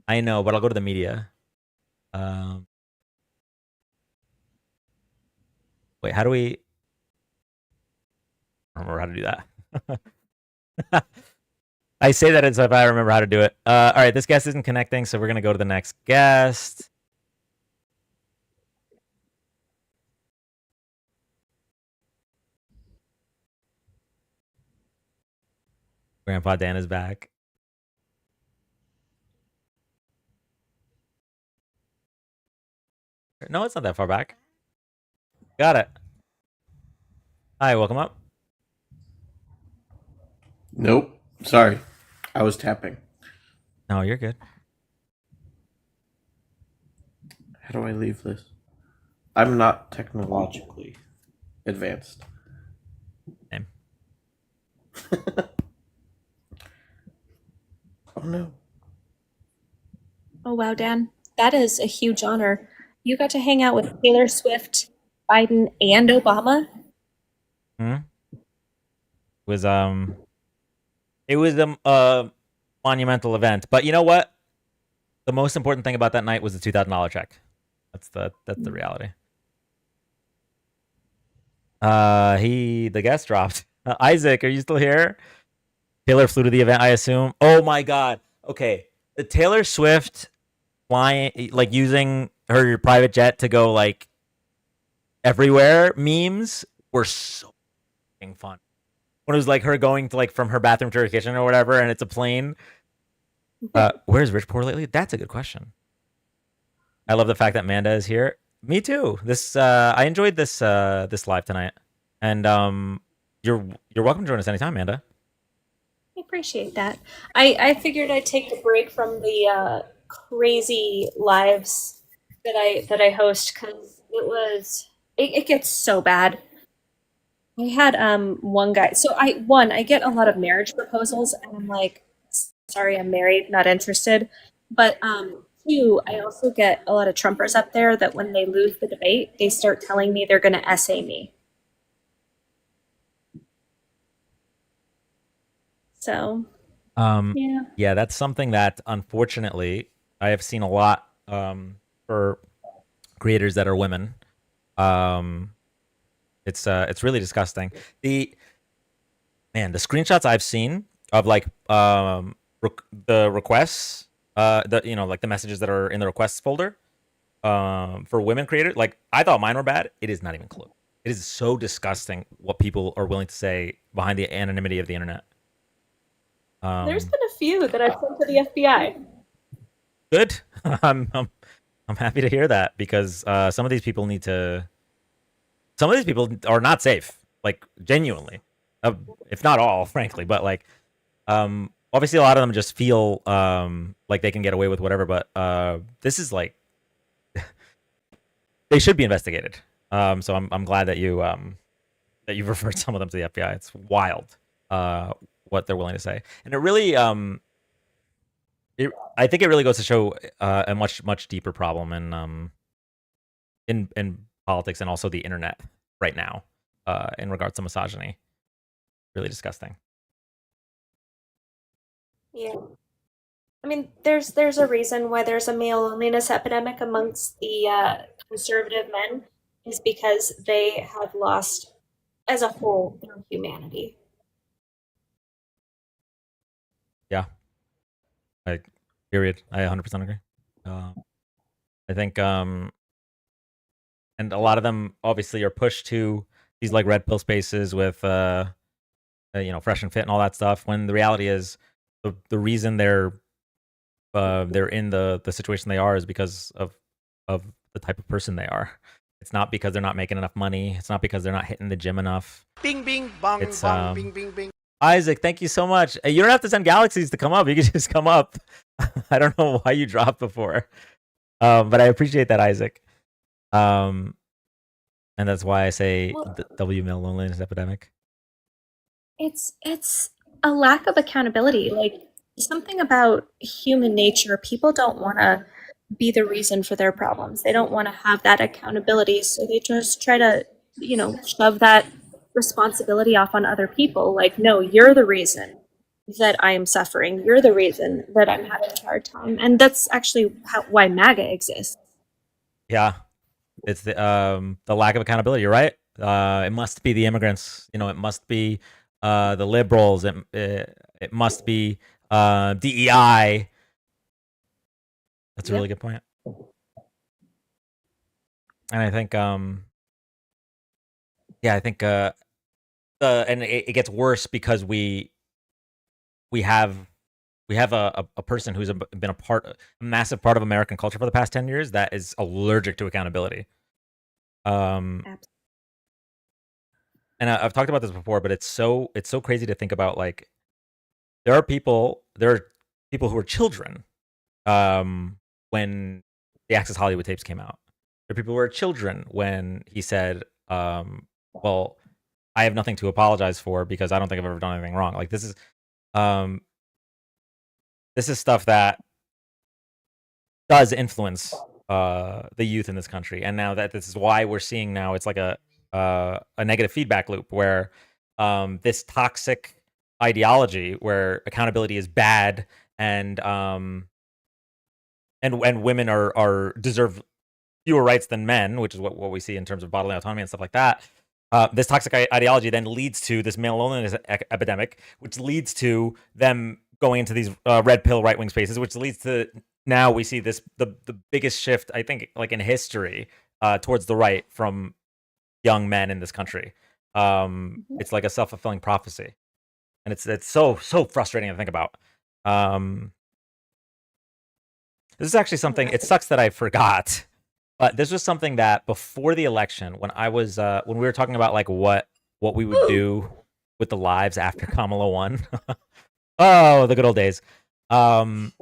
I know, but I'll go to the media. Wait, how do we? I don't remember how to do that. I say that as if I remember how to do it. All right, this guest isn't connecting, so we're gonna go to the next guest. Grandpa Dan is back. No, it's not that far back. Got it. Hi, welcome up.
Nope. Sorry. I was tapping.
No, you're good.
How do I leave this? I'm not technologically advanced.
Same.
Oh no.
Oh wow, Dan, that is a huge honor. You got to hang out with Taylor Swift, Biden, and Obama.
It was a monumental event. But you know what? The most important thing about that night was the $2,000 check. That's the reality. The guest dropped. Isaac, are you still here? Taylor flew to the event, I assume. Oh my God. Okay, the Taylor Swift flying, like using her private jet to go like everywhere memes were so fun. When it was like her going to like from her bathroom to her kitchen or whatever, and it's a plane. Where's Rich Poor lately? That's a good question. I love the fact that Manda is here. Me too. This I enjoyed this live tonight, and you're welcome to join us anytime, Manda.
I appreciate that. I figured I'd take a break from the crazy lives that I host because it gets so bad. I had one guy. So I get a lot of marriage proposals, and I'm like, sorry, I'm married, not interested. But two, I also get a lot of Trumpers up there that when they lose the debate, they start telling me they're going to essay me. So,
yeah, that's something that unfortunately I have seen a lot for creators that are women. It's really disgusting. The screenshots I've seen of like the requests, like the messages that are in the requests folder for women creators. Like I thought mine were bad. It is not even close. It is so disgusting what people are willing to say behind the anonymity of the internet.
There's been a few that I've sent to the FBI.
Good. I'm happy to hear that because some of these people are not safe, like genuinely, if not all, frankly. But like, obviously, a lot of them just feel like they can get away with whatever. But this is like, they should be investigated. So I'm glad that you've referred some of them to the FBI. It's wild what they're willing to say, and it really I think it really goes to show a much deeper problem in politics and also the internet right now in regards to misogyny. Really disgusting.
Yeah. I mean, there's a reason why there's a male loneliness epidemic amongst the conservative men is because they have lost, as a whole, their humanity.
Yeah. Period. I 100% agree. I think, and a lot of them obviously are pushed to these like red pill spaces with, Fresh and Fit and all that stuff. When the reality is, the reason they're in the situation they are is because of the type of person they are. It's not because they're not making enough money. It's not because they're not hitting the gym enough.
Bing, bing, bong,
It's
bong, bing, bing, bing.
Isaac, thank you so much. You don't have to send galaxies to come up. You can just come up. I don't know why you dropped before, but I appreciate that, Isaac. And that's why I say W male loneliness epidemic.
It's a lack of accountability. Like something about human nature, people don't want to be the reason for their problems. They don't want to have that accountability, so they just try to, shove that responsibility off on other people. Like, no, you're the reason that I am suffering. You're the reason that I'm having a hard time, and that's actually why MAGA exists.
Yeah, it's the lack of accountability. You're right. It must be the immigrants. It must be the liberals. It must be DEI. That's a really good point. And I think, I think, and it gets worse because we have a person who's been a massive part of American culture for the past 10 years that is allergic to accountability. And I've talked about this before, but it's so crazy to think about. Like, there are people who are children when the Access Hollywood tapes came out. There are people who are children when he said, well, I have nothing to apologize for because I don't think I've ever done anything wrong. Like, this is stuff that does influence the youth in this country. And now that this is why we're seeing now, it's like a negative feedback loop where this toxic ideology where accountability is bad and women are deserve fewer rights than men, which is what we see in terms of bodily autonomy and stuff like that. This toxic ideology then leads to this male loneliness epidemic, which leads to them going into these red pill right wing spaces, which leads to now we see the biggest shift, I think, like in history, towards the right from young men in this country. It's like a self-fulfilling prophecy, and it's so frustrating to think about. This is actually something. It sucks that I forgot. But this was something that before the election, when I was when we were talking about like what we would do with the lives after Kamala won. Oh, the good old days. And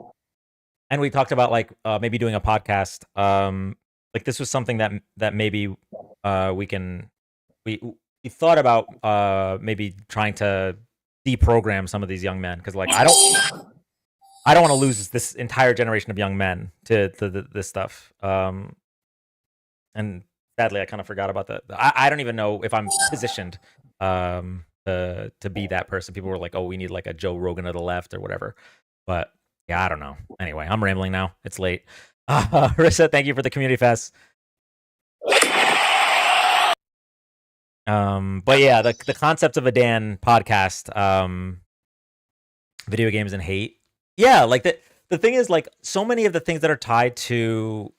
we talked about like maybe doing a podcast. Like this was something that maybe we thought about maybe trying to deprogram some of these young men, because like I don't want to lose this entire generation of young men to this stuff. And sadly, I kind of forgot about that. I don't even know if I'm positioned to be that person. People were like, "Oh, we need like a Joe Rogan of the left or whatever." But yeah, I don't know. Anyway, I'm rambling now. It's late. Rissa, thank you for the community fest. But yeah, the concept of a Dan podcast, video games and hate. Yeah, like the thing is, like, so many of the things that are tied to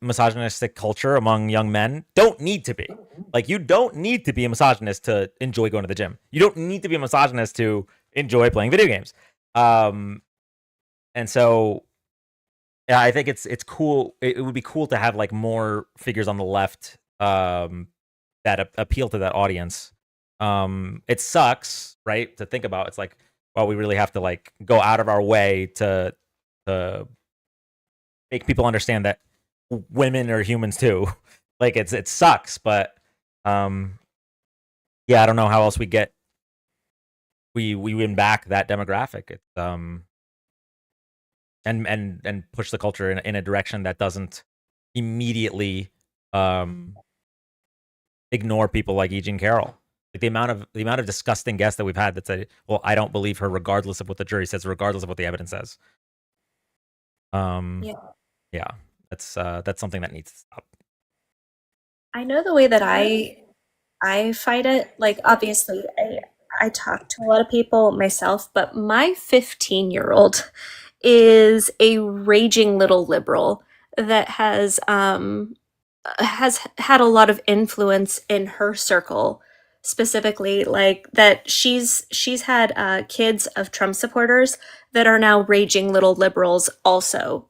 misogynistic culture among young men don't need to be. Like, you don't need to be a misogynist to enjoy going to the gym. You don't need to be a misogynist to enjoy playing video games. And so yeah, I think it's cool. It would be cool to have like more figures on the left that appeal to that audience. It sucks, right, to think about. It's like, well, we really have to like go out of our way to make people understand that women are humans too. Like it sucks, but yeah, I don't know how else we win back that demographic. It's and push the culture in a direction that doesn't immediately ignore people like Eugene Carroll. Like the amount of disgusting guests that we've had that say, "Well, I don't believe her, regardless of what the jury says, regardless of what the evidence says." Yeah, that's something that needs to stop.
I know the way that I fight it. Like, obviously, I talk to a lot of people myself, but my 15-year-old is a raging little liberal that has had a lot of influence in her circle, specifically, like that she's had kids of Trump supporters that are now raging little liberals also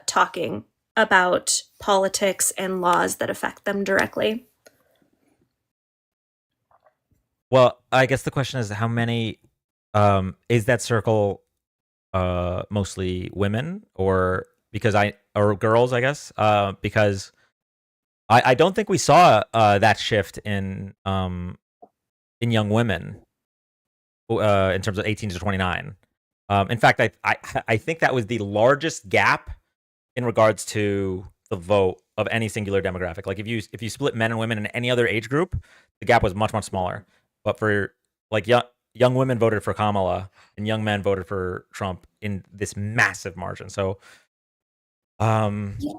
talking about politics and laws that affect them directly.
Well, I guess the question is how many is that circle mostly women or girls, I guess? Because I don't think we saw that shift in young women in terms of 18 to 29. In fact, I think that was the largest gap in regards to the vote of any singular demographic. Like if you split men and women in any other age group, the gap was much smaller. But for like young women voted for Kamala and young men voted for Trump in this massive margin. So
Yeah.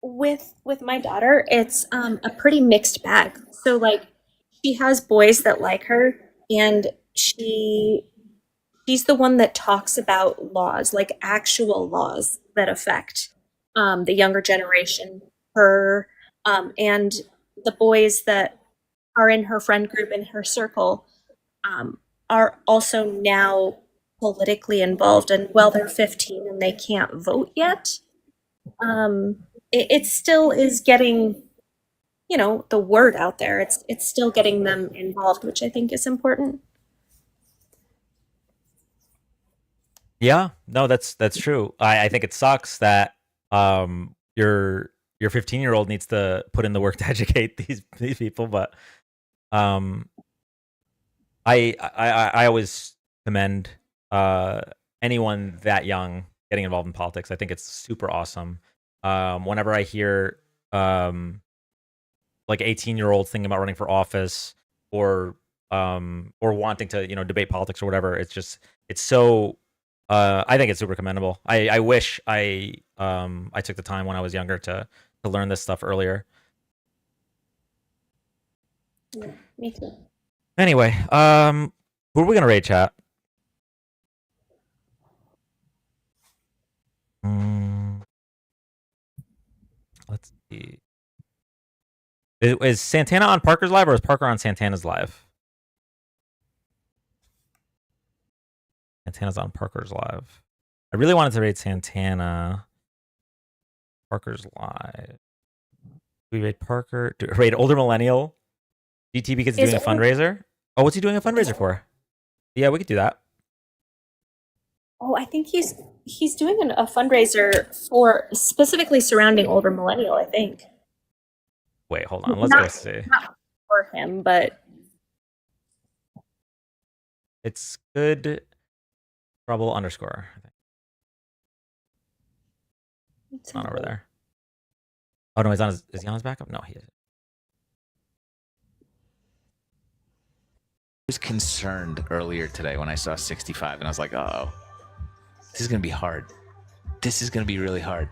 With my daughter, it's a pretty mixed bag. So like she has boys that like her, and she's the one that talks about laws, like actual laws that affect the younger generation, her and the boys that are in her friend group in her circle um, are also now politically involved. And while they're 15 and they can't vote yet, it still is getting the word out there. It's still getting them involved, which I think is important.
yeah, no, that's true. I think it sucks that your 15-year-old needs to put in the work to educate these people, but um I always commend anyone that young getting involved in politics. I think it's super awesome. Whenever I hear like 18-year-olds thinking about running for office or wanting to debate politics or whatever, it's so I think it's super commendable. I wish I took the time when I was younger to learn this stuff earlier.
Yeah, me too.
Anyway, who are we gonna rate, chat? Mm, let's see. Is Santana on Parker's live or is Parker on Santana's live? Santana's on Parker's live. I really wanted to rate Santana. Parker's live. Do we rate Parker? Do we rate older millennial? GT because he's doing a fundraiser? Oh, what's he doing a fundraiser for? Yeah, we could do that.
Oh, I think he's doing a fundraiser for specifically surrounding older millennial, I think.
Wait, hold on. Let's go see.
Not for him, but
It's good trouble underscore. I think. It's not over there. Oh no, he's on his. Is he on his backup? No, he isn't.
I was concerned earlier today when I saw 65, and I was like, "Oh, this is gonna be hard. This is gonna be really hard."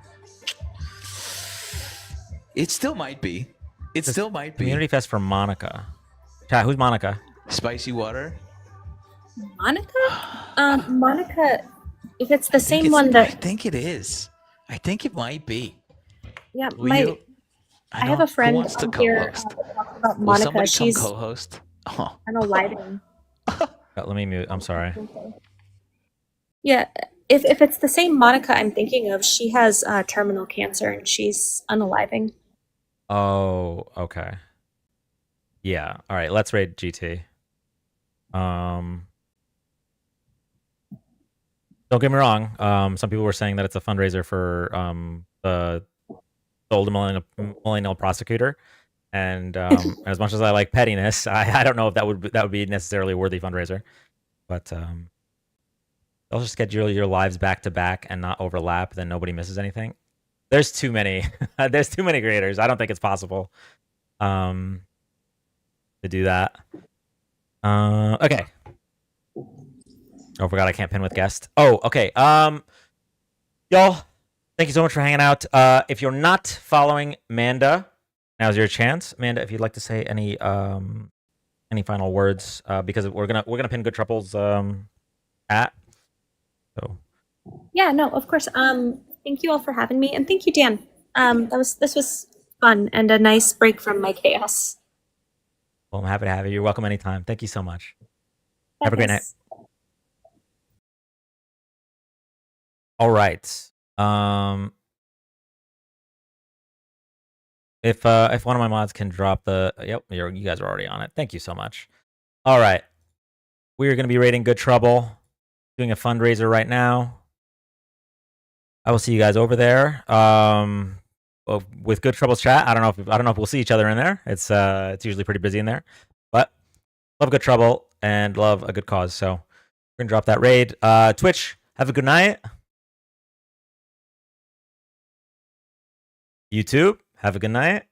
It still might be. It still might be.
Community Fest for Monica. Chat, who's Monica?
Spicy water. Monica? Monica, if it's the same one that I think it is. I think it might be. Yeah, I have a friend who wants to here co-host. about Will Monica. somebody She's come co-host? Oh. unaliving.
Let me mute. I'm sorry.
Yeah, if it's the same Monica I'm thinking of, she has terminal cancer and she's unaliving.
Oh, okay. Yeah. All right. Let's rate GT. Don't get me wrong. Some people were saying that it's a fundraiser for the older millennial prosecutor, and as much as I like pettiness, I don't know if that would be necessarily a worthy fundraiser. But they'll just schedule your lives back to back and not overlap. Then nobody misses anything. There's too many. There's too many creators. I don't think it's possible to do that. Okay. Oh, forgot I can't pin with guest. Oh, okay. Y'all, thank you so much for hanging out. If you're not following Manda, now's your chance. Manda, if you'd like to say any final words, because we're gonna pin Good Trouple's at. So.
Yeah, no, of course. Thank you all for having me, and thank you, Dan. This was fun and a nice break from my chaos.
Well, I'm happy to have you. You're welcome anytime. Thank you so much. Have a great night. All right. If one of my mods can drop the you guys are already on it. Thank you so much. All right. We are going to be rating Good Trouble, doing a fundraiser right now. I will see you guys over there. With Good Trouble's chat, I don't know if we'll see each other in there. It's usually pretty busy in there, but love Good Trouble and love a good cause. So we're gonna drop that raid. Twitch, have a good night. YouTube, have a good night.